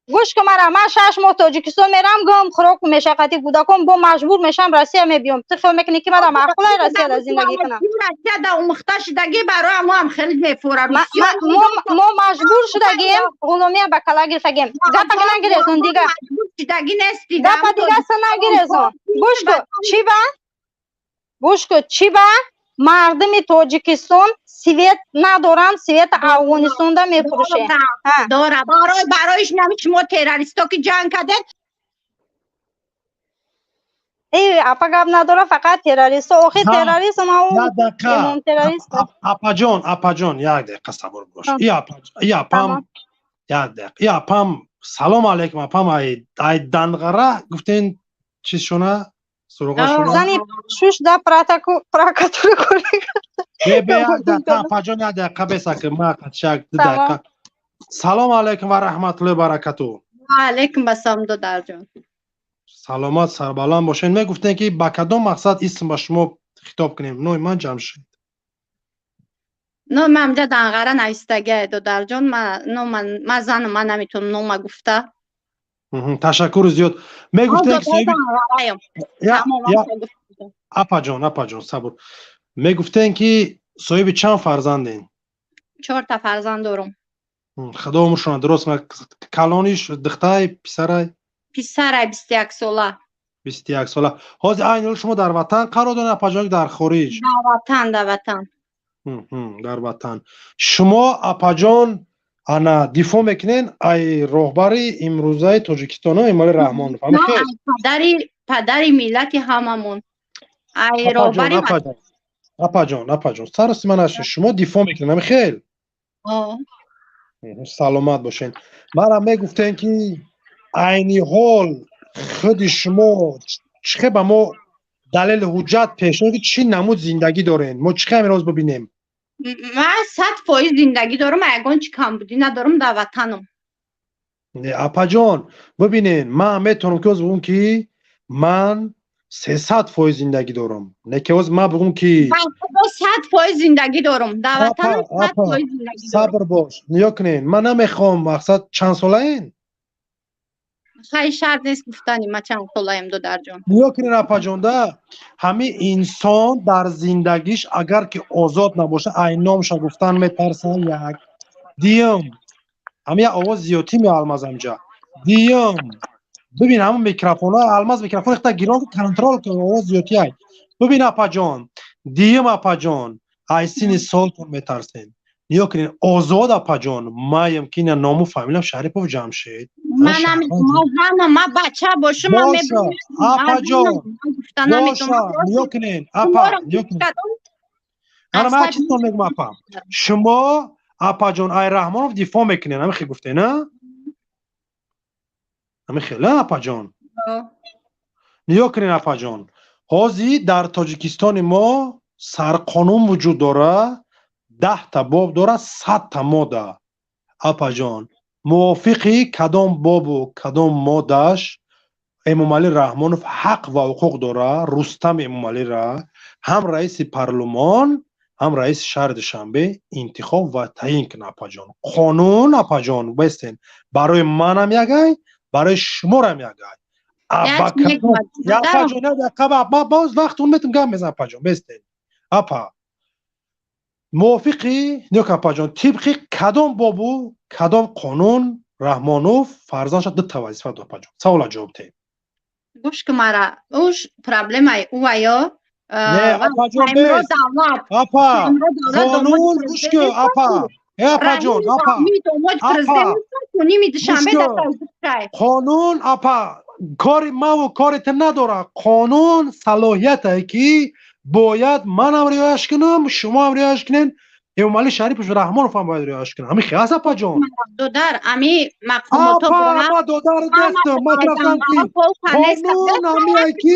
گوش که من 6 ماه تاجیکستان میرم گم خوراک و مشقتی کودکم با مجبور میشم روسیه میبیام. تو فکر میکنی که من معقوله روسیه در زندگی کنم؟ روسیه در مختش دگی برای ما هم خیلی میفوره. ما مجبور شدگیم غلامی به کلا گرفتگیم. گپا که نگیرزون دیگه. دگی نیستی. گپا دیگه سن نگیرزون. گوش که چی با؟ گوش که چی با؟ مردم تاجیکستان سویت ندارن، سویت افغانستان دا میفروشه. داره برایش نمیشه ما تروریستا که جنگ کردن. ای اپا گپ نداره فقط تروریست. آخه تروریست ما اون امام تروریست. اپا جان یک دقیقه صبر باش. ای اپام یک دقیقه. ای اپام سلام علیکم اپام ای دنغره گفتین چیز شونه؟ زنی شوش دا پراکاتور کنی. بیا اپا جان یک دقیقه بسکه ما کتشک 2 دقیقه. سلام علیکم و رحمت الله و برکاته. علیکم بسام دودر جان. سلامت سربلند باشین. میگفتین که با کدام مقصد اسم با شما خطاب کنیم؟ نوی من جمشید. نه من امجا دنغره نویستگه دودر جان. من زنم من نمیتونم نوم گفته. تشکر زیاد. میگفتین که صاحب اپا جان صبر. میگفتین که صاحب چند فرزندین؟ 4 تا فرزند دارم. خدا عمرشون درست ما کلانیش دختای پسرای؟ پسرای 21 ساله. 21 ساله. حاضر عین شما در وطن قرار دارین اپا جان در خارج؟ در وطن. در وطن. شما اپا جان انا دفاع میکنین ای رهبری امروزه تاجیکستان ایمال رحمان فهمیدی؟ پدری ملت هممون. ای رهبری اپا جان سرست من هست شما دفاع میکنین همه خیل سلامت باشین. مرا میگفتین که عینی حال خود شما چه به ما دلیل حجت پیش که چی نمود زندگی دارین؟ ما چه امروز ببینیم؟ من 100% زندگی دارم. اگه چی کم بودی ندارم در وطنم. اپا جان ببینین من میتونم که بگم که من 300% زندگی دارم. نه که من بگم که 100% زندگی دارم در وطنم. 100% زندگی دارم. صبر باش. نیا کنین من نمیخوام مقصد چند ساله این؟ خیلی شرط نیست گفتنی من چند ساله‌ام دودر جان. نیا کنین اپا جان ده همه انسان در زندگیش اگر که آزاد نباشه این نامش گفتن میترسن. یک دیم همه آواز زیادی می الماز امجا دیم ببین همون میکروفون ها الماز میکروفون اختا گیران کنترل کنه آواز زیادی های. ببین اپا جان دیم اپا جان ای سین سال کن میترسین. نیا کنین آزاد اپا جان ما یمکنه نامو فامیلم شریفوف جمشید. من بچه باشم من میبینم اپا جان باشه نیا کنین اپا نیا کنین انا ما چیستون میگم اپا شما اپا جان ای رحمانوف دفاع میکنین همه خیلی گفته نه؟ همه خیلی اپا جان نیا کنین اپا جان حاضی در تاجیکستان ما سرقانون وجود داره 10 تا باب داره 100 تا ماده. اپا جان موافقی کدام باب و کدام مادهش امامعلی رحمانوف حق و حقوق داره رستم امامعلی را هم رئیس پارلمان هم رئیس شهر دوشنبه انتخاب و تعیین کنه. اپا جان قانون اپا جان بستین برای منم یگای برای شما هم یگای. اپا جان باز وقت اون میتونم گم بزن اپا جان بستین اپا موافقی نیوک اپا جان طبق کدام بابو کدام قانون رحمانوف فرزان شد 2 تا وظیفه داد اپا جان سوال جواب ده. گوش که مرا اوش پرابلم ای او یا نه اپا جان بس اپا قانون گوش که اپا اپا جان اپا قانون اپا کار ما و کارت نداره قانون صلاحیته که باید من هم رعایت کنم شما هم رعایت کنین امالی شریفش رحمان هم باید رعایت کنم همین خلاص اپا جان دودر امی مقام تو اپا دودر دستم مطلب که قانون همی که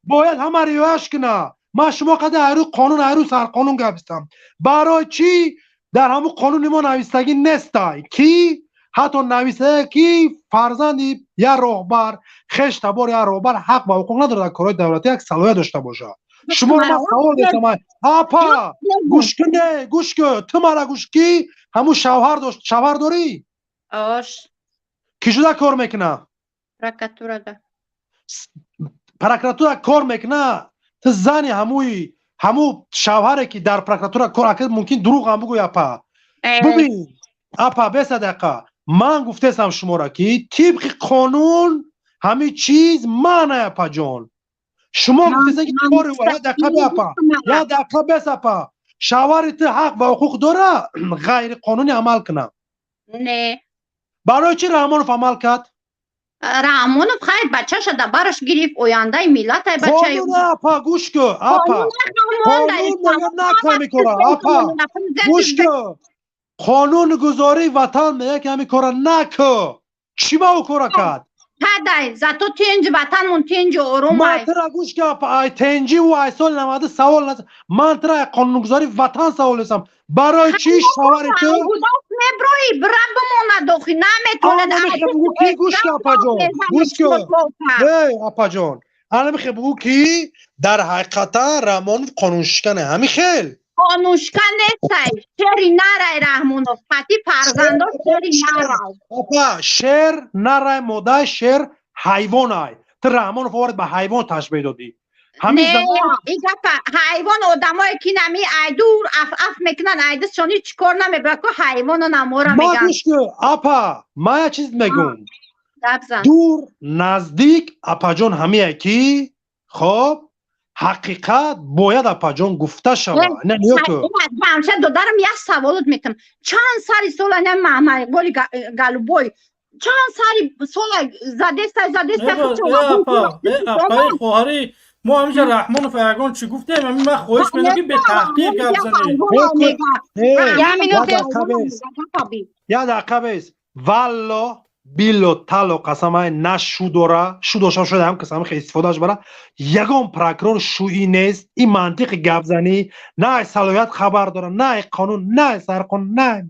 باید همه رعایت کنه ما شما قدر هرو قانون هرو سر قانون گفتم برای چی در همون قانون ما نویستگی نسته کی حتی نویسه کی فرزندی یا راهبر خشت بار یا راهبر حق و حقوق نداره در کارهای دولتی یک صلاحیت داشته باشه شما ما سوال داشتم اپا گوش کنه گوش که تو مرا گوش کی همون شوهر داری آش کی شده کار میکنه پرکراتورا کار میکنه تو زنی همو شوهره که در پرکراتورا کار کرد ممکن دروغ هم بگوی اپا ببین اپا به صدقه من گفتم شما را که طبق قانون همه چیز معنی اپا جان شما گفتید که کار یا دقیقه به اپا یا دقیقه بس اپا شوهرت حق و حقوق داره غیر قانونی عمل کنه نه برای چی رحمانوف عمل کرد رحمانوف خیر بچه شده برش گریف اوینده ملت بچه قانون اپا گوش که اپا قانون میگه نکنی کاره اپا گوش که قانون گذاری وطن میگه که همی کاره نکه چی با او کاره کرد پدای زتو تینج وطن من تینج اروم من ترا گوش که اپا ای تنجی و ای سال نماده سوال نزد من ترا قانون گذاری وطن سوال هستم برای چی شواری تو نبروی برابمون ندوخی نمیتونه گوش که اپا جان گوش که اپا جان الان میخواه بگو که در حقیقتا رحمانوف قانون شکنه همی خیل قانون شکن نیستی شری نرای رحمانوف پتی فرزندان شری نرای اپا شر نرای ماده شر حیوان های تو رحمانوف وارد به حیوان تشبیه دادی نه ایگه حیوان آدمایی که نمی ایدور اف میکنن ایدست شانی چکار نمیبره که حیوان نمورا میگن ما گوش که اپا ما یه چیز میگم دور نزدیک اپا جان همیه که خب حقیقت باید اپا جان گفته شود نه نیو که همشه دادرم یه سوالت میکنم چند سری سال نمی محمد بولی گلوبوی چند سری سال زده اپای خواهری ما همیشه رحمانوف اگان چی گفتیم همین من خواهش میدم که به تحقیق گفت زنی یا دقیقه بیست والا بیلو تلو قسم های نه شو داره شو داشته شده هم قسم خیلی استفادهش برای یگان پرکرور شویی نیست این منطق گفت زنی نه صلاحیت خبر داره نه قانون نه سرقانون نه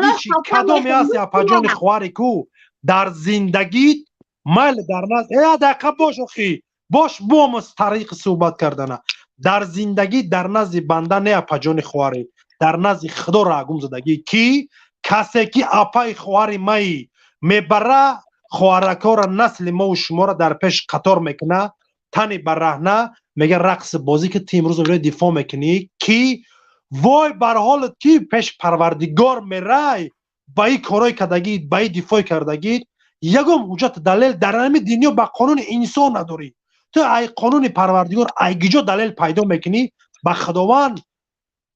هیچی کدامی هستی اپا خواری کو در زندگی مال در نزد یا دقیقه باش اخی باش با مستریق صحبت کردنه در زندگی در نزد بنده نه اپا جان خواری در نزد خدا راگم زدگی کی کسی که اپای خواری مایی میبره خوارکار نسل ما و شما را در پیش قطار میکنه تنی برهنه میگه رقص بازی که تیم روز روی دفاع میکنی کی وای بر حالت کی پیش پروردگار میرای با این کارای کردگی با این دفاع کردگی یگم حجت دلیل در همین دنیا با قانون انسان نداری تو ای قانون پروردگار ای گیجا دلیل پیدا میکنی با خداوند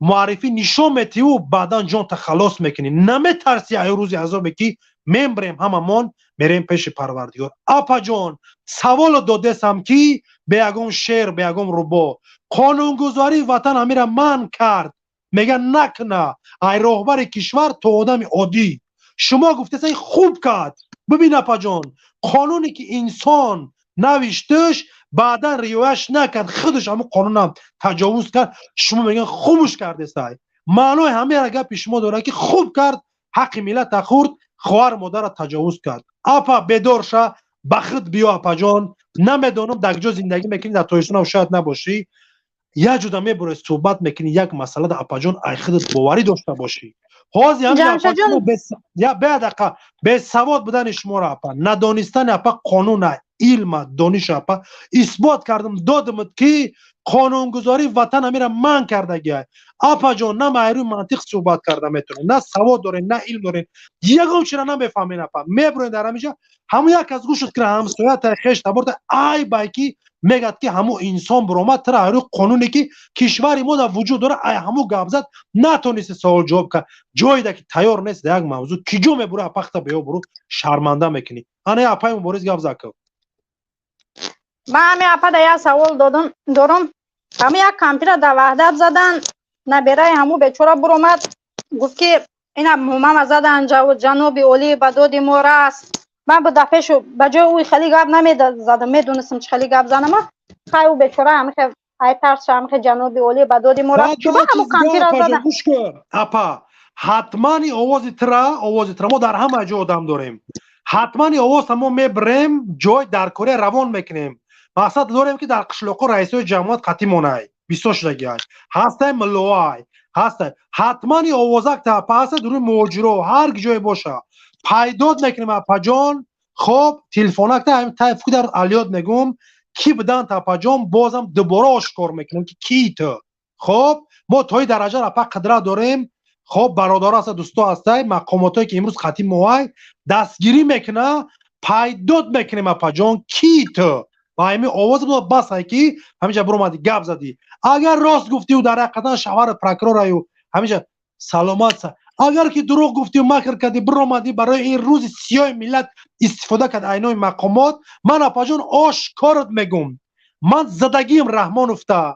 معرفی نشون میتی و بعدا جان خلاص میکنی نمیترسی ای روزی عذاب کی میمبریم هممون میریم پیش پروردگار اپا جان سوال دادستم کی به یگم شعر به یگم ربا قانونگذاری وطن همیره من کرد میگه نکنه ای راهبر کشور تو آدم عادی شما گفته خوب کرد ببین اپا جان قانونی که انسان نوشتش بعدا ریوش نکرد خودش همون قانون هم تجاوز کرد شما میگن خوبش کرده سای معنای همه را گپ شما داره که خوب کرد حق ملت خورد خوار مادر را تجاوز کرد اپا بدار شه بخت بیا اپا جان نمیدونم در کجا زندگی میکنی در تویستون هم شاید نباشی یا جدا میبره صحبت میکنی یک مسئله در اپا جان ای خودت باوری داشته باشی حاضی همین اپا جان یا بعد به سواد بودن شما را اپا ندانستن اپا قانون علم دانش اپا اثبات کردم دادمت که قانونگذاری وطن همین را من کرده گیه. اپا جان نه مایروی منطق صحبت کرده میتونه، نه سواد داره، نه علم داره، یکم چرا نمیفهمین اپا میبرین در همینجا همون یک از گوشت که همسایت خیش تبرد ای بایکی میگد که همون انسان برآمد تر هر قانونی که کشور ما در وجود داره ای همون گابزد نتونست سوال جواب کنه جایی ده که تیار نیست در یک موضوع کی جو میبره اپاخت بیا برو شرمنده میکنی. انا اپای مبارز گابزد کو من همین اپا در یک سوال دارم. همین یک کامپیوتر در وحدت زدن نبیره همون بیچاره برآمد گفت که اینا ماما زدن جناب علی بداد ما راست. من به دفعه شو بجای اوی خیلی گپ نمیزدم میدونستم چه خیلی گپ زنم خیلی او بیچاره همین که ای ترس همین که جناب علی بداد ما راست چون همون کامپیوتر زدن. اپا حتما آواز ترا ما در همه جا آدم داریم، حتما آواز ما میبریم جای در کره روان میکنیم. مقصد داریم که در قشلاقو رئیسای جماعت قطعی مونای 28 دقیقه هسته ملوای هسته حتما آوازک تا پاسه دور موجرو هر جای باشه پیداد میکنیم اپا جان. خب تلفنک تا فکر در الیاد میگم کی بدن تا اپا جان بازم دوباره آشکار میکنیم که کی تو. خب ما توی درجه اپا قدرت داریم. خب برادر است دوستا هسته مقاماتی که امروز قطعی موای دستگیری میکنه پیداد میکنیم اپا جان کی تو و همین آواز بود بس های که همیشه برو گپ زدی اگر راست گفتی و در حقیقتا شوهر پرکرور ایو همیشه سلامت اگر که دروغ گفتی و مکر کردی برآمدی برای این روز سیاه ملت استفاده کرد عینای مقامات من اپا جان آشکارت میگم من زدگیم رحمان افته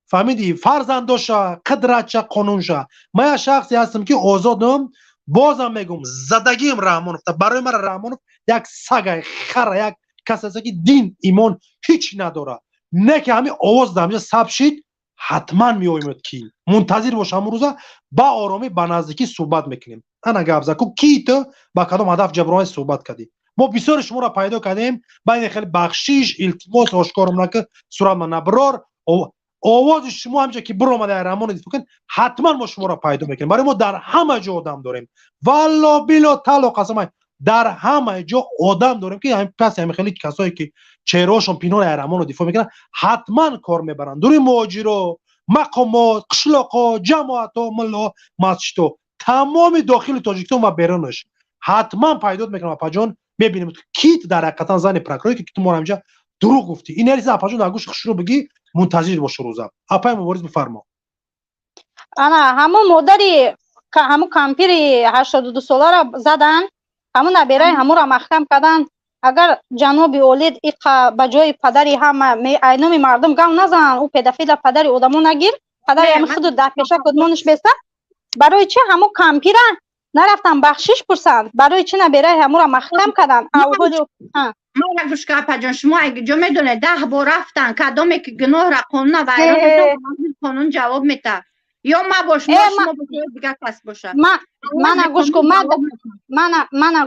فهمیدی فرزند داشته قدرت چه قانون شه من یه شخصی هستم که آزادم بازم میگم زدگیم رحمان افته برای من رحمان یک سگ خر یک کسی است که دین ایمان هیچ نداره نه که همین آواز دامجا ثبت شید حتما میایم کی منتظر باشم امروز با آرامی با نزدیکی صحبت میکنیم. انا گپ زدم کی تو با کدام هدف جبران صحبت کردی ما بسیار شما را پیدا کردیم با خیلی بخشش التماس آشکارم نکرد صورت من نبرار آواز شما همچه که برو آمده رحمان دیدید کن حتما ما شما را پیدا میکنیم برای ما در همه جا آدم داریم والله بلا تعالی قسم در همه جا آدم داریم که همین پس همین خیلی کسایی که چهرهاشون پینان رحمان رو دفاع میکنن حتما کار میبرن دوری مهاجرا مقامات قشلاقا جماعتا ملا مسجدها تمام داخل تاجیکستان و بیرونش حتما پیدا میکنم اپا جان میبینیم کیت در حقیقتا زن پرکروری که تو ما همینجا دروغ گفتی این علیزه اپا جان در گوش خشرو بگی منتظر باش روزا اپای مبارز بفرما. انا همون مدری همون کامپیر 82 ساله را زدن همون نبیره همون را محکم کردن اگر جناب اولید ایقا بجای پدری همه اینامی مردم گم نزن او پدفیل پدری آدمو نگیر پدری همه خود در پیشه کدمانش بیسته برای چه همون کامپیر نرفتن بخشش پرسند برای چه نبیره همون را محکم کردن من گوش که اپا جان شما اگه جو میدونه 10 بار رفتن کدامی که گناه را قانون و ایران قانون جواب میده یا ما باش شما بگید دیگه کس باشه من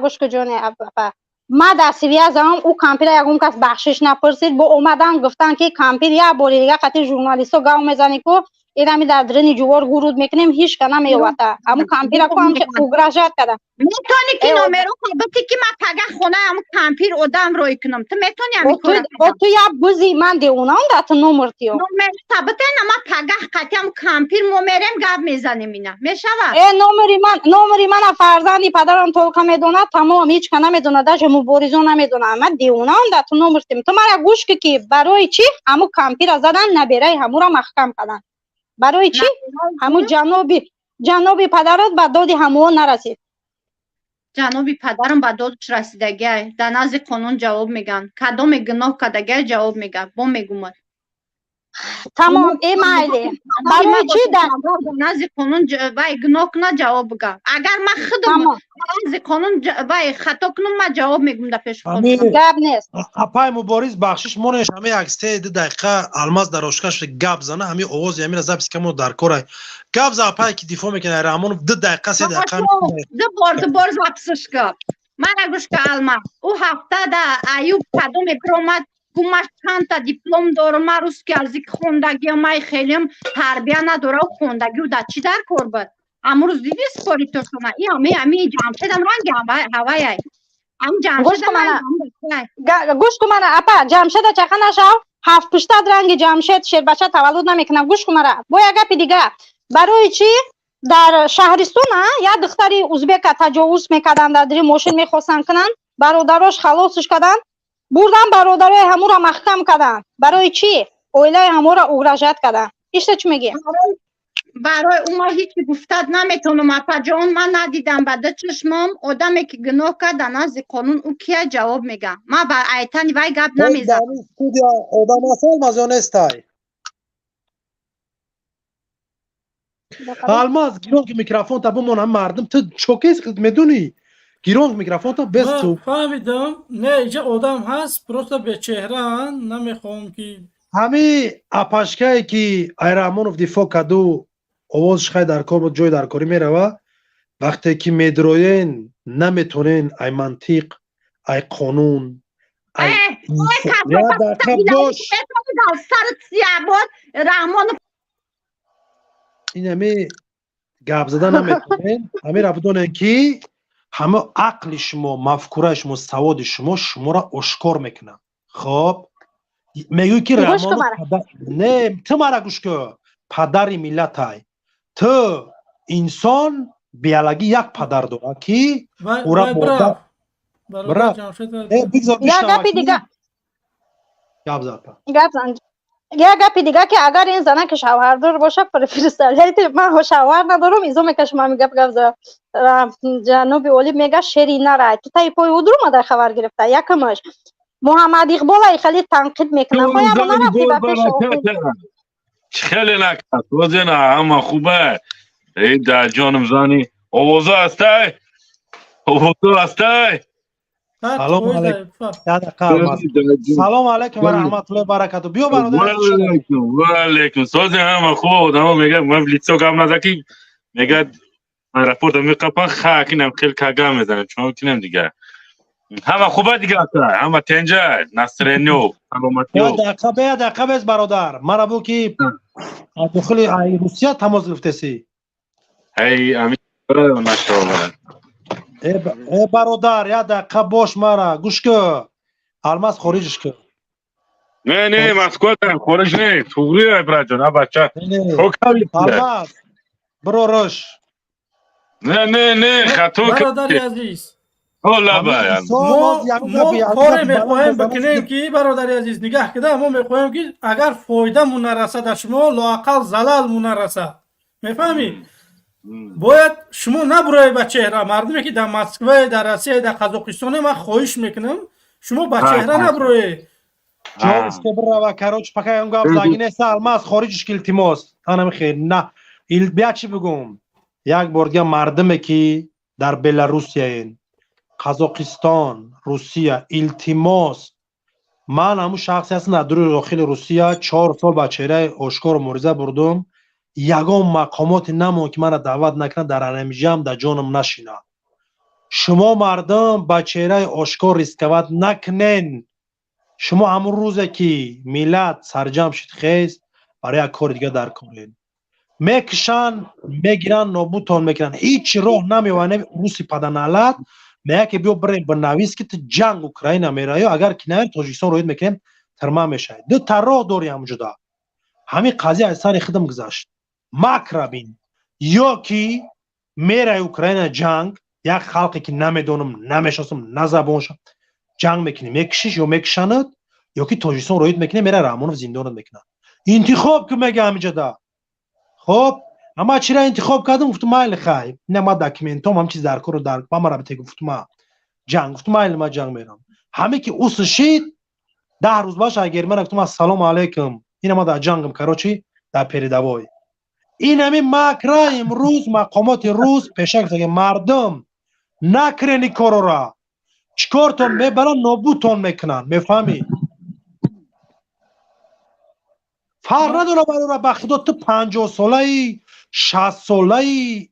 گوش کو جونه اپا ما در سویه زمان او کامپیر یکم کس بخشش نپرسید با اومدن گفتن که کامپیر یه باری دیگه قطعی ژورنالیستو گاو میزنی که اینا در درنی جوار گورود میکنیم هیچ کنه میوته همون کامپیر کو هم که اوگراجت کردن میتونی که نمرو بتی که ما پگه خونه همون کامپیر آدم روی کنم تو میتونی همین کار تو یا بوزی من دیونم ده تو نمرتیو نمر ثابته ما پگه قطعی همون کامپیر مومرم گاب میزنیم اینا میشوه نمری من فرزندی پدرم تولکا میدونه تمام هیچ کنه میدونه داشت مبارزو نمیدونه من دیونم ده تو نمرتیم تو مرا گوش که برای چی همون کامپیر زدن نبیره همون را محکم کردن برای چی؟ همون جنابی پدرت به دادی همون نرسید جنابی پدرم به دادش رسیدگی در نزد قانون جواب میگن کدام گناه کدگی جواب میگن با میگم تمام ای مایلی برای چی در نزد قانون وای گناه کنه جواب بگم اگر من خودم نزد قانون وای خطا کنم من جواب میگم در پیش قانون گپ نیست اپای مبارز بخشش مونش همه یک 3 دقیقه الماس در روشکش گپ زنه همین آواز همین زبس که ما در کار گپ ز اپای که دفاع میکنه رحمان 2 دقیقه 3 دقیقه دو بار زبسش گپ من گوش که الماس او هفته در ایوب کدام پرومت گمش چند تا دیپلم دارم من روز که از یک خوندگی من خیلیم تربیه نداره و خوندگی و در چی در کار بود امروز دیدی سپاری تو شما این همه جمشدم رنگ هوایی هم جمشدم گوش که من اپا جمشد چخه نشو هفت‌پشتاد رنگ جمشید شیربچه تولد نمیکنه. گوش کن را. با یک گپ دیگه، برای چی در شهرستان یا دختری ازبک تجاوز میکردن، در دری ماشین میخواستن کنن، برادراش خلاصش کردن، بردن برادرای همو را محکم کردن. برای چی؟ اویلای همو را اغراجت کردن. ایشته چی میگی؟ برای اون هیچی گفتد نمیتونم اپا جان. من ندیدم بعد چشمام آدمی که گناه کرد در نزد قانون او کیه جواب میگم. من بر ایتن وای گپ نمیزنم. آدم اصل مزانستای Almaz girong mikrofon ta bumon hem mardım tu çok es meduni girong mikrofon ta bes tu فهمیدم. نه اینجا آدم هست پروستا به چهره نمیخوام که hami apashkai ki Ayramonov difo kadu ovozش خای در کار بود جای در کاری میروا وقتی که میدروین نمیتونین ای منطق ای قانون ای یا دقیقه باش سرت سیاه بود رحمان این همی گپ زدن نمیتونین همی رفتونن که همه عقل شما مفکوره شما سواد شما را اشکار میکنن. خب میگوی که رحمان نه تو مرا گوش که پدری ملت های تو انسان بیالگی یک پدر داره که او را برا بگذار گپی دیگه گپ زد یه گپی دیگه که اگر این زنه که شوهردار باشه فرستاده من شوهر ندارم ایزو میکشم من گپ گپ جنوبی اولی میگه شری نرای تو تای پای او درو در خبر گرفته یکمش محمد اقبال ای خیلی تنقید میکنه خو یا نرفتی به پیش خیلی نکرد روزینا اما خوبه ای در جانم زانی آوازه هسته آوازه هسته سلام علیکم سلام علیکم و رحمت الله و برکاته بیو برادر و علیکم سوزی همه خوب آدم میگه من لیتسو کم نزکی میگه من رپورت میقپن خاکینم خیلی کگم میزنم چون کنم دیگه همه خوبه دیگه همه تنجه نصرینو یا دقیقه بیز برادر مرا بو که داخل روسیه تماس گرفته سی ای امید نشو ای برادر یا دقیقه باش مرا گوش که الماس خارجش که نه مسکوتم خارج نه توری برای جان بچه الماس برو روش نه خطو برادر عزیز اولا باید ما کار میخواهیم بکنیم که برادر عزیز نگاه کده ما میخواهیم که اگر فایده مون نرسد از شما لااقل زلال مون نرسد میفهمی؟ باید شما نبروی به چهره مردمی که در مسکو در روسیه در قزاقستان من خواهش میکنم شما به چهره نبروی جوابش که برا و کاروچ پکایم گاب زنگینه سالماس خارجش که التماس انا خیر نه بیا چی بگم یک بار دیگه مردمی که در بلاروسیه قزاقستان روسیه التماس من همون شخصی هستم در داخل روسیه 4 سال با چهره آشکار مبارزه بردم یگان مقامات نمو که من دعوت نکنه در انمیجم در جانم نشینه شما مردم با چهره آشکار ریسکوت نکنین شما همون روزه که ملت سرجم شد خیز برای یک کار دیگه در کنین میکشن میگیرن نابودتان میکنن هیچ راه نمیوانه روسی پدنالت میگه که بیو بریم بنویس که جنگ اوکراین میره یا اگر که نه تاجیکستان روید میکنیم ترما میشه دو تا راه داری همونجا دا همین قضیه از سر خودم گذشت ماکرابین یا کی میره اوکراین جنگ یک خلقی که نمیدونم نمیشناسم نه زبانش جنگ میکنه میکشیش یا میکشند یا کی تاجیکستان روید میکنه میره رحمانوف زندان میکنه انتخاب که میگه همینجا دا خب اما چرا انتخاب کردم گفتم مایل خای نه ما داکیومنتام هم چیز در کار در با مرا بهت گفتم ما جنگ گفتم مایل ما جنگ میرم همه که اوس شید 10 روز باش اگر من گفتم السلام علیکم اینا ما در جنگم کراچی در پریدوای این همین ماکرا امروز مقامات روز پیشک که مردم نکرنی کارو را چیکار تو میبرن نابودتون میکنن میفهمی فرق نداره برای بخدا تو 50 ساله 60 ساله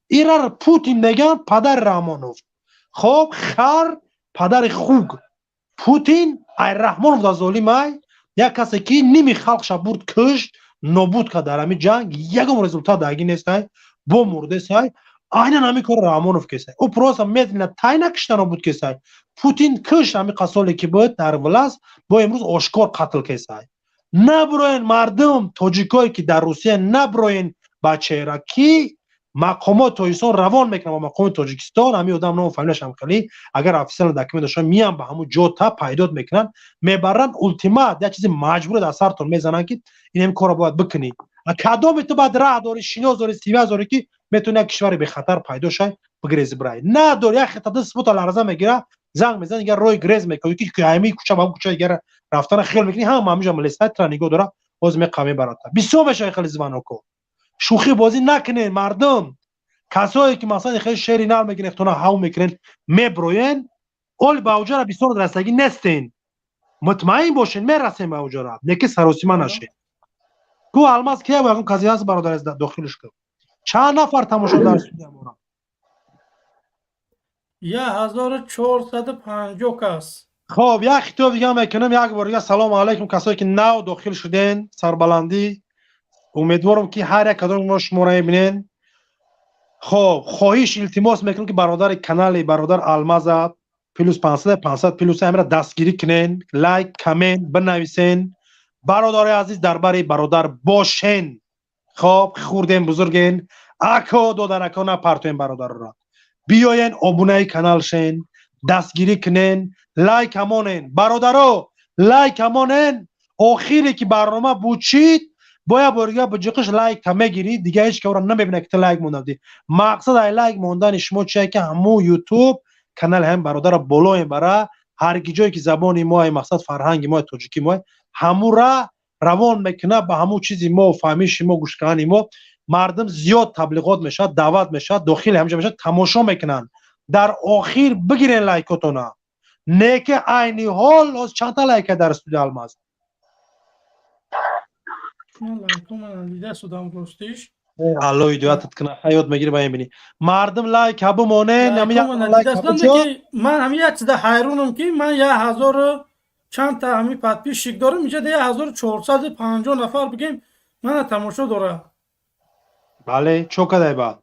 ایرار پوتین نگن پدر رحمانوف خب خر پدر خوگ پوتین ای رحمانوف دا ظالم یک کسی که نیمی خلقش برد کشت نابود که در همین جنگ یکم رزولتات داگی نیست با مرده سای aynen همین کار رحمانوف کسای او پروسا میدونه تای نکشتن نابود کسای پوتین کشت همین قسالی که بود در ولاس با امروز آشکار قتل کسای نبروین مردم توجیکایی که در روسیه نبروین بچه را کی مقامات تویسان روان میکنن و مقام تاجیکستان همی آدم نام فامیلش هم خیلی اگر افیسیال داکیومنت داشتن میان به همون جا تا پیدات میکنن میبرن التیمات یا چیزی مجبور در سرتون میزنن که این هم کارو باید بکنی کدام تو بعد راه داری شیناز داری سیواز داری که میتونه کشوری به خطر پیدا شه بگریز برای نه داری یا خطا دست بوت لرزه میگیره زنگ میزنه یا روی گریز میکنه که همی کوچه با کوچه دیگه رفتن خیلی میکنی هم همینجا ملستات را نگاه داره باز میقامی براتا بیسو بشه خیلی زبانو کو شوخی بازی نکنین مردم کسایی که مثلا خیلی شعری نال میگن اختنا هاو میکنن میبروین اول با اوجا را بیسون رسیدگی نستین مطمئن باشین میرسین با اوجا را نکی سروسیما نشین کو الماس کیه واقعا کازی هست برادر از داخلش کو چند نفر تماشا در استودیو ما 1450 کس خب یک خطاب دیگه میکنم یک بار دیگه سلام علیکم کسایی که نو داخل شدین سربلندی امیدوارم که هر یک کدوم ما شما را ببینین خب خواهش التماس میکنم که برادر کانال برادر الماز پلوس 500 پلوس امر دستگیری کنین لایک کامنت بنویسین برادر عزیز درباره برادر باشین خب خوردین بزرگین اکو دو در اکو نپرتوین برادر را بیاین ابونه کانال شین دستگیری کنین لایک همونین برادرو لایک همونین آخری که برنامه بوچید باید برگه بجقش لایک تا گیری دیگه هیچ که اون نمیبینه که لایک موندی مقصد ای لایک موندن شما چیه که همو یوتیوب کانال هم برادر بالا برای هر کی جایی که زبانی ما مقصد فرهنگ ما تاجیکی ما همو را روان میکنه به همو چیزی ما فهمیش ما گوش کنی ما مردم زیاد تبلیغات میشه دعوت میشه داخل همجا میشه تماشا میکنن در آخر بگیرین لایکاتون نه که عینی حال از چند تا لایک در استودیو الماس دیده سودم گفتیش الله ایدیاتت کنه حیات میگیری باید بینی مردم لایک ها بمونه من همین یک چیز حیرونم که من 1000 چند تا همین پادپیشیک دارم میشه 1450 نفر بگیم من تماشا داره بله چوکه بعد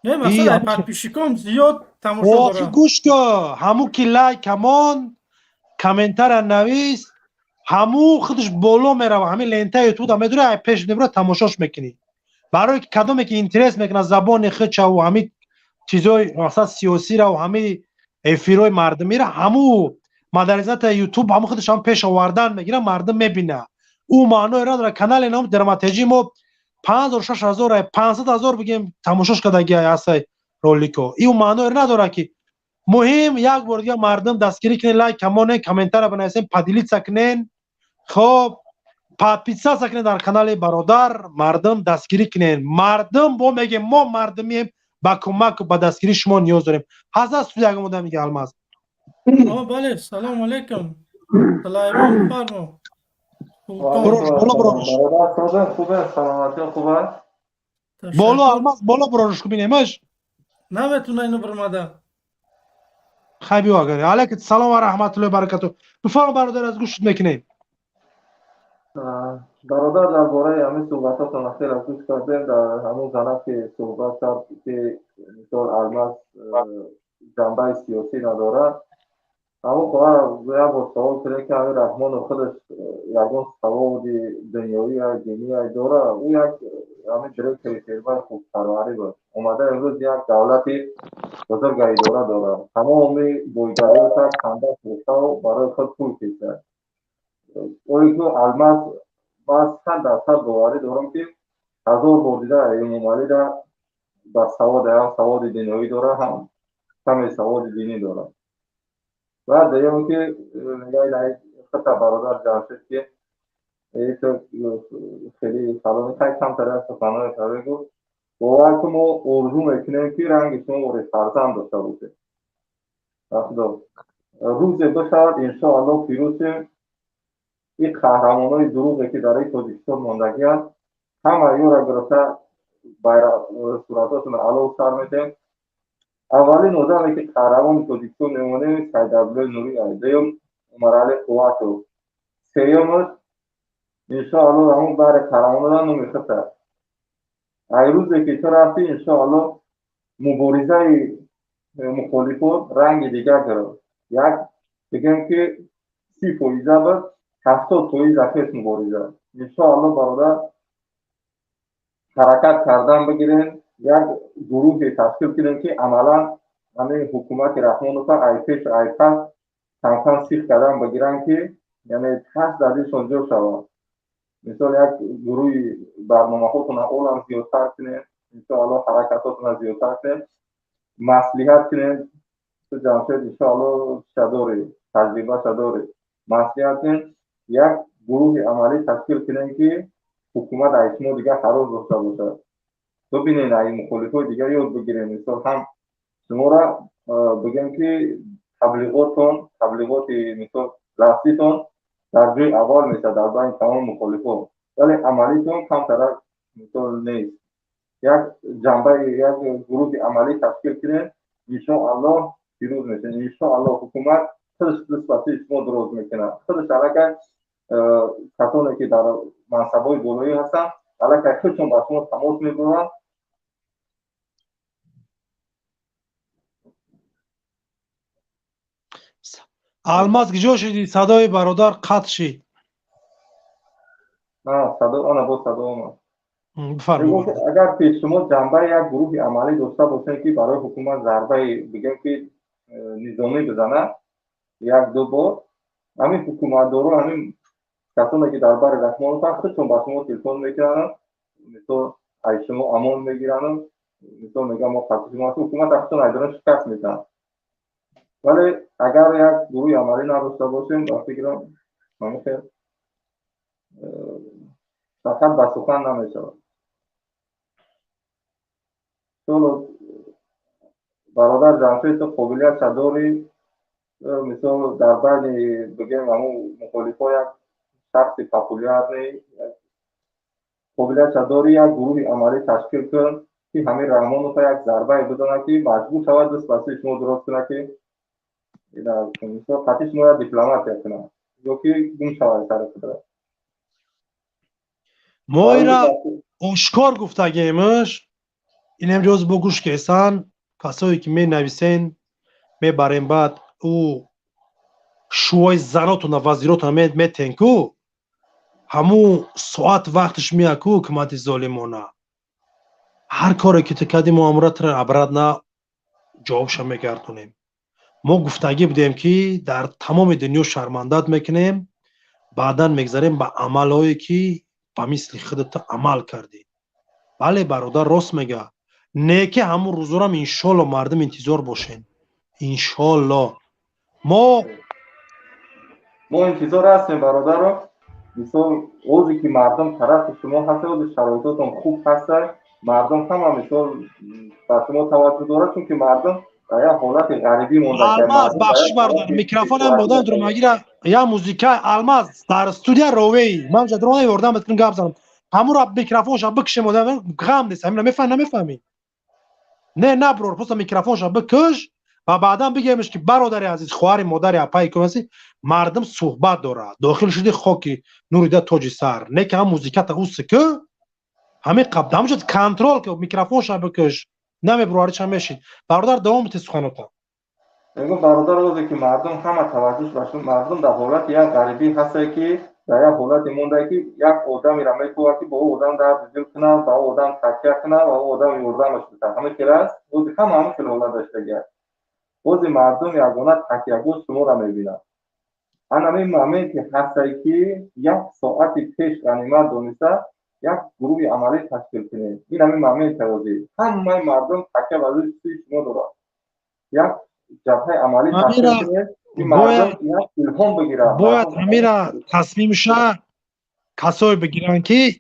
نه مثلا پادپیشیکم زیاد تماشا داره گوش که همو که لایک همان کامنتر نویس همو خودش بالا میره و همین لینته یوتیوب هم میدونه پیش نمیره تماشاش میکنی برای که کدومی که اینترست میکنه زبان خودش و همین چیزای مثلا سیاسی را و همین افیروی مردمی را همو مدارزات یوتیوب همو خودش هم پیش آوردن میگیره مردم میبینه او معنی را داره کانال نام دراماتیجی ما 5000 6000 500000 بگیم تماشاش کردگی هست رولیکو این معنی نداره که مهم یک بار دیگه مردم دستگیری کنین لایک کمونه کامنتر بنویسین پادیلیت سکنین خب پیتزا سکنین در کانال برادر مردم دستگیری کنین مردم با میگه ما مردمیم با کمک و با دستگیری شما نیاز داریم هزار استودیو مودم میگه الماس بله سلام علیکم سلام فرمو خوبه سلامتی خوبه بالا الماس بالا بروش ببینیمش نمیتونه اینو برماده خیلی واگره علیکم سلام و رحمت الله و برکاته بفرما برادر از گوشت میکنیم برادر درباره همین صحبتاتون خیلی از گوش کردیم در همون زنه که صحبت کرد که مثال الماس جنبه سیاسی نداره همون خواهر با سوال کرده که همین رحمان خودش یکون سواد دنیایی های دینی های داره او یک همین جلوی کریتیربای خوب پروری بود اومده امروز یک دولتی بزرگی داره تمامی بویگری و تک خنده فرسته و برای خود پول کشته اولی که الماس باز 100% باوری دارم که 1000 بار دیده امومالی در سواد هم سواد دنیایی داره هم کمی سواد دینی داره و دیگه که یه خطا برادر جمشید که خیلی سلام خیلی کم طرف سخنهای تاوی گفت باور که ما ارزو میکنیم که رنگ شما وری فرزند داشته بوده روز بشود انشاءالله پیروز این قهرمانای دروغی که در این تاجیکستان ماندگی هست همه یو را گرفته صورتاتون علاو سر میتیم اولین آدمی که قهرمان تاجیکستان نمونه سیدعبدالله نوری است دوم عمرعلی قوتو سوم انشاءالله همون بر قهرمانان نمیخته ای روزی که تو رفتی انشاءالله مبارزه مخالفات رنگ دیگر گرفت یک بگم که 30% بود 70 توی زفیت مبارزه انشاءالله برادر حرکت کردن بگیرین یک گروه تشکیل کنین که عملا همین حکومت رحمان و ای پیش ای پس کمکان سیخ کردن بگیرن که یعنی تست دادیشون جو شود مثال یک گروه برنامه خودتون اول هم زیادتر کنین انشاءالله حرکتاتون زیادتر کنین مصلحت کنین تو جمشید انشاءالله شداره تجربه شداره مصلحت کنین یک گروه عملی تشکیل کنین که حکومت ایشما دیگه حراز داشته باشه ببینین این مخالفای دیگه یاد بگیرین مثال هم شما را بگم که تبلیغات مثال لفظیتون در جای اول میشه در بین تمام مخالفان ولی عملیتون کم طرف مثال نیست یک جنبه یک گروه عملی تشکیل کنین انشاءالله پیروز میشین انشاءالله حکومت خودش نسبتی شما درست میکنه خودش علاقه کسانی که در منصبای بالایی هستن علاقه خودشون با شما تماس میگیرن الماس گجا شدی صدای برادر قطع شد نه صدا آن با صدا آمد بفرمایید اگر پیش شما جنبه یک گروه عملی داشته باشین که برای حکومت ضربه بگم که نظامی بزنه یک دو بار همین حکومت دارو همین کسانی که در بر رحمان هستن خودشون با شما تلفن میکنن مثل ای شما امان میگیرن مثل میگم ما خطی شما حکومت خودشون ایدران شکست میدن ولی اگر یک گروه عملی نداشته باشیم با فکرم همه فقط به سخن نمیشه چون برادر جمشید قابلیت داری مثل در بین بگیم همون مخالفا یک شخص پاپولار نیست قابلیت داری یک گروه عملی تشکیل کن که همین رحمان رو یک ضربه بدونه که مجبور شود دست بسته شما درست کنه که مثل قطعی شما دیپلمات کنه یا که گم شود سر خدره ما ایرا اشکار گفتگیمش این امروز بگوش که اصلا کسایی که می نویسین می بریم بعد او شوهای زناتون و وزیراتون می تنکو همو ساعت وقتش می اکو حکومت ظالمانه هر کاری که تکدی مؤامرات را عبرت نه جوابش میگردونیم ما گفتگی بودیم که در تمام دنیا شرمندت میکنیم بعدا میگذاریم به عملهایی که به مثل خودت عمل کردی بله برادر راست میگه نیکی همون روزا هم انشالله مردم انتظار باشین انشالله ما انتظار هستیم برادر رو مثال اوزی که مردم طرف شما هسته و شرایطاتون خوب هسته مردم هم مثال به شما توجه داره چون که مردم یا حالت غریبی مونده الماس بخشش برادر میکروفون هم بودن درو مگیره یا موزیکا الماس در استودیو روی من جدرون آوردم بهتون گپ زدم همون را میکروفونش بکشم و غم نیست همین نمیفهمی نه برور پس میکروفونش بکش و بعدا بگیمش که برادر عزیز خواهر مادر اپای کوسی مردم صحبت داره داخل شدی خاکی نوریده تاج سر نه که هم موزیکا تا اوست که همین قبل هم شد کنترل که میکروفونش بکش نمیبروارش هم میشید برادر دوام بده سخنوتا میگم برادر روزی که مردم همه توجهش باشه مردم در حالت یک غریبی هسته که در یک حالت مونده که یک آدمی را میگه که با او آدم در دیل کنه با او آدم تکیه کنه و او آدم یوردمش بده همه کلاس روزی همه کل حالت داشته گرد روزی مردم یگانه تکیه‌گوش شما را میبینن همین مومنت که هسته که یک ساعت پیش غنیمت دونسته یک گروه عملی تشکیل کنه این همین مومنت روزی همه مردم تکیه وزیر شما داره یک جبهه عملی تشکیل کنه این مردم یک الهام بگیره باید همین را تصمیمش کسایی بگیرن که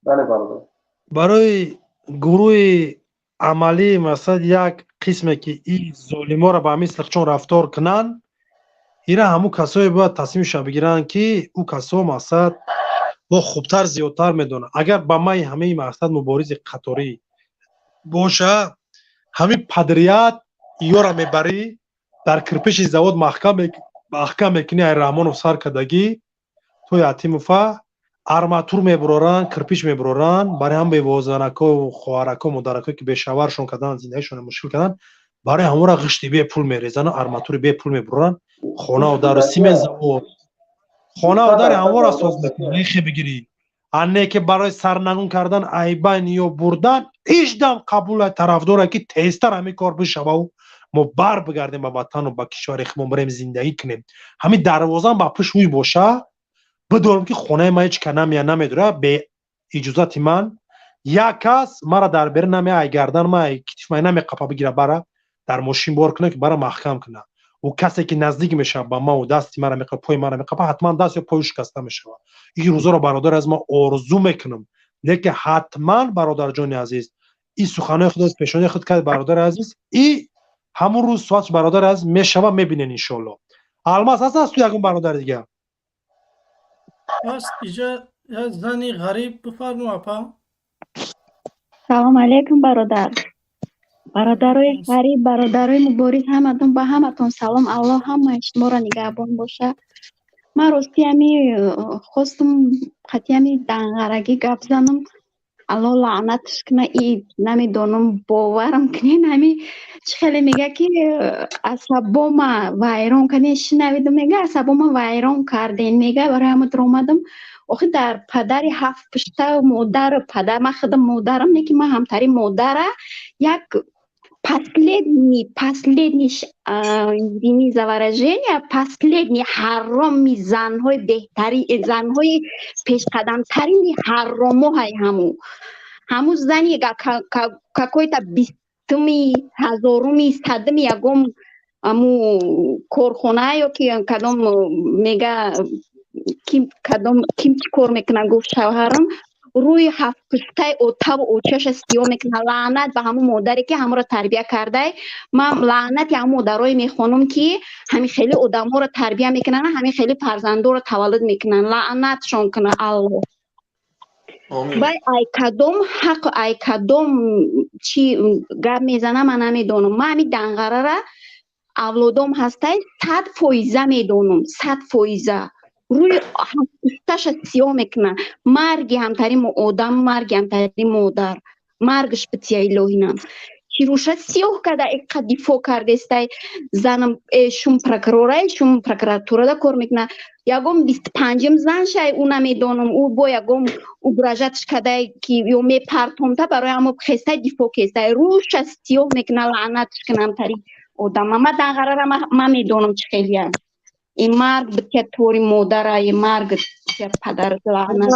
بله برادر برای گروه عملی مثلا یک قسمی که این ظالما را به مثل چون رفتار کنن اینا همو کسایی باید تصمیمش بگیرن که او کسا مقصد با خوبتر زیادتر میدونه اگر با ما همه مقصد مبارز قطاری باشه همین پدریت یا را میبری در کرپش زواد محکم میکنی ای رحمانو سر کدگی توی یتیموفا арматур мебуроранд кирпич мебуроранд барои ҳам бевозанакҳо хӯҳаракҳо модаракҳое ки бешаваршон кардан зиндагишон мушкил кардан برای همورا غشتی به پول میریزن آرماتوری به پول میبرن خانه و در سیمنت زاو خانه و در همورا ساز میکنن ریخی بگیری انه که برای سرنگون کردن عیبین یا بردن هیچ دم قبول طرفدار که تیستر همین کار بشه و ما بر بگردیم به وطن و به کشور خودمون بریم زندگی کنیم همین دروازه با پشت وی باشه بدونم که خونه ما هیچ کنم یا نمیدونه به اجازت من یک کس مرا در بر نمی گردن ما کتف ما نمی قپا بگیره برا در ماشین بار کنه که برا محکم کنه و کسی که نزدیک میشه با ما و دستی مرا میقپا پای مرا میقپا حتما دست یا پایش کسته میشه این روزا رو برادر از ما آرزو میکنم لیکن حتما برادر جان عزیز این سخنای خود از پیشانی خود کرد برادر عزیز این همون روز سوچ برادر از میشوه میبینین ان شاء الله الماس هست تو یکون برادر دیگه بس اینجا زنی غریب بفرمو اپا سلام علیکم برادر برادرای غریب برادرای مبارز همتون با همتون سلام الله همه شما را نگهبان باشه من راستی همی خواستم خطی همی دنگرگی گپ زنم الله لعنتش کنه ای نمیدونم باورم کنین همی چه خیلی میگه که عصبام ویران کنه شنویدم میگه عصبام ویران کردین میگه برای همه در اومدم آخه در پدری هفت پشته مادر پدر من خودم مادرم نه که من همتری مادره یک последний دینی زوارژنیا последний حرامی زنهای بهتری زنهای پیش قدم ترین حرامو های همو زنی какой-то بیستمی هزارمی صدمی یکم همو کارخانه یا که کدام میگه کدام کیم چی کار میکنه گفت شوهرم روی هفت پشته اتاق و اوچش سیاه میکنه لعنت به همون مادری که همون رو تربیه کرده من لعنت همون مادرای میخونم که همین خیلی آدم ها رو تربیه میکنن همین خیلی فرزنده رو تولد میکنن لعنتشون کنه الله بای ای کدوم حق ای کدوم چی گپ میزنه من نمیدونم من همین دنگره را اولادم هسته 100% میدونم 100% روی هفتش سیاه میکنه مرگی همتری آدم مرگی همتری مادر مرگش بتیه الهینم که روشه سیاه کده اقا دیفو کرده استه زنم شون پرکروره شون پرکراتوره دا کار میکنه یکم 25 زن شای اون نمیدونم او با یکم او براجتش کده که یو می پرتونتا برای همه خسته دیفو کسته روش سیاه میکنه لعنتش کنم تری آدم من دنگره را من میدونم چه خیلی هم این مرگ به طوری مادر این مرگ به پدر لعنت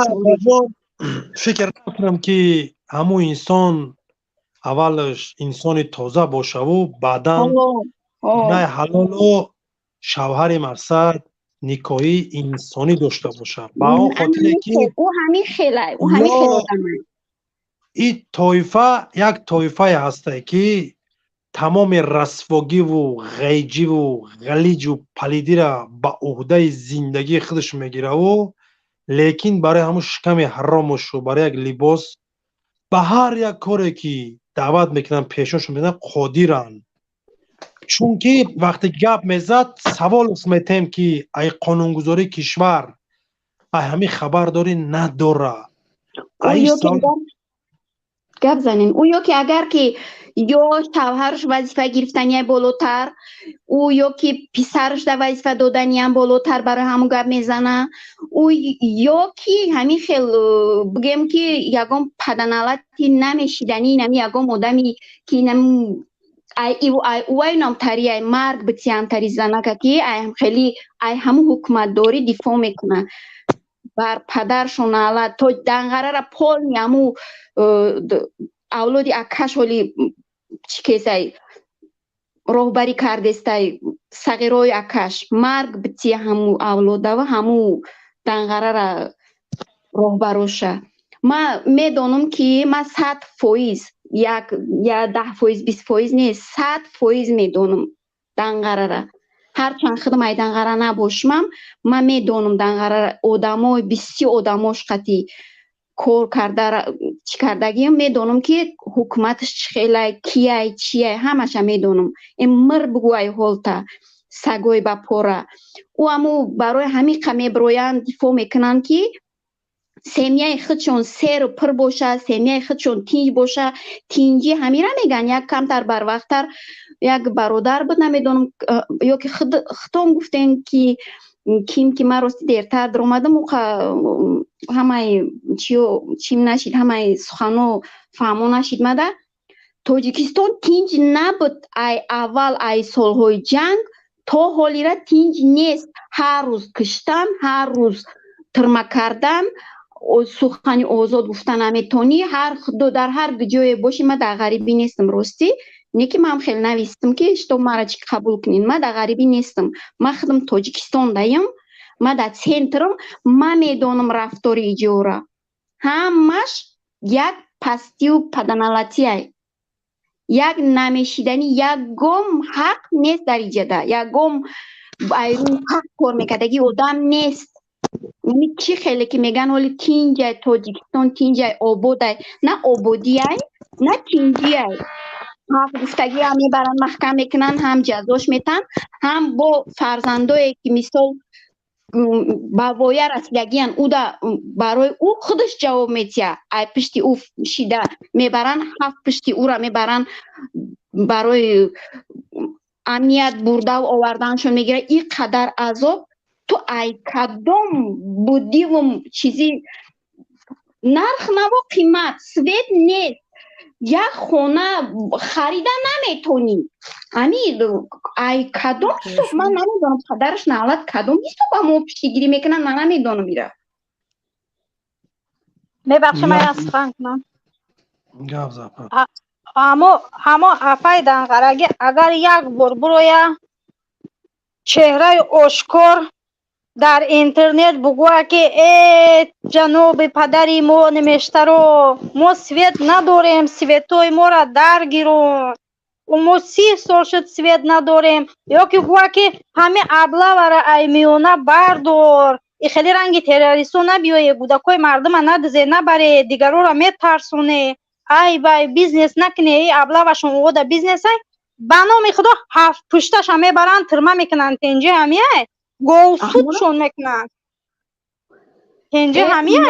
فکر نکنم که همون انسان اولش انسان تازه باشه و بعدا نه حلال و شوهر مرسد نکاحی انسانی داشته باشه با اون خاطر که او همین خیلی او همین خیلی این طایفه یک طایفه هسته که تمام رسواگی و غیجی و غلیج و پلیدی را با عهده زندگی خودش میگیره و لیکن برای همون شکم حرامش و برای یک لباس به هر یک کاری که دعوت میکنن پیشونشون میدن قادرن چون که وقتی گپ میزد سوال میتیم که ای قانونگذاری کشور ای همین خبرداری نداره ای گپ زنین او یا که اگر که یا شوهرش وظیفه گرفتنی بالاتر او یا که پسرش در وظیفه دادنی هم بالاتر برای همون گپ میزنه او یا که همین خیلی بگم که یکم پدنالتی نمیشیدنی نمی یکم آدمی که نمی ای نامتری ای مرگ بتی همتری زنه که ای خیلی ای همون حکومت داری دفاع میکنه بر پدرشون علت تو دنگره را پول نیمو اولادی اکش ولی چی کسی راهبری کرده استای صغیرای اکش مرگ بتی همو اولاده و همو دنگره را راهبروشه من میدونم که من 100% یا 10% 20% نیست 100% میدونم دنگره را هرچند خودم ای دنگره نباشم من میدونم دنگره آدمای بسیار آدماش قطعی کار کرده چی کردگی میدونم که حکومتش خیلی کیه چیه همش میدونم این مر بگوی حالتا سگوی با پوره او همو برای همین قمی برویان دفاع میکنن که سمیه خودشون سر و پر باشه، سمیه خودشون تینج باشه. تینجی همیره میگن یک کمتر بر وقتر یک برادر بود، نمیدونم یا که خودم گفتن که کیم که من راستی دیرتر در اومدم همه چیم نشید، همه سخنو فهمو نشید. مده تاجیکستان تینج نبود ای اول ای سالهای جنگ تا حالی را تینج نیست. هر روز کشتن، هر روز ترمه کردن، سخنی آزاد گفتن نمیتونی. در هر جای باشی. من در غریبی نیستم راستی، نه که من خیلی نویستم که اشتو مرا چی قبول کنین. من در غریبی نیستم، من خودم تاجیکستان دایم، من در سنترم. من میدونم رفتار ایجورا همش یک پستی و پدنالتی های، یک نمیشیدنی، یک گم حق نیست در ایجاده، یک گم ایرون حق کار میکردگی آدم نیست. یعنی چی خیلی که میگن ولی تینجای تاجیکستان تینجای آبودای، نه آبودی های نه تینجی های. حق گفتگی هم میبرن محکم میکنن، هم جزاش میتن، هم با فرزندایی که مثال باوای رسیدگی هن او دا برای او خودش جواب میتیه. ای پشتی او شیده میبرن، هفت پشتی او را میبرن برای امنیت برده و آوردنشون میگیره. این قدر عذاب تو ای کدام بودی و چیزی نرخ نبا قیمت سوید نیست. یک خونه خریده نمیتونی. امی ای کدام صبح من نمیدونم پدرش نالت کدام این صبح همون پیشگیری میکنن من نمیدونم میره. میبخشه من از خواهن کنم گفت زفر همه افای دنگرگی اگر یک بار بروی چهره آشکار در اینترنت بگوه که ای جناب پدری ما نمیشته رو ما سویت نداریم، سویتای ما را درگیرون و ما 30 سال شد سویت نداریم، یا که گوه که همه ابله و ای میونه بردار، ای خیلی رنگی تروریستو نبیایه، گودکای مردم ندزه نبره، دیگرو را میترسونه، ای بای بیزنس نکنه، ای ابله و شما دا بیزنس های بنامی خدا هفت پشتش همه برن ترمه میکنن تنجه همیه گوسودشون میکنن تنجه همیه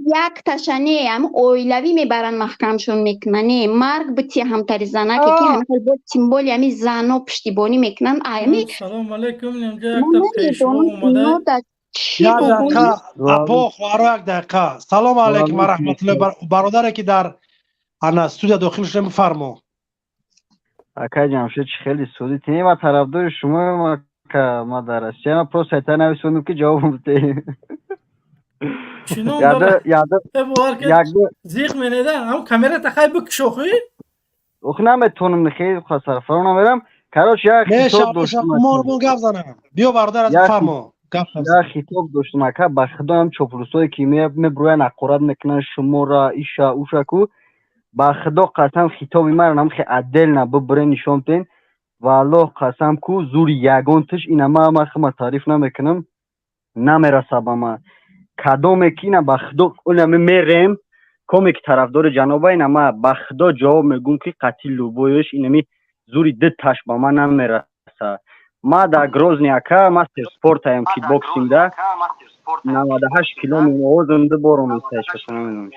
یک تشنه هم اویلوی میبرن محکمشون میکنن. مرگ بطی همتری زنه که همه بود سیمبول یعنی زنو پشتیبانی میکنن. سلام علیکم. اینجا یک تا پیشوا اومده. یک دقیقه اپا خوارو یک دقیقه. سلام علیکم و رحمت الله. برادره که در انا استودیو داخل شدم بفرما. اکا جمشید خیلی سودی تینی و طرفدار شما ما که ما در اسیا ما پرو سایت نویسوندم که جواب بده. شنو یاده زیغ منیدن هم کامera تخای بکشوخی اوخ نمیتونم خیلی خسر فرون میرم کاروش یک خطاب داشتم ما رو گپ زنم. بیا برادر از فرما یک خطاب داشتم که به خدا هم چوپلوسای کی میبروین اقراد میکنن شما را ایشا اوشا کو با خدا قسم خطاب من هم خیلی عدل نببره نشون تین والله قسم کو زور یگانتش اینا ما خما تعریف نمیکنم نمیرسه با ما کدام کینا با خدا اونم میرم کمی که طرفدار جناب اینا ما با خدا جواب میگم که قتل لوبویش اینمی زوری دد تاش با ما نمیرسه. ما در گروزنی اکا ماستر سپورت هم کیک باکسینگ ده 98 کیلومتر وزن ده برام استش کنم.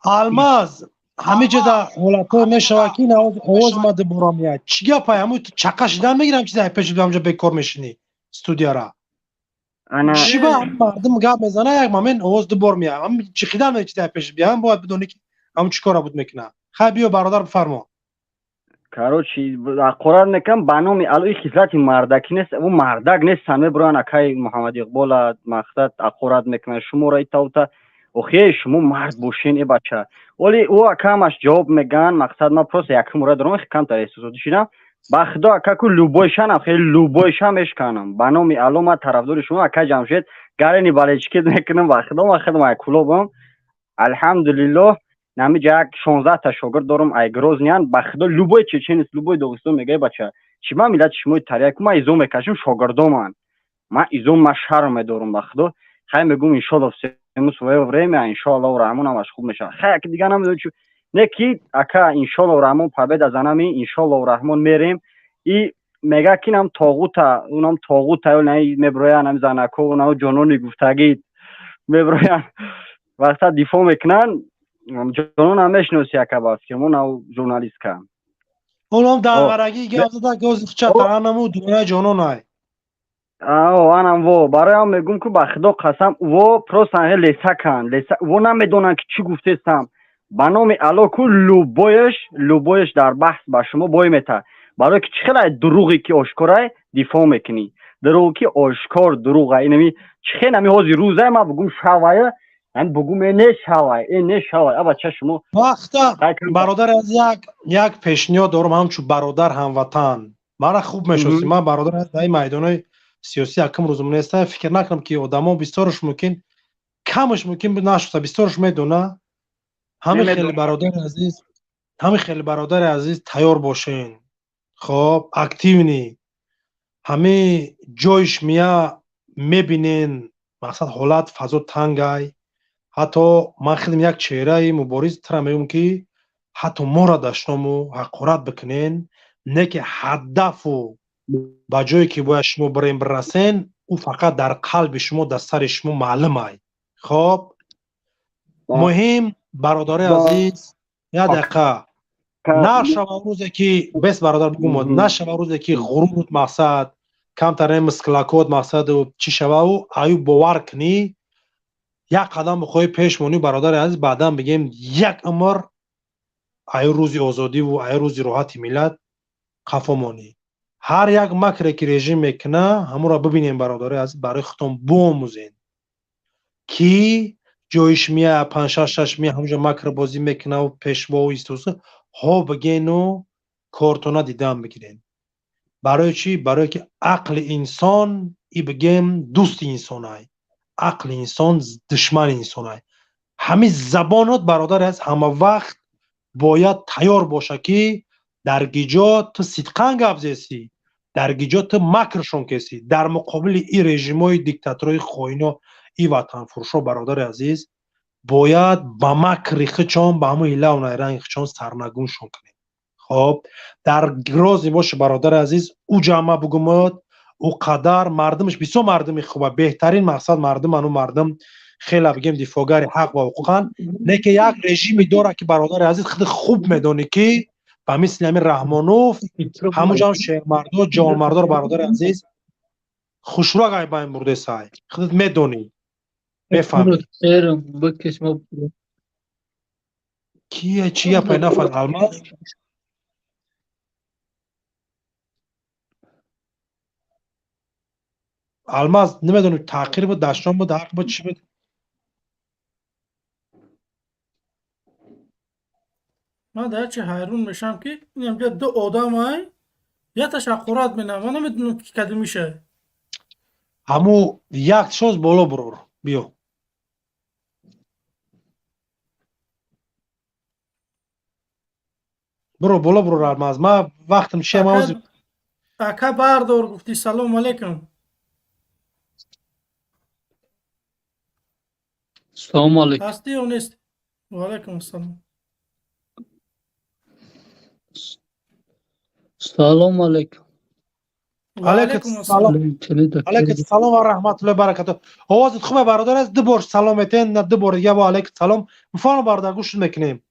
الماز همه جا در حالتو میشوه که این آواز ما ده برام میاد چی گپه همون تو چقش دارم میگیرم چیزی پیش دو همجا بکار میشینی استودیو را چی با مردم گپ میزنه یک مومن آواز ده بر میاد هم چی خیدن میگه چیزی پیش بیام باید بدونی که همون چی کارا بود میکنه. خیلی بیا برادر بفرما. کاروچی قرار نکم بانومی الوی خیزلت مردکی نیست و مردک نیست همه بران اکای محمد اقبال مقصد اقراد میکنه شما را ایتاوتا اوخی شما مرد باشین ای بچه ولی او اکامش جواب میگن مقصد ما پروس یکم را درم کم تا احساساتی شدم با خدا اکاکو لوبویشان خیلی لوبویشان اشکانم بانومی الو ما طرفدار شما اکای جمشید گرنی بالچکی میکنم با خدا ما خدمت کلوبم الحمدلله نمی جاک 16 تا شاگرد دارم ای گروزنیان با خدا لوبوی چچن است لوبوی داغستان میگه بچه چیما میلاد شما تریاک ما ایزو میکشم شاگردام ما ایزو ما شرم دارم با خدا خیلی میگم ان شاء الله سمس و وریم ان شاء الله و رحمان هم خوب میشه خیلی دیگه نمیدونم چی نکی اکا ان شاء الله و رحمان پابد از انمی ان شاء الله و رحمان میریم ای میگه کینم طاغوت اونم طاغوت نه میبرویا نمیزنه کو نه جنونی گفتگی میبراین وقتا دفاع میکنن جانون هم میشنوسی اکا با فکرمون او ژورنالیست کم اونم درغرگی گفت ده گوز چه ترانمو دنیا جانون های آنم و برای هم میگم که به خدا قسم و پروسان لیسا کن لیسا و نمیدونن که چی گفتستم به نام الا که لوبویش در بحث با شما بای میته برای که چخیل دروغی که آشکاره دفاع میکنی دروغی که آشکار دروغه اینمی چخیل نمی هازی روزه ما بگم شوایه من بگم نه شوایه اما چه شما وقتا برادر از یک پیشنهاد دارم همچون برادر هموطن مرا خوب میشناسی من برادر از این میدانای سیاسی یکم روزمره است فکر نکنم که آدما بسیارش ممکن کمش ممکن نشوسته بسیارش میدونه همین خیلی برادر عزیز تیار باشین خب اکتیونی همه جایش میبینین مقصد حالت فضا تنگای حتی من خیلی یک چهره مبارز تر میگم که حتی ما را داشتمو حقارت بکنین نه که هدف و با جایی که باید شما برین برسین او فقط در قلب شما در سر شما معلوم های خب مهم برادر عزیز یک دقیقه نشوه روزی که بس برادر بگم نشوه روزی که غرورت مقصد کمتر مسکلاکات مقصد و چی شوه و آیو باور کنی یک قدم بخوای پیش مونی برادر عزیز بعدا بگیم یک عمر آیو روزی آزادی و آیو روزی راحت ملت خفا مونی هر یک مکر که رژیم میکنه همون را ببینیم برادر عزیز برای خودتون بآموزین کی جویش میه 5 6 میه همونجا مکر بازی میکنه و پیشوا و ایستوسه ها بگین و کارتونا دیدن بگیرین برای چی؟ برای که عقل انسان ای بگیم دوست انسان های عقل انسان دشمن انسان های همین زبانات برادر از همه وقت باید تیار باشه که در گیجا تو صدقان گپ زیسی در گیجا تو مکرشون کسی در مقابل این رژیم های دیکتاتوری خوینا ای وطن فروشا برادر عزیز باید با مکر خچان با همون ایله و نیرنگ خچان سرنگون شون کنیم خب در رازی باشه برادر عزیز او جامعه بگمد او قدر مردمش بسیار مردمی خوبه بهترین مقصد مردم انو مردم خیلی بگیم دفاعگر حق و حقوقن نه که یک رژیمی داره که برادر عزیز خیلی خوب میدونه که با مثل همین رحمانوف همونجا هم شهرمردو جوانمردو برادر عزیز خوشرو گای باین برده سای خودت میدونی بفهمید کیه چیه پینا فن الماس الماس نمیدونم تحقیر بود داشتم بود حق بود چی بود من در چه حیرون میشم که اینجا دو آدم های یه تشکرات بینم من نمیدونم که کدوم میشه همو یک شوز بالا برور بیو برو بالا برو الماس ما وقتم چیه موضوع اکا بردار گفتی سلام علیکم سلام علیکم هستی یا نیست و علیکم السلام سلام علیکم علیکم السلام علیکم السلام و رحمت الله برکاته آوازت خوبه برادر از دو بار سلامتین نه دو بار دیگه با علیکم السلام میفهمم برادر گوش میکنیم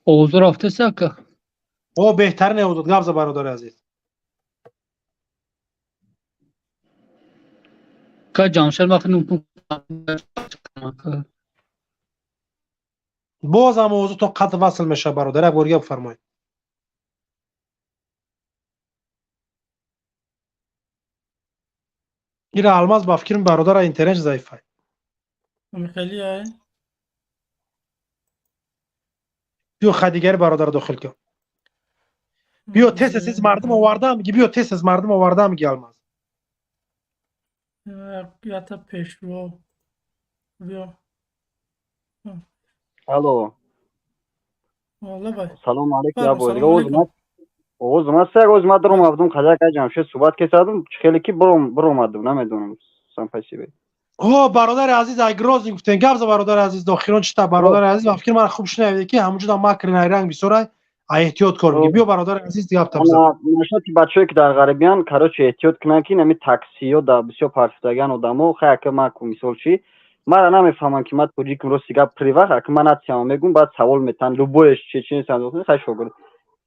آواز رفته سکه او بهترین آواز گابز برادر عزیز که جامشل مخنون باز هم آوازتون قطع وصل میشه برادر بورگه بفرمایید این الماس با فکرم برادر اینترنت ضعیفه خیلی های بیو خدیگر برادر داخل کن بیو تست از مردم آوردم میگی بیو تست از مردم آوردم میگی الماس یا تا پیشرو بیا الو والله بای سلام علیکم یا بودی اوز ما درم آمدم خدا که جمشید صحبت کردم خیلی کی برم آمدم نمیدونم سمپاسی بی او برادر عزیز اگراز گفتن گابز برادر عزیز داخلون چتا برادر عزیز فکر من خوب شنیدی که همونجا مکر نه رنگ بسورای احتیاط کن. بیا برادر عزیز دیگه گپ بزن. نشد که بچه‌ای که در غربیان کاروچ احتیاط کنن که نمی تاکسی و دا بسیار پارچگان آدمو خیلی که ما مثال چی مرا نمیفهمم که من کجی که روسیگا پریوه که من اتیام میگم بعد سوال میتن لوبویش چی سندوق خیلی شوگر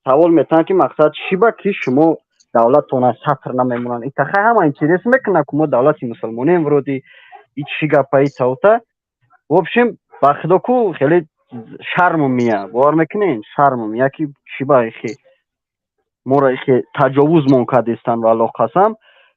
سوال میتن که مقصد چی با کی شما دولت تونا سفر نمیمونن این تخه هم اینترس میکنه که ما دولت مسلمانی امرودی این چی گپایی توتا в общем با خدا کو خیلی شرم میاد باور میکنین شرم میاد که چی با خی مورا که تجاوز مونکد استن والله قسم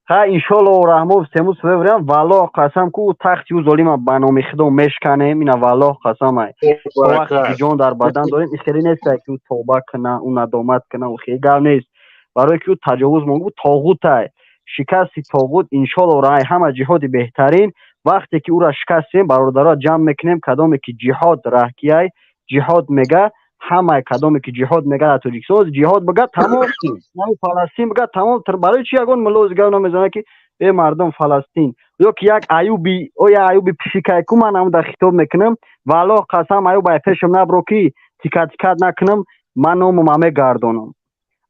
ها انشالله رحمو سموس ببرم والله قسم کو تخت یو ظالم بنام خدا مشکنه مینا والله قسم ای وقتی جان در بدن داریم خیلی نیست که توبه کنه اون ندامت کنه و خیلی گل نیست برای که تجاوز مونگو طاغوت ای شکست طاغوت انشالله راه همه جهاد بهترین وقتی که او را شکستیم برادرها جمع میکنیم کدامی که جهاد راه کیای جهاد میگه همه کدامی که جهاد میگه در تاجیکستان جهاد بگه تمام نه فلسطین بگه تمام برای چی یگان ملوز گاو نمیزنه که ای مردم فلسطین یا که یک ایوبی او یا ایوبی پشیکای کو من هم در خطاب میکنم والله قسم ایوب پیشم نبرو کی تیکات نکنم من نوم مامه گردونم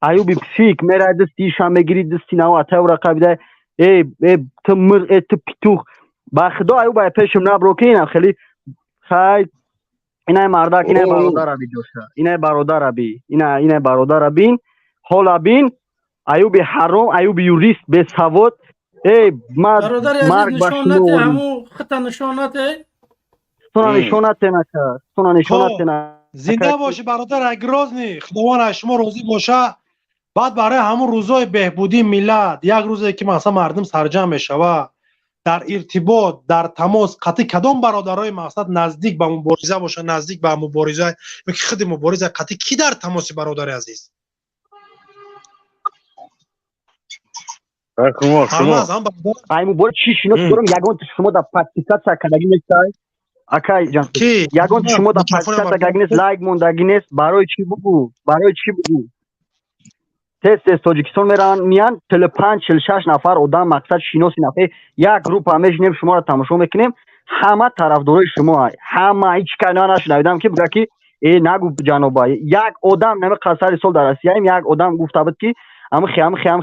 ایوبی پشیک میره دستی شام میگیری دستی نو اتا و رقابده ای تمر ای تپیتوخ با خدا ایوب پیشم نبرو کی نه خیلی خای اینای مردک اینای برادر ابی جوشا اینای برادر ابی اینای برادر ابین حالا بین ایوب حرام ایوب یوریست به سواد ای برادر عزیز نشانت همو خط نشانت سونا نشانت نکرد سونا نشانت نکرد زنده باشی برادر اگرازنی خداوند شما روزی باشه بعد برای همون روزای بهبودی ملت یک روزی که مثلا مردم سرجم میشوه در ارتباط در تماس قطعی کدام برادرای مقصد نزدیک به مبارزه باشه نزدیک به مبارزه و که خود مبارزه قطعی کی در تماس برادر عزیز شما ایمو بور چی شنو دارم یگان شما در پاتیکات کداگی نیستای اکای جان یگان شما در پاتیکات کداگی نیست لایک مونداگی نیست برای چی بگو تست تاجیکستان میان 45 46 نفر آدم مقصد شناسی نفر یک گروپ همه جنب شما را تماشا میکنیم همه طرفدارای شما همه هیچ کنا نشنیدم که بگه که ای نگو جناب یک آدم نمی قصر سال در آسیا یک آدم گفته بود که خم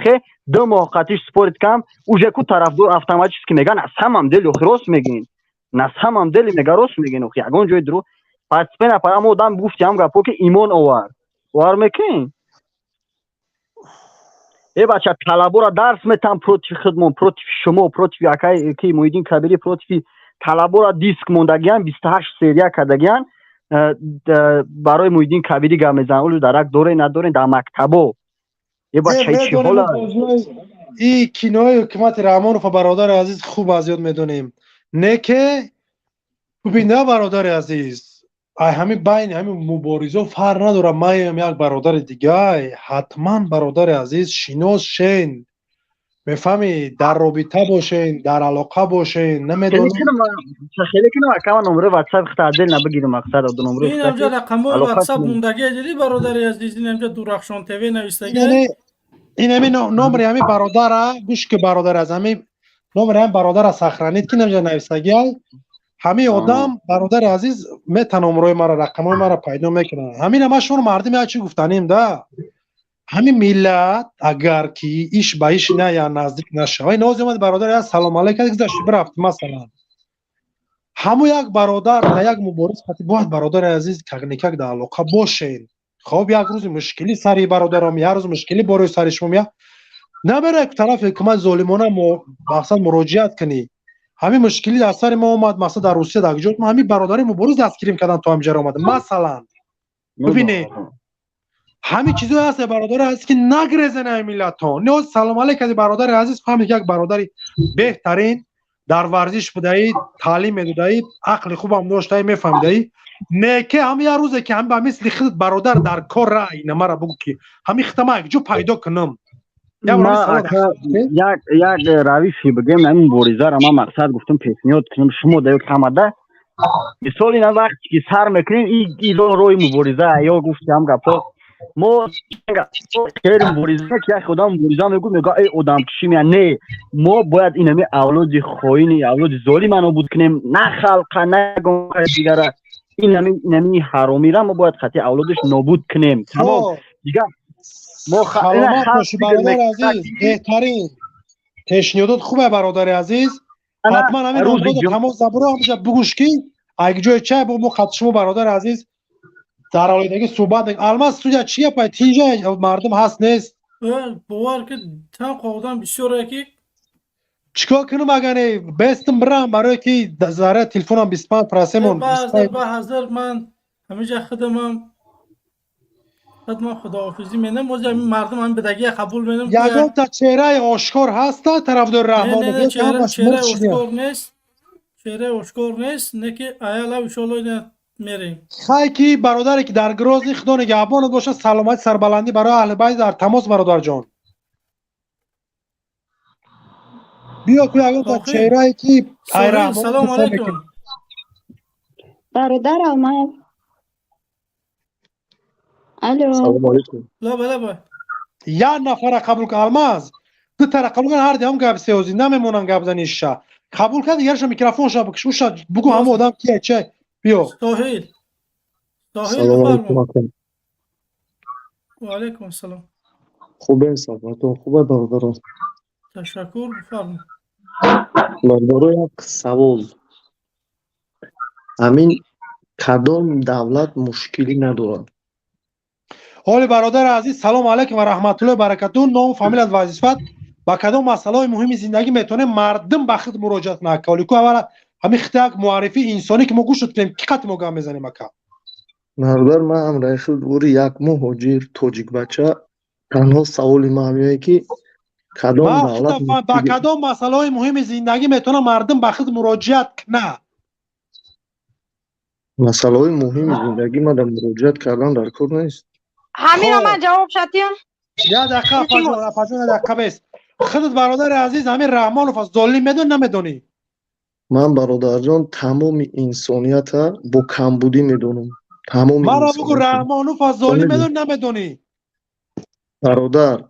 دو ماه قطعش سپورت کم اوجه کو طرفدار اتوماتیک که میگن از همم دل راست میگین نه همم دل میگه راست میگین خو یگان جای درو پس به نفر آدم گفتم گپو که ایمان آور میکنین ای بچه طلبا را درس میتم پروتی خدمون پروتی شما پروتی اکای کی مویدین کبیری پروتی طلبا را دیسک موندگیان 28 سری کدگیان برای مویدین کبیری گام میزنن اول درک دوره ندارین در مکتبو ای بچه چی حالا این کینای حکومت رحمانوف برادر عزیز خوب از یاد میدونیم نه که ببینه برادر عزیز همین بین همین مبارزه فرق نداره من یک برادر دیگه حتما برادر عزیز شناس شین میفهمی در رابطه باشین در علاقه باشین نمیدونم خیلی کنم اکاون نمره واتساپ تعدیل نبگیرم مقصد دو نمره این همجا رقم واتساپ موندگی دیدی برادر عزیز این همجا درخشان تیوی نوشتگی این همین نمره همین برادر گوش که برادر از همین نمره همین برادر صخرانیت که نمجا نوشتگی همه آدم برادر عزیز میتونه نمره ما را رقمای ما را پیدا میکنن همین همه شما مردم چی گفتنیم ده همین ملت اگر که ایش به ایش نه یا نزدیک نشه وای ناز اومد برادر از سلام علیکم گذاشت برفت مثلا همو یک برادر تا یک مبارز خاطر باید برادر عزیز کگنیکک در علاقه باشین خب یک روز مشکلی سری برادرام یک روز مشکلی برای سر شما میاد نبره یک طرف حکومت ظالمانه مقصد مراجعت کنی همین مشکلی در سر ما اومد مثلا در روسیه در جوت ما همین برادری مبارز دستگیری کردن تا همجا اومد مثلا ببینید همین چیزا هست برادر هست که نگرزن ملت ها نه سلام علیکم برادر عزیز فهمید یک برادری بهترین در ورزش بدهید تعلیم میدهید عقل خوب هم داشته میفهمید نه که همین یه روزه که هم به مثل خود برادر در کار رای نه مرا بگو که همین ختمه یک جو پیدا کنم یک روشی بگم همین مبارزه را ما مقصد گفتم پیشنهاد کنم شما در خمده مثال اینا وقتی که سر میکنین این روی مبارزه یا گفتم گپا ما خیر مبارزه که یک آدم مبارزه میگه ای آدم کشی میان نه ما باید این همه اولاد خائن اولاد ظالم منو بود کنیم نه خلق نه گم دیگه این نمی حرامی را ما باید خطی اولادش نابود کنیم. تمام دیگه ما سلامت باشی برادر عزیز. بهترین پیشنهادات خوبه برادر عزیز. حتما همین نمرات تماس زبرو همینجا بگوش کی اگه جای چای با خط شما برادر عزیز در آلیدگی صحبت الماس تو چیه پای تینجا مردم هست نیست باور که تام قودم بسیاره کی چیکار کنم اگه بستم برام برای کی زاره تلفنم 25% با حاضر من همینجا خدمم خدمت خداحافظی می‌کنم موزه مردم هم بدگی قبول می‌کنم یگان تا چهره آشکار هست طرفدار رحمان نه چهره آشکار نیست چهره آشکار نیست نه که ایالا ان شاء الله میریم خای کی برادری که در گرازی خدا نگهبان باشه سلامت سربلندی برای اهل بیت در تماس برادر جان بیا که اگه تا چهره کی ای رحمان سلام علیکم برادر آمد الو سلام علیکم لا یا نفر قبول که الماز دو طرف قبول کن هر دیگه هم گپ سیوزی نمیمونن گپ زنیش قبول کرد دیگرش میکروفون شو بکشوش بگو هم آدم کیه چه بیا توهیل سلام علیکم و علیکم السلام خوبه صحبتون خوبه برادر تشکر بفرمایید برادر یک سوال همین کدام دولت مشکلی ندارد حال برادر عزیز سلام علیکم و رحمت الله و برکاته نام فامیل از وظیفت با کدام مسائل مهم زندگی میتونه مردم به خود مراجعت نکنه که اولا همین خطاک معرفی انسانی که ما گوش کنیم کی قط موقع میزنیم اکا برادر من هم رشد ور یک مهاجر تاجیک بچه تنها سوال ما همیه که کدام دولت با کدام مسائل مهم زندگی میتونه مردم به خود مراجعت کنه مسائل مهم زندگی ما در مراجعت کردن در کار نیست همین من جواب شدیم یا دقیقه فاجون دقیقه بیست خودت برادر عزیز همین رحمان و فضلی میدون نمیدونی من برادر جان تمام انسانیت با کمبودی میدونم تمام من را بگو رحمان و فضلی میدون نمیدونی برادر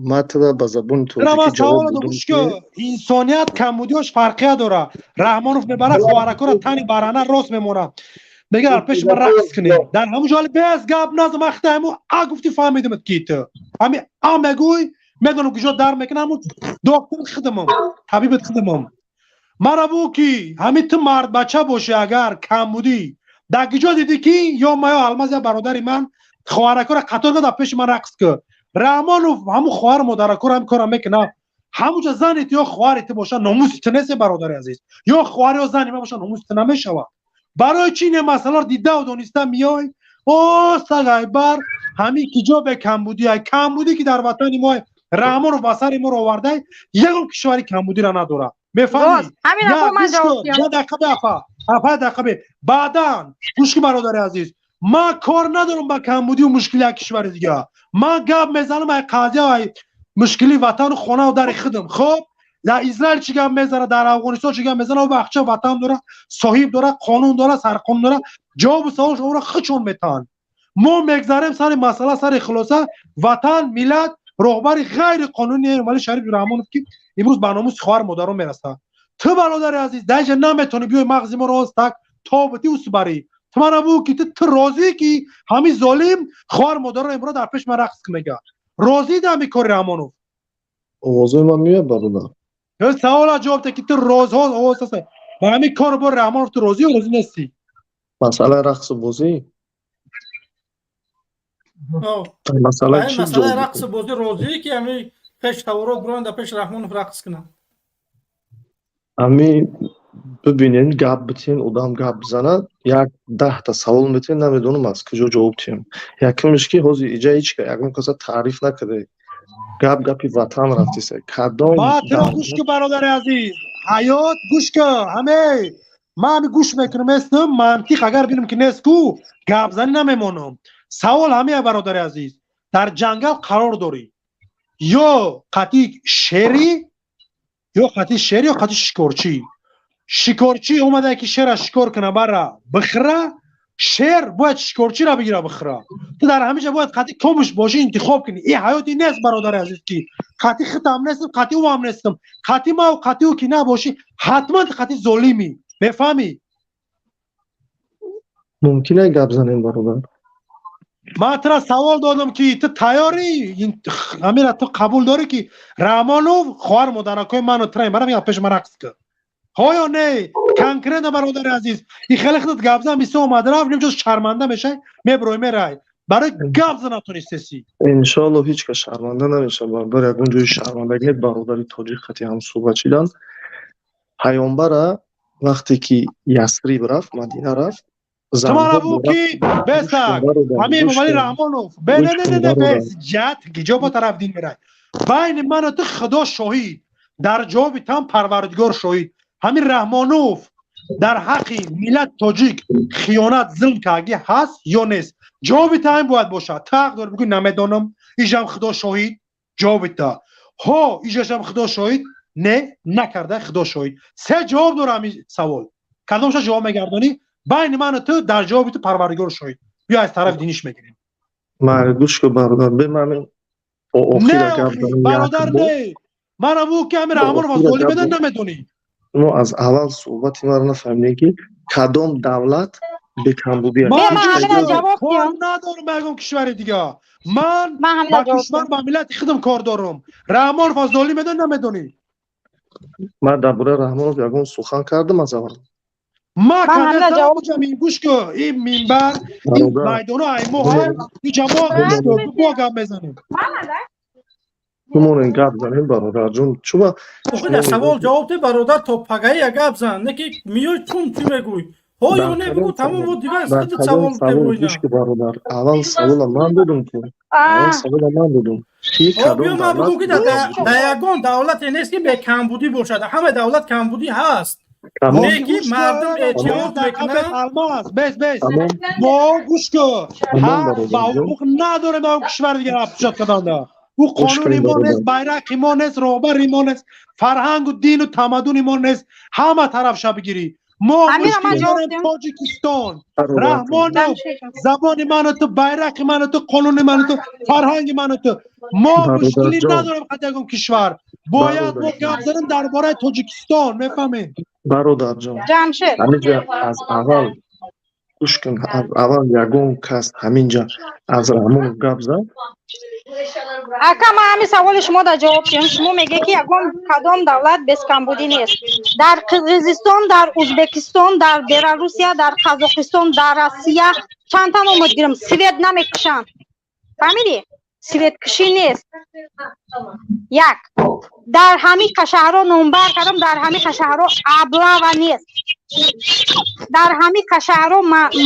مطلب به زبان تاجیکی جواب بدم که انسانیت کمبودیش فرقیه داره رحمانوف میبره خوارکو را تنی برانه راست میمونه میگه در پیش من رقص کنی در همون جال بیز گاب نازم اختیمو گفتی فهمیدمت کیت همین میگوی میدونم کجا در میکنم همون دکتر خدمم طبیبت خدمم مرا بو کی همین تو مرد بچه باشی اگر کمبودی در کجا دیدی کی یا ما الماس یا برادری من خوارکو را قطار در پیش من رقص که رحمانوف همون خوار مدرکو را هم کارم میکنه همونجا زنیت یا خوارت باشه ناموست نیست برادر عزیز یا خوار یا زنی باشه ناموست نمیشوه برای چی این مسئله رو دیده و دونسته میای او سگای بر همین کجا به کمبودی که در وطن ما رحمان و بسر ما رو آورده یک کشوری کمبودی را نداره میفهمی یا دقیقه بعداً گوش برادر عزیز ما کار ندارم با کمبودی و مشکلی کشور دیگه ما گپ میزنم ای قاضی ای مشکلی وطن و خونه و در خودم خب در اسرائیل چی گپ میزنه در افغانستان چی گپ میزنه و بخچه وطن داره صاحب داره قانون داره سرقانون داره جواب سوالش اون را خچون میتن ما میگذاریم سر مسئله سر خلاصه وطن ملت رهبر غیر قانونی ولی شریف رحمانوف که امروز برنامه‌اش خوار مادرم میرسه تو برادر عزیز دیگه نمیتونی بیای مغز ما رو تک تابتی وسبری تو من ابو که تو راضی کی همین ظالم خوار مادر رو امروز در پیش من رقص میگه راضی دمی کار رحمانوف آوازه من میاد برادر یا سوال جواب ده که تو روزها آواز هست با همین کار با رحمانوف تو راضی نیستی مسئله رقص بازی مسئله رقص بازی راضی که همین پیش تورات بران در پیش رحمانوف رقص کنن همین ببینین گپ بتین آدم گپ بزنه یک 10 تا سوال میتین نمیدونم از کجا جواب تیم یکمش که حاضر ایجا هیچ که یکم کسا تعریف نکرده گپی وطن رفتیسه کدام ما تو گوش که برادر عزیز حیات گوش که همه ما همه گوش میکنم استم منطق اگر بینم که نیست کو گپ زنی نمیمونم سوال همه برادر عزیز در جنگل قرار داری یا قطعی شیری یا قطعی شکارچی اومده که شیر شکار کنه برا بخره شیر باید شکارچی را بگیره بخره تو در همیشه باید قطعی کمش باشی انتخاب کنی این حیاتی نیست برادر عزیز که قطعی خطم نیستم قطعی او هم نیستم قطعی ما و قطعی او که نباشی حتما قطعی ظالمی بفهمی ممکنه گپ زنیم برادر. من ترا سوال دادم که تو تیاری امیر تو قبول داری که رحمانوف خواهر مادرکای منو ترای برام یا پیش من رقص که ها یا نه کنکرین برادر عزیز این خیلی خودت گپ زن بیسه اومده رفت نمیشه شرمنده میشه میبروی میرای برای گپ زن نتونستی ان شاء الله هیچ کس شرمنده نمیشه برادر. یگون جوی شرمندگی برادر تاجیک خطی هم صحبت چیدن. پیامبر وقتی که یثریب رفت مدینه رفت تمہارا وہ کی بیساک ہمیں مولی رحمانوف بے نه بیس جات گیجا با طرف دین میرای بین من و تو خدا شاهید در جواب تام پروردگار شاهید همین رحمانوف در حق ملت تاجیک خیانت ظلم کردی هست یا نیست جواب تام باید باشه تقدر بگو نمیدونم ایجام خدا شاهید جواب تا ها ایجام خدا شاهید نه نکرده خدا شاهید سه جواب دارم این سوال کدومش جواب میگردونی بین من و تو در جواب تو پروردگار شاهید بیا از طرف دینیش میگیریم معرگوش که برادر بمانیم نه برادر نه من امو که امیر رحمان فضلی بدن نمیدونی ما از اول صحبت ما رو نفهمیدیم که کدام دولت به کمبودی من کار ندارم بگم کشور دیگه من با کشور با ملت خودم کار دارم رحمان فضلی بدن نمیدونی من درباره رحمان یگان سخن کردم از اول ما کنه جواب جمعی گوش که این منبر این میدان ایمو های این جماع گوش که با گم بزنیم همون این گپ زنیم برادر جون چون خود سوال جواب ده برادر تا پگایی گپ زن نه که میای چون چی میگوی ها یا نه بگو تمام بود دیگه از خود سوال بگوی گوش که برادر اول سوال من بودم که اول سوال من بودم بیا ما بگو که در یگان دولت نیست که به کمبودی باشد همه دولت کمبودی هست نگی مردم اعتماد میکنن الماس بس ما گوش که با حقوق نداره ما کشور دیگه رفت کدانده او قانون ما نیست بیرق ما نیست رهبر ما نیست فرهنگ و دین و تمدن ما نیست همه طرف شب بگیری ما مشکل داریم تاجیکستان رحمانوف زبان من و تو بیرق من و تو قانون من و تو فرهنگ من و تو ما مشکلی نداریم خطیگم کشور باید ما گپ زنیم درباره تاجیکستان میفهمید برادر جان همینجا از اول گوش کن از اول یگون کس همینجا از رحمان گپ زد اکا ما همین سوال شما در جواب دیم شما میگه که یگون کدام دولت بس کمبودی نیست در قرقیزستان در ازبکستان در بلاروسیا در قزاقستان در روسیه چند تا نمود گیرم سویت نمیکشن فهمیدی سویت کشی نیست یک در همین شهرها نمبر کردم در همین شهرها ابلا و نیست در همین شهرها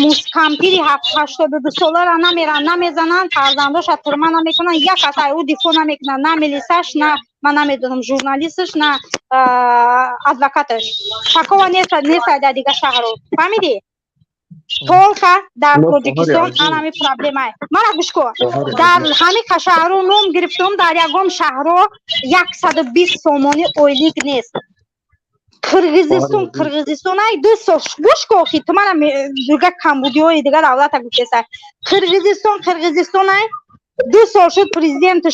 مسکمپیری 82 ساله را نمیرن نمیزنن فرزنداش ترمه نمیکنن یک از او دفاع نمیکنن نه میلیسش نه من نمیدونم ژورنالیستش نه ادوکاتش شکاوا نیست در دیگه شهرها فهمیدی تولکا در تاجیکستان همین پرابلم های من گوش کن در همین شهرها نام گرفتم در یگام شهرها 120 سومانی اویلیک نیست قرقیزستان های دو گوش کن خیلی تو من دیگه کمبودی های دیگه دولت گوشتر قرقیزستان های 2 سال شد پرزیدنت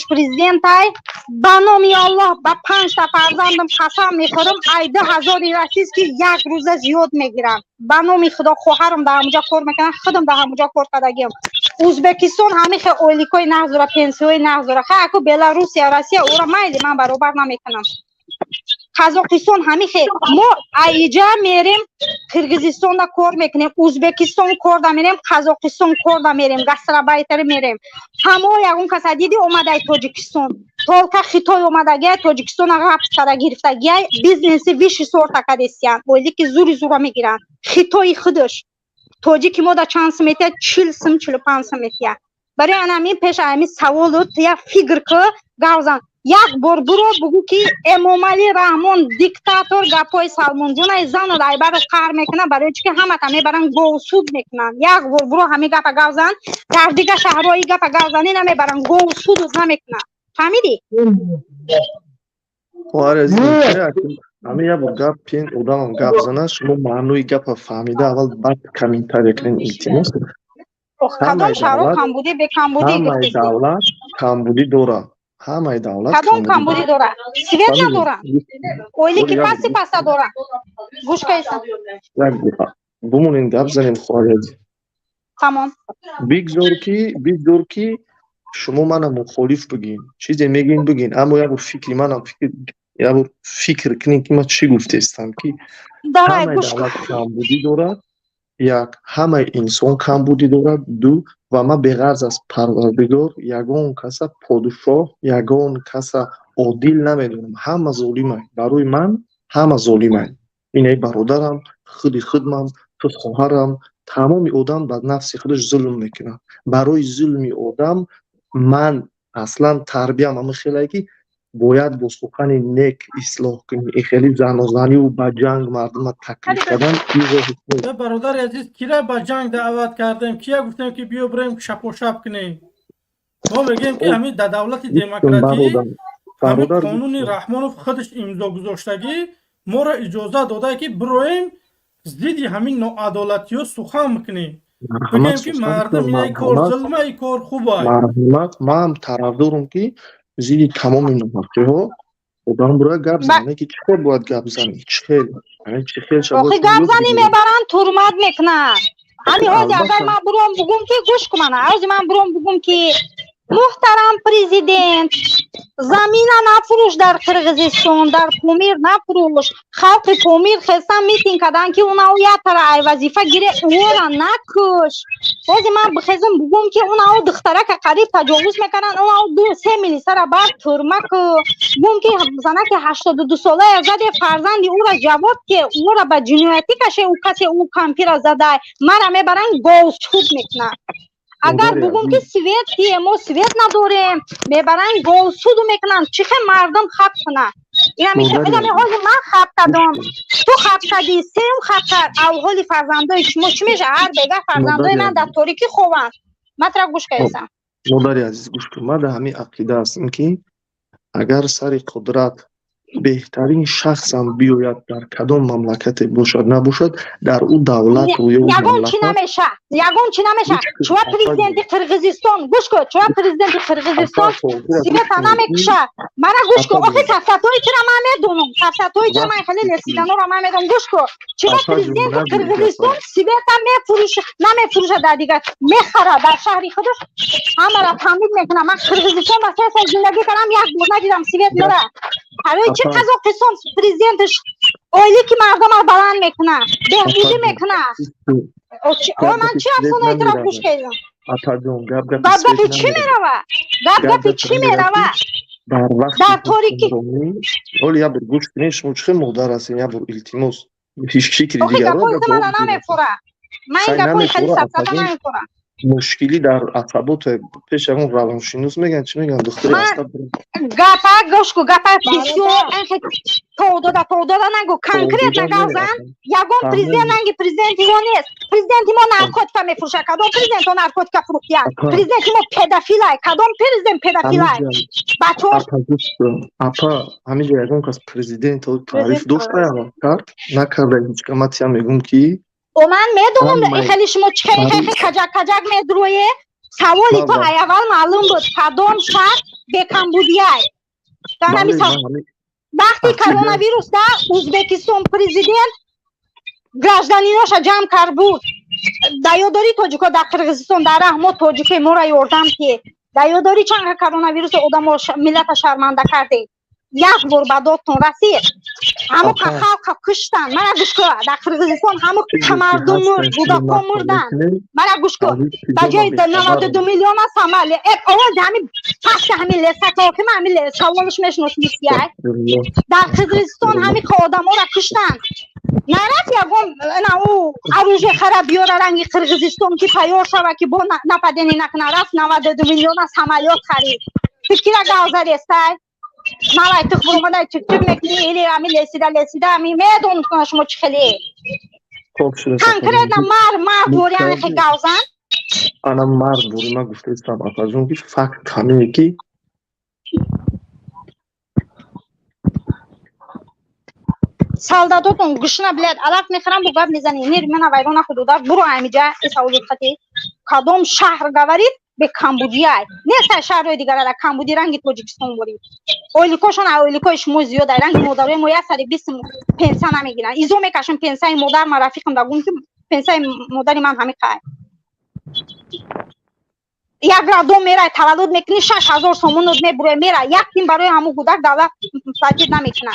های به نامی الله با 5 تا فرزندم قسم میخورم ای 2000 رسیز که یک روزه زیاد میگیرم به نامی خدا خواهرم در همونجا کار میکنم خودم در همونجا کار کردگیم ازبکستان همه خیلی اولیکای نغزوره پنسیوی نغزوره خیلی اکو بلاروسیا روسیه او را مایلی من برابر نمیکنم قزاقستان همه خیلی ما ایجا میریم قرقیزستان دا کار میکنیم ازبکستان کار دا میریم قزاقستان کار دا میریم گسترابایتر میریم همه یکون کسا دیدی اومده تاجیکستان تولکا خیتای اومده تاجیکستان غفت کرده گرفته بیزنسی ویشی سور تکدستیان اولی که زور میگیرن خیتای خودش تاجیکی ما دا چند سمیتیه 40 سم 45 سمیتیه برای انمی پیش امی سوالو تیا فیگر که گوزن یک بار برو بگو که امام علی رحمان دیکتاتور گپای سلمان جون ای زن و دای برش قهر میکنه برای چی که همه تا میبرن گو سود میکنن یک بار برو همه گپ گوزن در دیگه شهرهای گپ گوزنی نمیبرن گو سود نمیکنن فهمیدی؟ خواهر همه یه با گپ پین ادام گپ زنه شما معنوی گپ فهمیده اول بعد کمین تر یکنین التماس کدام شهرها کمبودی به کمبودی همه دولت کمبودی دوره همه دولت کدام کمبودی دوره سویت ندوره اویلی که پس دوره گوش کیسن بمونین گپ زنیم خواهر Tamam. بگذار که شما منو مخالف بگین چیزی میگین بگین اما یه فکری منم فکر کنین که من چی گفته استم که همه دولت کمبودی دارد یک همه انسان کمبودی دارد دو و ما به غرض از پروردگار یگان کس پادشاه یگان کس عادل نمیدونم همه ظالمه برای من همه ظالمه اینه برادرم خودم تو خواهرم تمام آدم بر نفس خودش ظلم میکنه برای ظلم آدم من اصلا تربیتم هم خیلی که باید با سخن نیک اصلاح کنیم این خیلی زنازنی و با جنگ مردم تکلیف کردن برادر عزیز کیره با جنگ دعوت کردیم کیا گفتیم که بیا بریم شپ و شپ کنیم ما میگیم که همین در دولت دموکراتی همین قانون رحمانوف خودش امضا گذاشتگی ما را اجازه داده که برویم ضد همین ناعدالتی ها سخن میکنیم بگیم که مردم این کار ظلمه این کار خوبه من هم طرفدارم که زیر تمام نوعاتی ها آدم برای گپ زنه که چه خیلی باید گپ زنی چه خیلی آخه گپ زنی میبرن ترمت میکنن همین حاضی اگر من برام بگم که گوش کنن حاضی من برام بگم که محترم پریزیدنت زمین نفروش در قرغیزستان در پامیر نفروش خلق پامیر خواستن میتین کردن که اونا یه تر وظیفه گیره اورا نکش بازی من بخیزم بگم که اونا دختره که قریب تجاوز میکنن اونا 2-3 میلی سر بر ترمه که بگم که زنه که 82 ساله زده فرزندی او را جواب که او را به جنایتی کشه او کسی او کمپی را زده من را میبرن گوزچوب میکنن اگر بگم که سویت ما سویت نداریم میبرن گوزچوب میکنن چه مردم خب کنن اینا میگم من خب کردم تو خب کردی سیم خب کرد او حالی فرزندای شما چی میشه هر بگه فرزندای من در تاریکی خوبن مطرح گوش کردم مادری عزیز گوش کن من در همین عقیده هستم که اگر سر قدرت بهترین شخص هم بیاید در کدام مملکت باشد نباشد در اون دولت و یا یگون چی نمیشه چون پریزیدنت قرغیزستان گوش کن چون پریزیدنت قرغیزستان سیبت نمیکشه من گوش کن آخه تفتاتوی چرا من میدونم تفتاتوی چرا من خیلی رسیدن رو من میدونم گوش کن چون پریزیدنت قرغیزستان سیبت هم نمیفروشه در دیگر میخره در شهری خودش همه را تامین میکنه من قرغیزستان با 3 سال زندگی کردم یک بار ندیدم سیبت میره برای چه قزاقستان پریزیدنتش اولی که مردم رو بلند میکنه بهبودی میکنه من چی افسانه ای طرف گوش کردم گپ چی میروه گپ چی میروه در تاریکی اولی یا بر گوش کنیش مچخه مقدار هستیم یا بر التیموس هیچ شکلی دیگر دیگر رو من نمیفوره من این گپای خیلی سبسته نمیفوره مشکلی در عصبات پیش اون روانشناس میگن چی میگن دختری عصب گپا گوش کو گپا پیسیو تودا نگو کنکریت نگازن یگون پریزیدنت نگی پریزیدنت نیست پریزیدنت ما نارکوتیکا میفروشه کدوم پریزیدنت نارکوتیکا فروختیه پریزیدنت ما پدافیلای کدوم پریزیدنت پدافیلای بچه‌ها اپا همین یگون کس پریزیدنت تعریف داشته یا کرد نکرده هیچ کماتی هم میگم کی و من میدونم خیلی شما خیلی کجک میدرویه سوالی تو اول معلوم بود کدام شهر به کمبودیه در همین وقتی کرونا ویروس در ازبکستان پریزیدنت گراجدانیناش جمع کرد بود دایوداری توجیکا در قرغیزستان در رحمت توجیکه مورا یوردم که دایوداری چند کرونا ویروس آدم ملت شرمنده کرده یک بار به دادتون رسید همه که خلق کشتن من گوش کن در قرغیزستان همه که مردم مرد بودکا مردن من گوش کن بجای 92 میلیون سامالی اول همین پس همین لسک ها که من همین لسک سوالش میشناسید در قرغیزستان همین که آدم ها را کشتن نه یگون او عروج خراب بیاره رنگی قرغیزستان که پیار شوه که با نپدینی نکنه رفت 92 میلیون سامالیات خرید فکر گوزاری است ما وقتی خودمون دای چک میکنی ایلی امی لسیده امی میدون کنه شما چه خیلی کنکریت مرد بوری همه خیلی گوزن انا مرد بوری ما گفته استم افازون که فکر همینه که سالدادتون گوشنا بلد علف میخرم بو گب میزنی نیر من ویرون حدودا برو امیجا سعودی خطی کدوم شهر گورید به کمبودیه نه شهر دیگر را کمبودی رنگ تاجیکستان برید اولیکوشون اولیکوش مو زیاد رنگ مادره مو 120 پنسه نمیگیرن ایزو میکشن پنسه مادر ما رفیقم داگون که پنسه مادری من همین خای یک رادون میره تولد میکنی 6000 سومون میبره میره یک تیم برای همون کودک دولت تجدید نمیکنه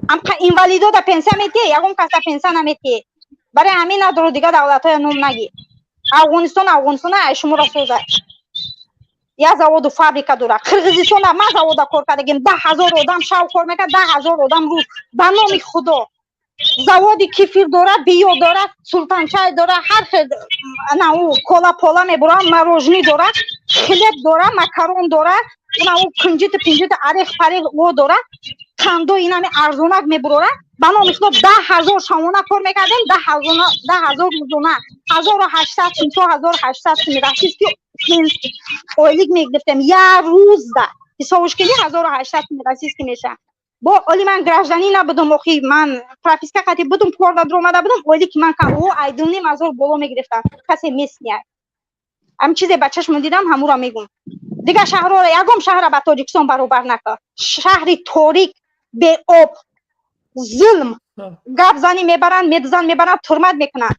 ام اینوالیدو دا پنسیون میتی یکم کس پنسیون نمیتی برای همین ندارو دیگه دولت های نوم نگی افغانستان شما را سوزه یا زواد و فابریکا داره قرغیزستان ما زواد کار کردیم 10,000 آدم شب کار میکنه 10,000 آدم روز به نام خدا زوادی کیفیر داره بیو داره سلطان چای داره هر نوع کولا پولا میبره مروژنی داره خلب داره مکرون داره اون کنجیت پنجیت عریق پریق او داره کندو اینا می ارزونک میبره به نام خدا 10,000 شامونه کار میکردیم 10,000 روزانه 1800 1800 میرسید که oylik میگرفتم یا روز ده حسابش کنی 1800 میرسید که میشه با اولی من گرجدانی نبودم اخی من پراپیسکا قطعی بودم پوردا درومده بودم اولی که من کم او ایدونی مزور بولو میگرفتم کسی میس نیای هم چیزی بچهش من دیدم همون را میگم دیگه شهر را یکم شهر با تاجیکستان برابر نکن شهری تاریک به آب ظلم گپ زنی میبرن میدزن میبرن ترمت میکنن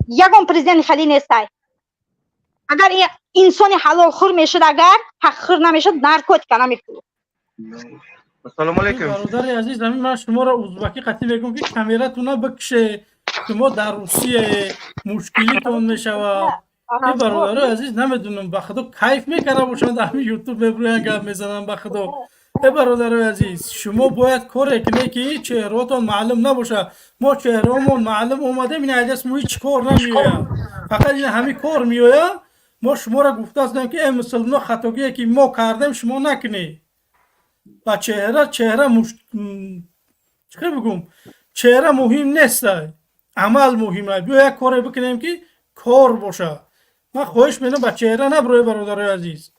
یکم پرزیدنت خالی نیستای اگر انسانی حلال خور میشد اگر حق خور نمیشد نارکوتیکا نمیفروخت السلام علیکم برادر عزیز من شما را ازبکی قطعی میگم که کامیراتون بکشه شما در روسیه مشکلیتون میشوه این برادر عزیز نمیدونم به خدا کیف میکنه باشن در همین یوتیوب ببروین گپ میزنن به خدا ای برادر عزیز شما باید کار کنی که چهرهاتون معلوم نباشه ما چهرهمون معلوم اومده این عدس مو هیچ کار نمیوه فقط این همین کار میوه ما شما را گفته هستیم که ای مسلمان خطاگیه که ما کردیم شما نکنی و چهره چه بگم چهره مهم نیست عمل مهمه بیا یک کاری بکنیم که کار باشه من خواهش میکنم با چهره نبروی برادر عزیز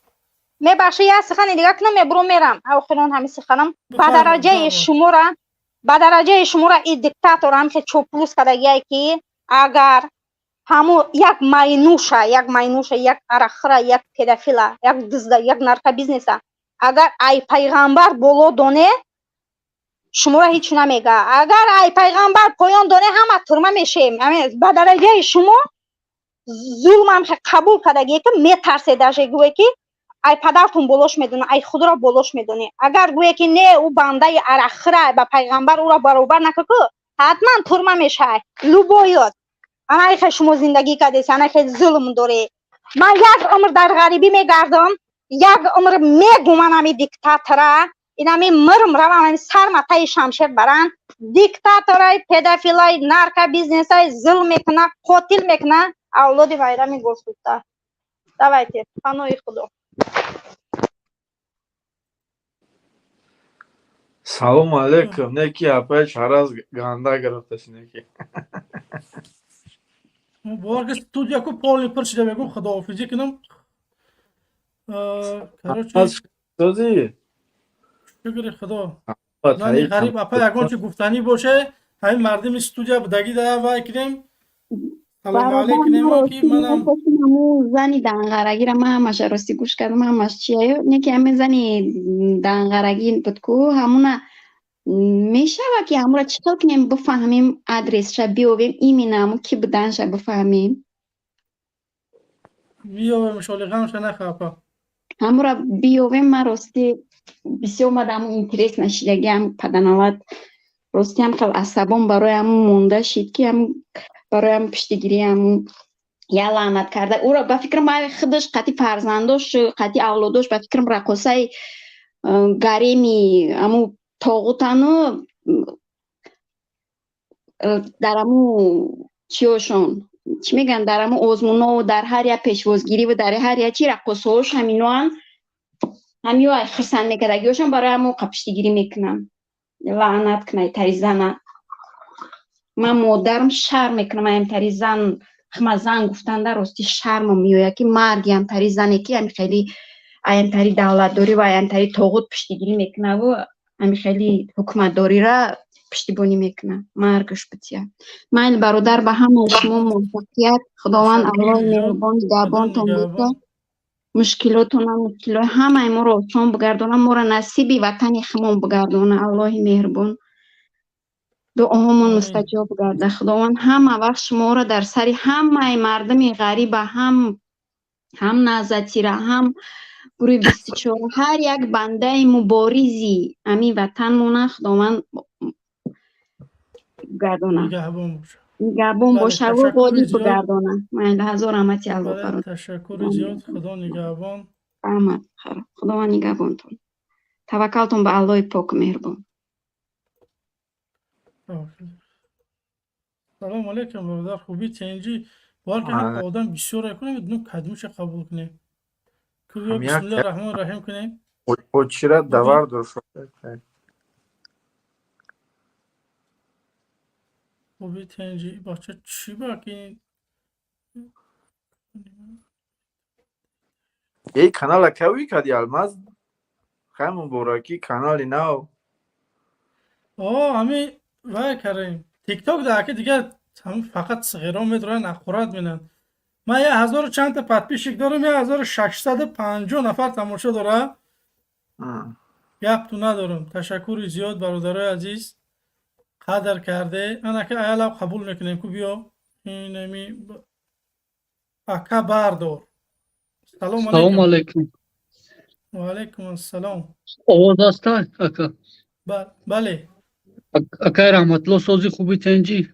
میبخشی یه سخن دیگه کنم برو میرم آخرون همین سخنم با درجه شما را این دیکتاتور هم که چوپلوس کدگیه که اگر همو یک ماینوشه یک عرخره یک پدافیله یک دزده یک نارکا بیزنسه اگر ای پیغمبر بولو دونه شما را هیچ نمیگه اگر ای پیغمبر پایان دونه همه ترمه میشیم با درجه شما ظلم هم قبول کردگیه که میترسه گوه که ای پدرتون بولوش میدونه ای خود را بولوش میدونه اگر گوه که نه او بنده عرخره با پیغمبر او را برابر نکه حتما ترمه میشه لوبایات انا که شما زندگی کردید انا که ظلم داره من یک عمر در غریبی میگردم یک عمر میگم امی دیکتاتوره اینمی مرم روان سر متای شمشیر برن دیکتاتورای پدافیلای نارکا بیزنسای ظلم میکنه قتل میکنه اولاد وایرا میگوسوتا давайте پناهی خدا سلام علیکم نکی اپای شهراز گاندا گرفتش نکی بارگه استودیا کو پولی پرشیده بگم خداحافظی کنم سوزی شکر خدا من غریب اپا یکان چه گفتنی باشه همین مردم استودیا بدگی ده وای کنیم سلام علیکم کی منم زنی دنگرگی را من همش راستی گوش کردم همش چیه نکی همه زنی دنگرگی بود کو همونه میشه که همون را چطور کنیم بفهمیم ادرس شا بیویم ایمینه همون کی بودن شا بفهمیم بیویم شالغم شا نخواه همون را بیویم من راستی بسیار اومده همون اینترس نشیدگی هم پدنالت راستی هم خیلی عصبان برای همون مونده شید که هم برای همون پشتگیری همون یا لعنت کرده او را به فکرم باید خودش قطعی فرزنداش قطعی اولاداش به فکرم رقصه گریمی همون تاغوتانو در همون چیوشون چی میگن در همون آزمونا و در هر یک پیشوازگیری و در هر یک چی رقصه هاش همینو هم همیو خرسن میکردگیوشون برای همون قپشتگیری میکنم لعنت کنه تری زنه من مادرم شرم میکنم این تری زن خما زن گفتن در راستی شرم میوه که مرگی هم تری زنه که همی خیلی این تری دولت داری و این تری تاغوت پشتگیری میکنه و همی خیلی حکومت داری را پشتیبانی میکنه مرگش بتیه من برادر به همه شما موفقیت خداوند الله مهربان نگهبانتون باشه مشکلاتون مشکلات همه ما رو آسان بگردونه ما رو نصیبی وطن خمون بگردونه الله مهربان دعاهامون مستجاب گرده. خداوند همه وقت شما را در سر همه مردم غریب، هم نازتی را، هم گروه 24، هر یک بنده مبارزی امی وطن مونه خداوند گردانه، نگهبان باشه و غالب بگردانه. من هزار رحمتی الله برات. تشکر زیاد. خدا نگهبان. رحمت خیر. خداوند نگهبانتون. توکلتون به الله پاک مهربان. سلام علیکم برادر، خوبی؟ تنجی بار که هم آدم بسیار کنیم بدون کدومش قبول کنیم. بسم الله الرحمن الرحیم کنیم. او چرا دوار درست خوبی تنجی بچه چی باقی؟ ای کانال کوی کدی الماز خیمون براکی کانالی نو همین وای کریم تیک تاک ده که دیگه هم فقط صغیران میدارن اخورات مینن. من 1000 چند تا پدپیشک دارم، 1650 نفر تماشا داره. گپ تو ندارم. تشکر زیاد برادرای عزیز قدر کرده. انا که ایالا قبول میکنیم کو بیا اینمی اکا بردار. سلام علیکم. و علیکم السلام. آواز است اکا؟ بله. اکا رحمت الله سازی خوبی تنجی؟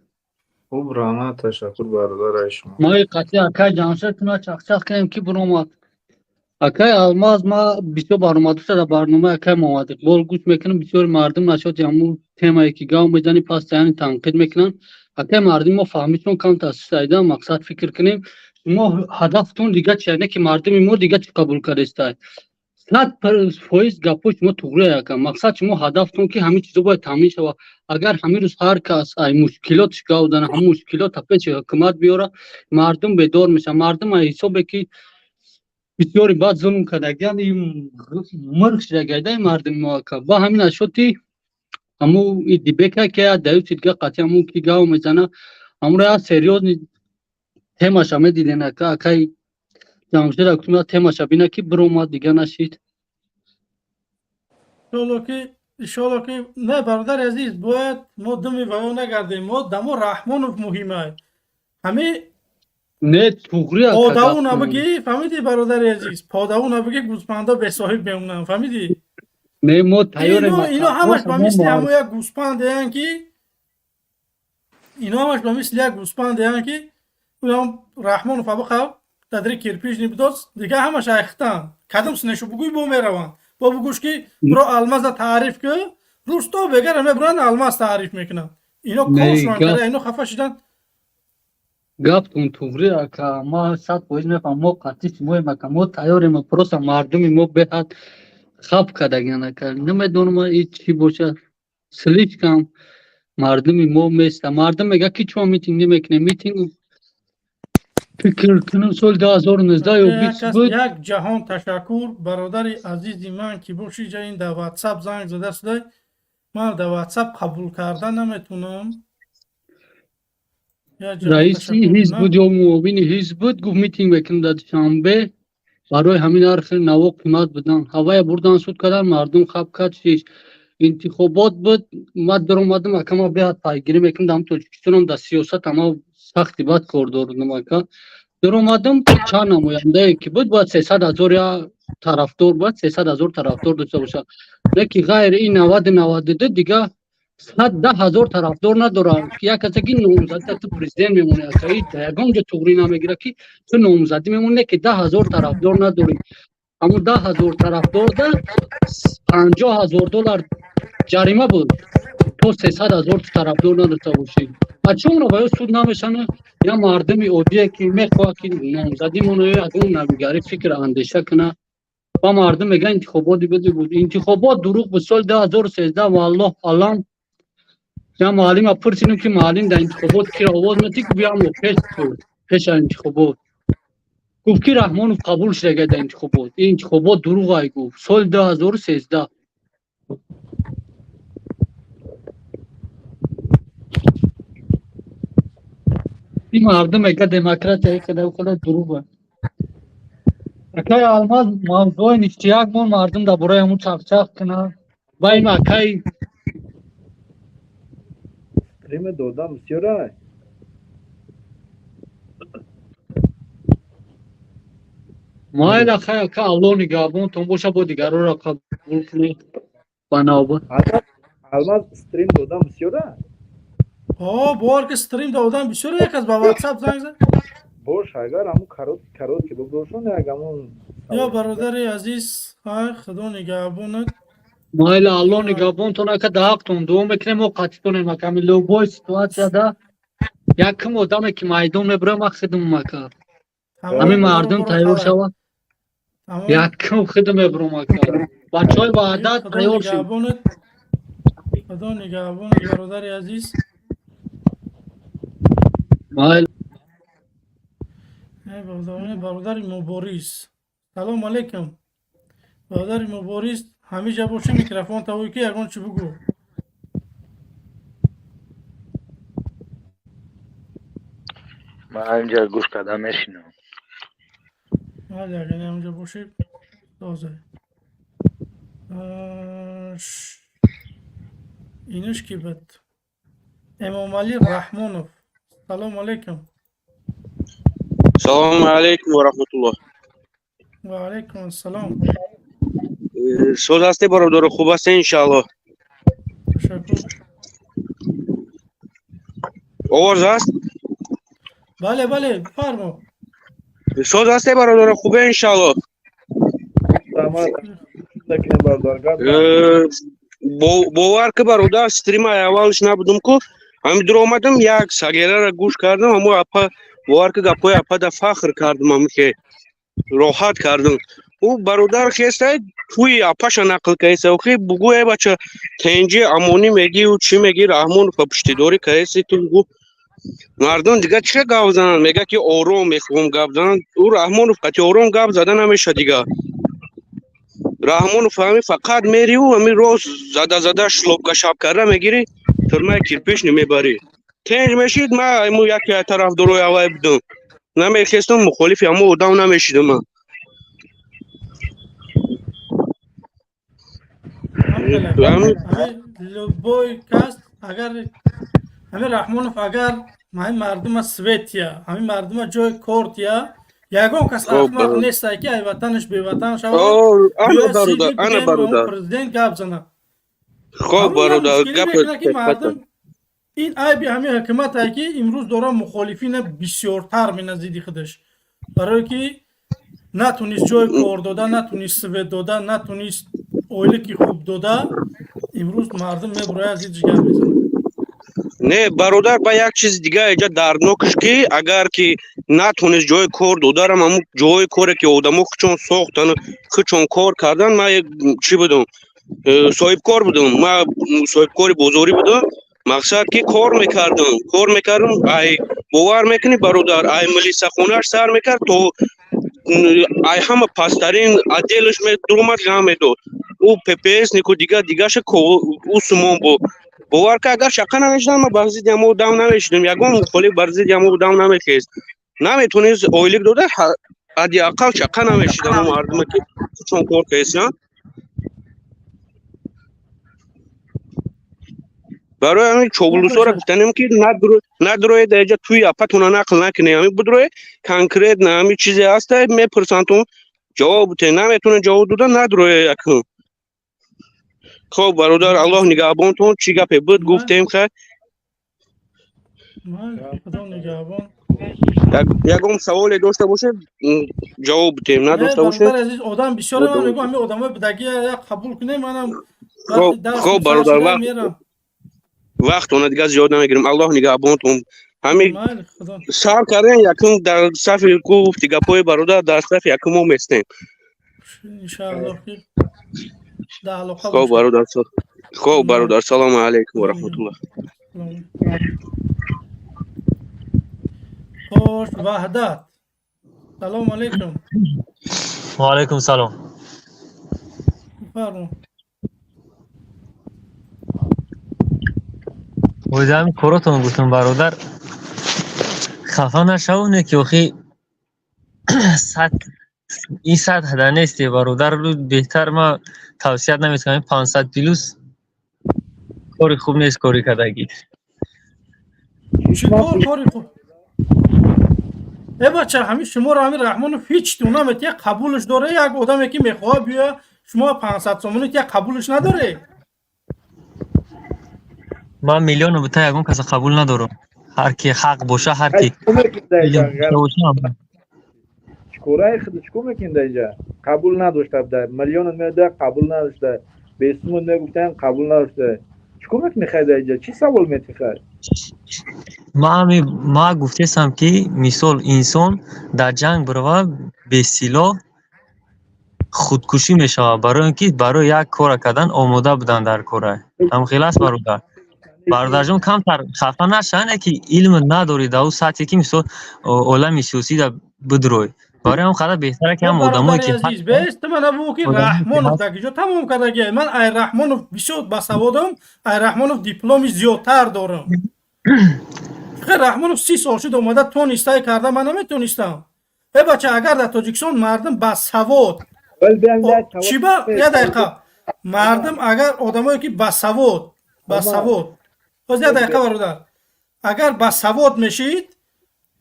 خوب رحمت. تشکر برادر شما. ما قطعی اکا جانشت ما چخ کنیم کی برامد. اکا الماز ما بسیار برنامه دوست در برنامه اکا مواد اقبال گوش میکنم. بسیار مردم نشد همون تمایی که گاو میزنی پس یعنی تنقید میکنن. اکا مردم ما فهمیدون کم تاسیس ایده مقصد فکر کنیم. ما هدفتون دیگه چیه که مردم ما دیگه چی قبول کرده 100% گپوش ما توگره یکم. مقصد شما هدفتون که همین چیزا باید تامین شود. اگر همین روز هر کس ای مشکلاتش گاودن هم مشکلات پیش حکومت بیاره مردم بیدار میشه. مردم حسابه که بسیاری بعد ظلم کردگان این مرغ شده مردم ما که با همین اشوتی همو دیبکه که دایو چیزگاه قطعی همو که گاو میزنه همو را سریوز تماش همه دیدن که اکای جامشد اکتومیا تماش بینه که برو دیگه نشید. ایشالا که نه برادر عزیز باید ما دمی ویو نگردیم. ما دمو رحمانوف مهمه همه نه توغری پاداو نبگی فهمیدی برادر عزیز؟ پاداو نبگی گوسپندا به صاحب بمونن فهمیدی؟ نه ما تیار اینا همش به مثل همو یک گوسپند هستن که اینا همش به مثل یک گوسپند هستن که اونم رحمانوف ابو تدری کرپیش نمیداز دیگه همش ایختن کدوم سنشو بگوی بو میروان با بگوش که برو الماس تعریف که روستا بگر همه بران الماس تعریف میکنن. اینا کارشون کرده اینا خفه شدن. گفت اون توغری که ما 100% میفهم ما قطعی شمای مکم ما تیاریم ما پروسا مردمی ما بهت خب کردگیانه که نمیدونم این چی باشه سلیچ کم مردمی ما میسته. مردم میگه که چون میتینگ نمیکنه میتینگ فکر کنم سال 2019 یا 20 بود. یک جهان تشکر برادر عزیزی من که باشی جا این در واتساپ زنگ زده شده من در واتساپ قبول کردن نمیتونم. رئیسی حزب بود یا معاون حزب بود گفت میتینگ بکنم در شنبه برای همین حرف نوا قیمت بدن هوای بردن سود کردن مردم خب کرد شیش انتخابات بود. ما در اومدم اکما بیاد پایگیری میکنم دم توجیکستان در سیاست اما سختی بد کار دارم که در اومدم چند نماینده که بود باید 300,000 یا طرفدار بود 300,000 طرفدار داشته باشه نه که غیر این 92 دیگه 110,000 طرفدار نداره که یک کسی که نامزد تو پرزیدنت میمونه که یگان جا توغری نمیگیره که تو نامزدی میمونه که 10,000 طرفدار نداری. اما 10,000 طرفدار ده $50,000 جریمه بود تو 300,000 طرفدار نداشته باشی. چون رو باید سود نمیشنه یا مردمی عادیه که میخواه که نامزدی مونه یگان نمیگیره فکر اندیشه کنه و مردم میگه انتخاباتی بده بود. انتخابات دروغ به سال 2013 والله الان یا معلم پرسیدم که معلم در انتخابات کی آواز ندی که بیام پیش انتخابات گفت که رحمانوف قبول شده در انتخابات. این انتخابات دروغ ای گفت سال 2013. این مردم میگه دموکرات ای که دروغه. اکای الماس موضوع اشتیاق بون مردم در برای همون چاق کنه و این اکای استریم دادم بسیاره مایل خیر که الله نگهبانتون باشه با دیگران را قبول کنید بنابر الماس استریم دادم بسیاره بار که استریم دادم بسیاره یک از با واتساپ زنگ زد باش اگر همون کارات که بگذارشون یک همون یا برادر عزیز خدا نگهبانت مایل الله نگهبانتون که در حقتون دو میکنیم و قطع کنیم که همین لوبای سیتواسیا ده یکم آدم که میدون میبره ما خدمت میکرد همین مردم تیار شود یکم خدمت میبره میکرد بچه های وعدت تیار شد خدا نگهبانت برادر عزیز مایل برادر مبارز سلام علیکم برادر مبارز همیشه باشه میکروفون تاوی که یکان چی بگو من اینجا گوش کردم میشینم اگر اینجا باشه تازه اینش کی بود امام علی رحمانوف سلام علیکم السلام علیکم و رحمت الله و علیکم السلام سوز هستی برادر خوب هستی انشالله تشکر آواز هست بله بله بفرما سوز هستی برادر خوبه انشالله باور که برادر استریم اولش نبودم که همین آمدم یک سگیره را گوش کردم همون اپا باور که گپای اپا دا فخر کردم همون که راحت کردم او برادر خیسته توی اپاش نقل کیسه اوکی بگوه بچه تنجی امونی میگی و چی میگی رحمان پشتی داری کیسی تو بگو مردم دیگه چه گاو زنن میگه که آروم میخوام گاو زنن او رحمان فقط آروم گاو زدن نمیشه دیگه رحمان فهمی فقط میری و همین روز زده شلوب شاب کرده میگیری ترمای کیرپیش نمیبری تنج میشید ما امو یکی طرف دروی اوای بدم نمیخواستم مخالفی همو ادام نمیشیدم من لوبوی کاست اگر همین رحمانوف اگر همین مردم سویتیا همین مردم جای کورتیا یگان کس احمق نیست که ای وطنش بی وطن شود انا برادر پرزیدنت گپ زنه خب برادر گپ مردم این عیب همین حکومت ای که امروز داره مخالفین بسیارتر مینزدی خودش برای که نتونست جای کار داده نتونست سویت داده نتونست اویلی که خوب داده امروز مردم میبره از این جگر میزنه نه برادر با یک چیز دیگه اینجا دردناکش که اگر که نتونست جای کار داده رم همون جای کاری که آدمو خچون ساختن خچون کار کردن من چی بدم صاحب کار بودم من صاحب کاری بزرگی بودم مقصد که کار میکردم ای باور میکنی برادر ای ملیسا خونش سر میکرد تو ای همه پسترین عدلش می درمت جمع میداد او پپیس نیکو دیگه شه او سمون بود باور که اگر شقه نمیشدن ما برزی دیامو دام نمیشدیم یکم مخالی برزی دیامو دام نمیخیست نمیتونیز اویلیک داده ادی اقل شقه نمیشدن ما مردم که چون کار کیسیان برای همین چوبلوسا را گفتنیم که ندروی دیجا توی اپاتونا نقل نکنی همین بدروی کانکریت نه همین چیزی هسته میپرسانتون جواب بوده نمیتونه جواب دادن ندروی اکنون خب برادر الله نگهبانتون چی گپی بود گفتیم خیر خدا نگهبان یکم سوال داشته باشه جواب بدیم نداشته باشه آدم بسیار من میگم همین آدمای بدگی قبول کنیم منم خب برادر وقت اون دیگه زیاد نمیگیریم الله نگهبانتون همین سر کردن یکم در صف گفت دیگه پای برادر در صف یکم هم هستیم ان شاء الله خب برادر سلام علیکم و رحمت الله خوش وحدت سلام علیکم و علیکم سلام بفرمایید ویدم کاراتون گفتم برادر خفه نشونه که اخی این 100 هده نیستی برادر رو بهتر ما توصیت نمیتونم 500 پیلوس کاری خوب نیست کاری کدگی چطور کاری خوب بچه همین شما رو همین رحمانوف هیچ دونمت یک قبولش داره یک آدمی که میخواه بیا شما 500 سومونیت یک قبولش نداره من میلیون بتا یگون کس قبول ندارم هر کی حق باشه هر کی چکورای خود چکو میکنده اینجا قبول نداشته بده میلیون میده قبول نداشته به اسمون میگفتن قبول نداشته چکو میخواید اینجا چی سوال میخواید ما گفتم که مثال انسان در جنگ برای به سلاح خودکشی میشه برای اینکه برای یک کار کردن آماده بودن در کار هم خلاص برادر جان کمتر خفه نشن که علم نداری در اون سطحی که مثال عالم سیاسی در بدروی برای هم خدا بهتره که هم آدمایی که عزیز بیست من ابو که رحمانوف دیگه تمام کرده من ای رحمانوف بسیار بسوادم ای رحمانوف دیپلمی زیادتر دارم رحمانوف 30 سال شد اومده تونسته کرده من نمیتونستم بچه اگر در تاجیکستان مردم بسواد چی با یه دقیقه مردم اگر آدمایی که بسواد باز یه دقیقه برادر اگر بسواد میشید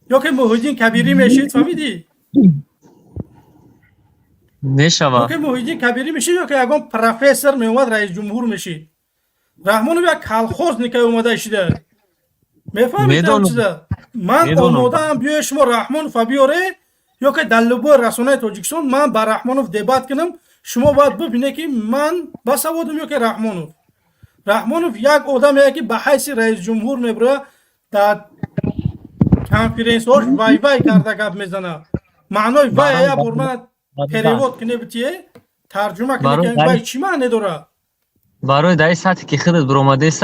یا که محیدین کبیری میشید فهمیدی نشوه یا که محیدین کبیری میشید یا که اگه پروفسور میومد رئیس جمهور میشید رحمانوف یک کلخوز نکه اومده شده میفهمید چیزه من آماده هم بیای شما رحمانوف بیاره یا که در لبای رسانه تاجیکستان من با رحمانوف دیبات کنم شما باید ببینه که من بسوادم یا که رحمانوف یک آدمیه که به حیث رئیس جمهور میبره در کنفرانس هاش وای وای کرده گپ میزنه معنای وای یا برمن پریواد کنه بتیه ترجمه کنه که وای چی معنی داره برای در سطحی که خودت برآمده است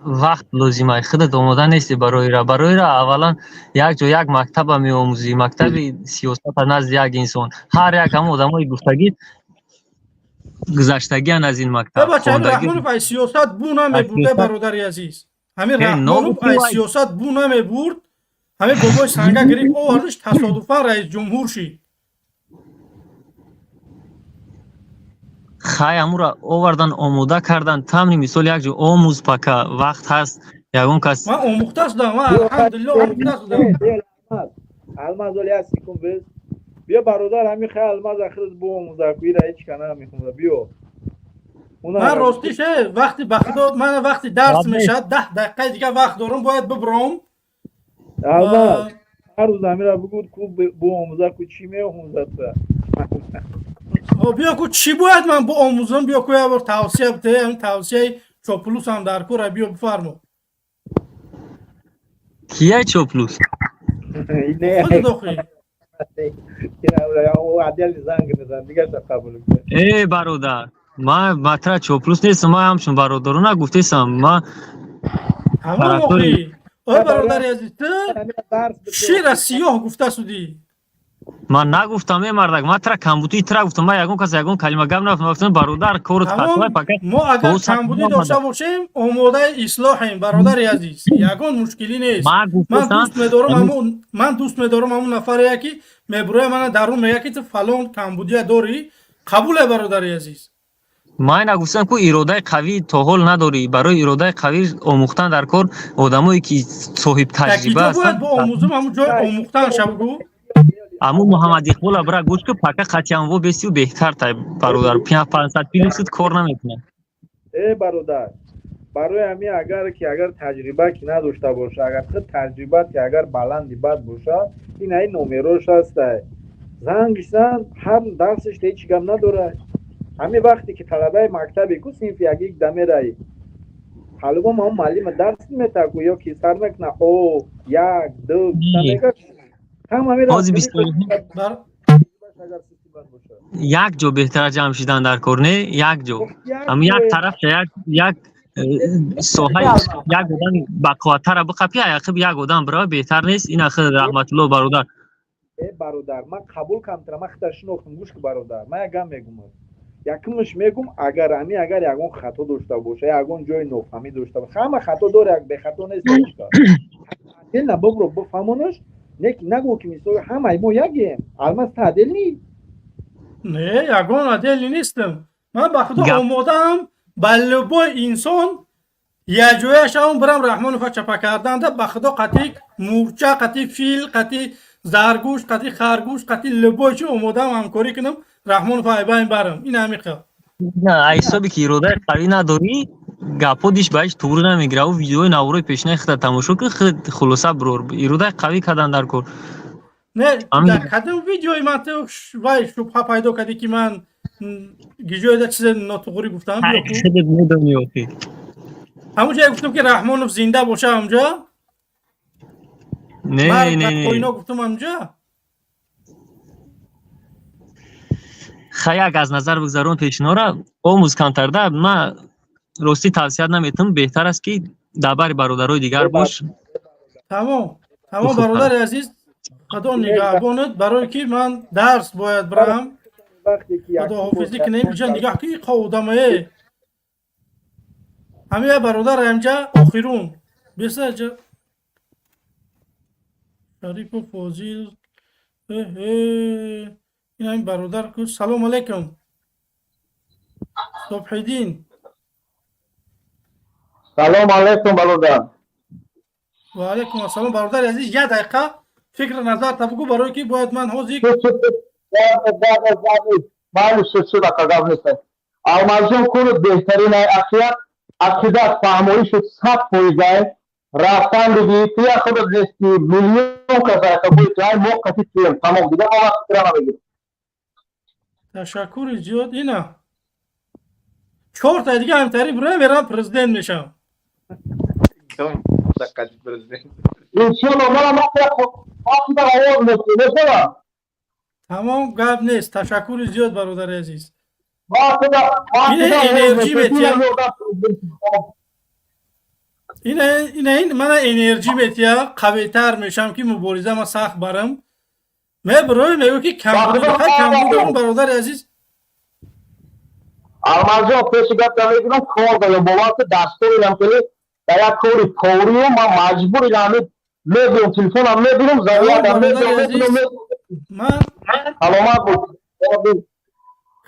وقت لازمه خودت آماده نیستی برای را اولا یک جا یک مکتب میآموزی مکتب سیاست نزد یک انسان هر یک هم آدمای گفتگی گذشتگی از این مکتب بچه رحمانوف ای سیاست بو نمیبوده برادری عزیز همین رحمانوف ای سیاست بو نمیبورد همین بابای سنگه گریف آوردش تصادفا رئیس جمهور شید خواهی همون را آوردن آموده کردن تمنی مثال یک جو آموز پکه وقت هست یکون کس من آموخته هستم من الحمدلله آموخته هستم الماز ولی هستی کن بس بیا برادر همین خیلی الماز اخرز بو آموزه کوی را هیچ کنه میخونه بیا من راستیشه وقتی بخدا من وقتی درس میشه 10 دقیقه دیگه وقت دارم باید ببرم الماز هر روز همین را بگود کو بو آموزه کو چی میخونه بیا کو چی باید من با آموزم بیا کو یه بار توصیه بده همین توصیه چوپلوس هم در کور بیا بفرمو کیه چوپلوس؟ خود داخلی ای برادر ما مطرح چوپلوس نیستم ما همشون برادرونه گفتیستم ما همون موقعی آی برادر عزیز تو شیر سیاه گفته سودی من نگفتم ای مردک من ترا کمبودی ترا گفتم من یگون کس یگون کلمه گپ نگفتم برادر کورت خطوای فقط ما اگر کمبودی داشته باشیم آماده اصلاحیم برادر عزیز یگون مشکلی نیست من دوست میدارم همون نفر یکی میبره من درون میگه که تو فلان کمبودی داری قبول برادر عزیز من نگفتم که اراده قوی تا حال نداری برای اراده قوی آموختن در کار آدمایی که صاحب تجربه هستن باید با آموزم همون جای آموختن شبگو امو محمد اقبال برا گوش که پاکه خطیان و بسیار بهتر تا برادر 500 پیلیسید کار نمیکنه ای برادر برای همین اگر تجربه که نداشته باشه اگر خود تجربه که اگر بلندی بد باشه این نمروش هست زنگشتن هر درسش هیچ گم نداره همین وقتی که طلبه مکتبی کو صنف یک دمه رای حالا ما معلم درس میته کو یا کی سر میکنه او یک دو میگه بازی 20 یک جو بهتر جمع شدن در کار یک جو اما یک طرف یک ساحه یک آدم بقواتر بقپی عقب یک آدم برای بهتر نیست این اخر رحمت الله برادر ای برادر من قبول کنم من خودش نوختم گوش که برادر من یکم میگم یکمش میگم اگر یگون خطا داشته باشه یگون جای نفهمی داشته باشه همه خطا داره یک به خطا نیست دل نبرو بفهمونش نگو که مثلا همه ما یکیم الماس تعدیل نی نه یگون عدل نیستم من به خدا آمادم بله با انسان یه جویش هم برم رحمان فا چپا کردن ده بخدا قطعی مورچه قطعی فیل قطعی زرگوش قطعی خرگوش قطعی لبوش اومدم همکاری کنم رحمان فا ایباین برم این همیخه نه ایسابی که ایراده قوی نداری گپا دیش بهش طور نمیگیره و ویدیوی نوروی پیشنه خدا تماشا که خود خلاصه برور ایراده قوی کردن در کار نه در کدام ویدیوی من تو وای شبه پیدا کردی که من گیجوی ده چیز ناتوغوری گفتم خودت میدونی اوکی همون جایی گفتم که رحمانوف زنده باشه همونجا نه نه اینا گفتم همونجا خیلی از نظر بگذارون پیشنا را آموز کمترده من راستی توصیه نمیتونم بهتر است که دبر برادرای دیگر باش تمام برادر عزیز خدا نگهبانت برای که من درس باید برم خدا حافظی کنیم اینجا نگاه که قودمه همه برادر اینجا آخرون بسه جا شریف و فوزیل این همین برادر که سلام علیکم صبح دین سلام علیکم برادر و علیکم السلام برادر عزیز یه دقیقه فکر نظر تبگو برای که باید من حوزی من شد قدم نیستم آمازون کنو بهترین عقیدت فهمایی شد 100% رفتن دیگه تیا خود دستی میلیون کسای قبول کرد موقعی تیم تمام دیگه ما فکر نمیگیم تشکر زیاد اینا 4 تا دیگه همتری برای میرم پرزیدنت میشم انشالله ما تمام گپ نیست تشکر زیاد برادر عزیز این انرژی بتیا این من انرژی بتیا قوی تر میشم که مبارزه ما سخت برم برای میگو که کم بودم برادر عزیز آمازون پیش گفت نمیگم کار دارم بابا که دستوری نمیکنی باید کوری پوریو ما مجبوری نمی میگم تلفنم میگیرم زریعه میگم من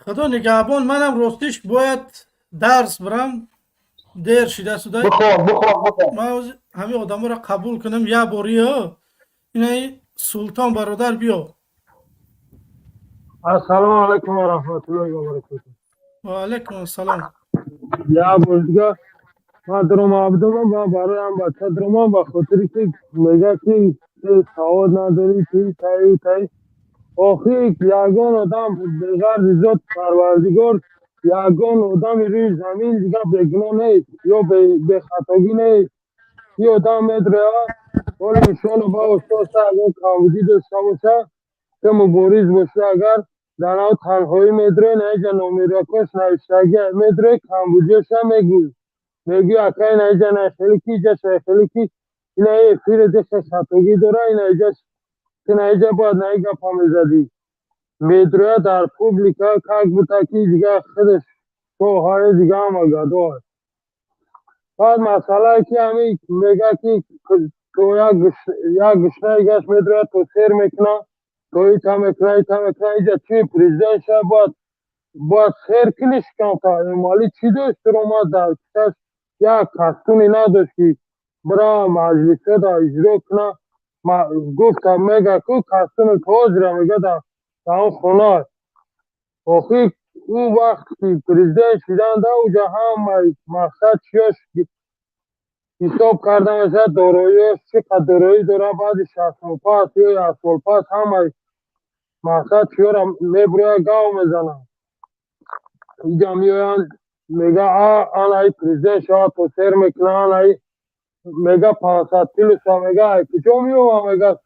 خدا نگهبان منم راستش باید درس برم دیر شده سوده ما همه آدم را قبول کنم یه باری ها اینه سلطان برادر بیا السلام علیکم و رحمت الله و برکاته و علیکم السلام یا بزرگا ما درم عبدالله ما برای هم بچه درم با خاطری که میگه که سواد نداری تایی آخی یگان آدم بغیر رضایت پروردگار یگان آدم روی زمین دیگه بگناه نیست یا به خطاگی نیست یه آدم میدره ولی انشاءالله با استاد اگر کامودی داشته باشه که مبارز باشه اگر در او تنهایی میدره نیجا نومیراکاش نوشتگی میدره کامبودیاش هم میگی اکای نیجا نخیلی کی جا شخیلی کی این ای فیر دیخ خطاگی داره این ایجاش که نیجا باید نیگا پامیزدی میدره در پوبلیکا کاک بوده که دیگه خودش شوهای دیگه هم اگه بعد مسئله که همین میگه که تو یک گشنه گشت میدره تو سیر میکنه تو ایتا میکنه اینجا چی پریزیدنت شه باید سیر کنیش کن تا مالی چی داشت رو ما در کشش یک کستونی نداشت که برا مجلسه دا اجرا کنه گفتم میگه که کستون توز را میگه در اون خونه آخی اون وقت که پریزیدنت شدن دا اوجا هم مقصد چیاش حساب کردم از داراییش چقدر دارایی داره بعدش اسمال پاس یا اسمال پاس همه مقصد چیه را میبره گاو میزنم اینجا میوین میگه آنهای پریزیدنت شما تو سیر میکنه آنهای میگه 500 کیلو شما میگه کجا میوه میگه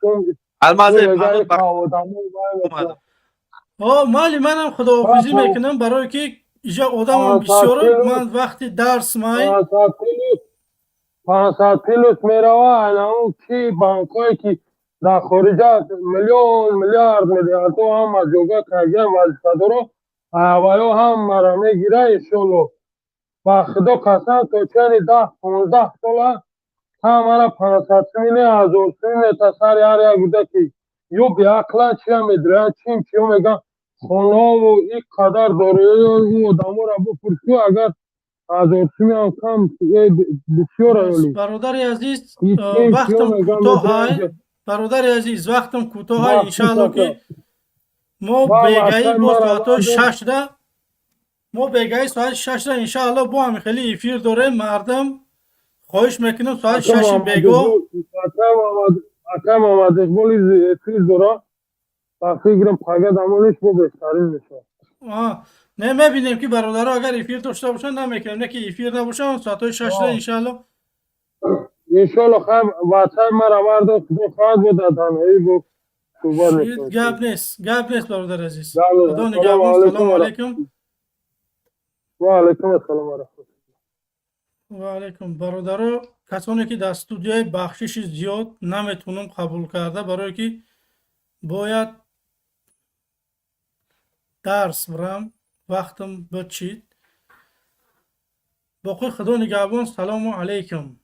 مالی منم خداحافظی میکنم برای که اینجا آدم بسیاره من وقتی درس مای 500 کیلوس میروه اون کی بانکایی که در خارجات میلیارد تو هم از جوگا کردیم وظیفه دارو هوایو هم مرا میگیره ایشالله و خدا قسم تو چنی 10-15 ساله هم مرا 500 سمینه 1000 سمینه تسر هر یک بوده که یو بیاقلا چی هم میدره چی میگن خونه و این قدر داره اون آدمو را بپرسی اگر 1000 هم کم بسیار عالی. برادر عزیز هیچ وقتم میگم کوتاه میتونم برادر عزیز وقتم کوتاه وقت انشالله کوتاه. که ما با بگایی وقت با مرا ساعت مردم 6 ده ما بگایی ساعت 6 ده انشالله با هم خیلی افیر داره مردم خواهش میکنم ساعت 6 بگو اکم آمد اقبالی چیز داره و فکرم پاگه دمانش با بهترین میشه. نه میبینیم که برادرها اگر افیر داشته باشن نمیکنم نه که افیر نباشن ساعت 6 ده انشالله انشالله خیلی وطن مرا مرد خواهد بود در تنهایی بود صحبت میکنم. گپ نیست برادر عزیز بله. خدا نگهبان. سلام علیکم. و علیکم السلام و رحمت و علیکم. برادرها کسانی که در استودیوی بخشش زیاد نمیتونم قبول کرده برای که باید درس برم وقتم بچید. باقی خدا نگهبان. سلام علیکم.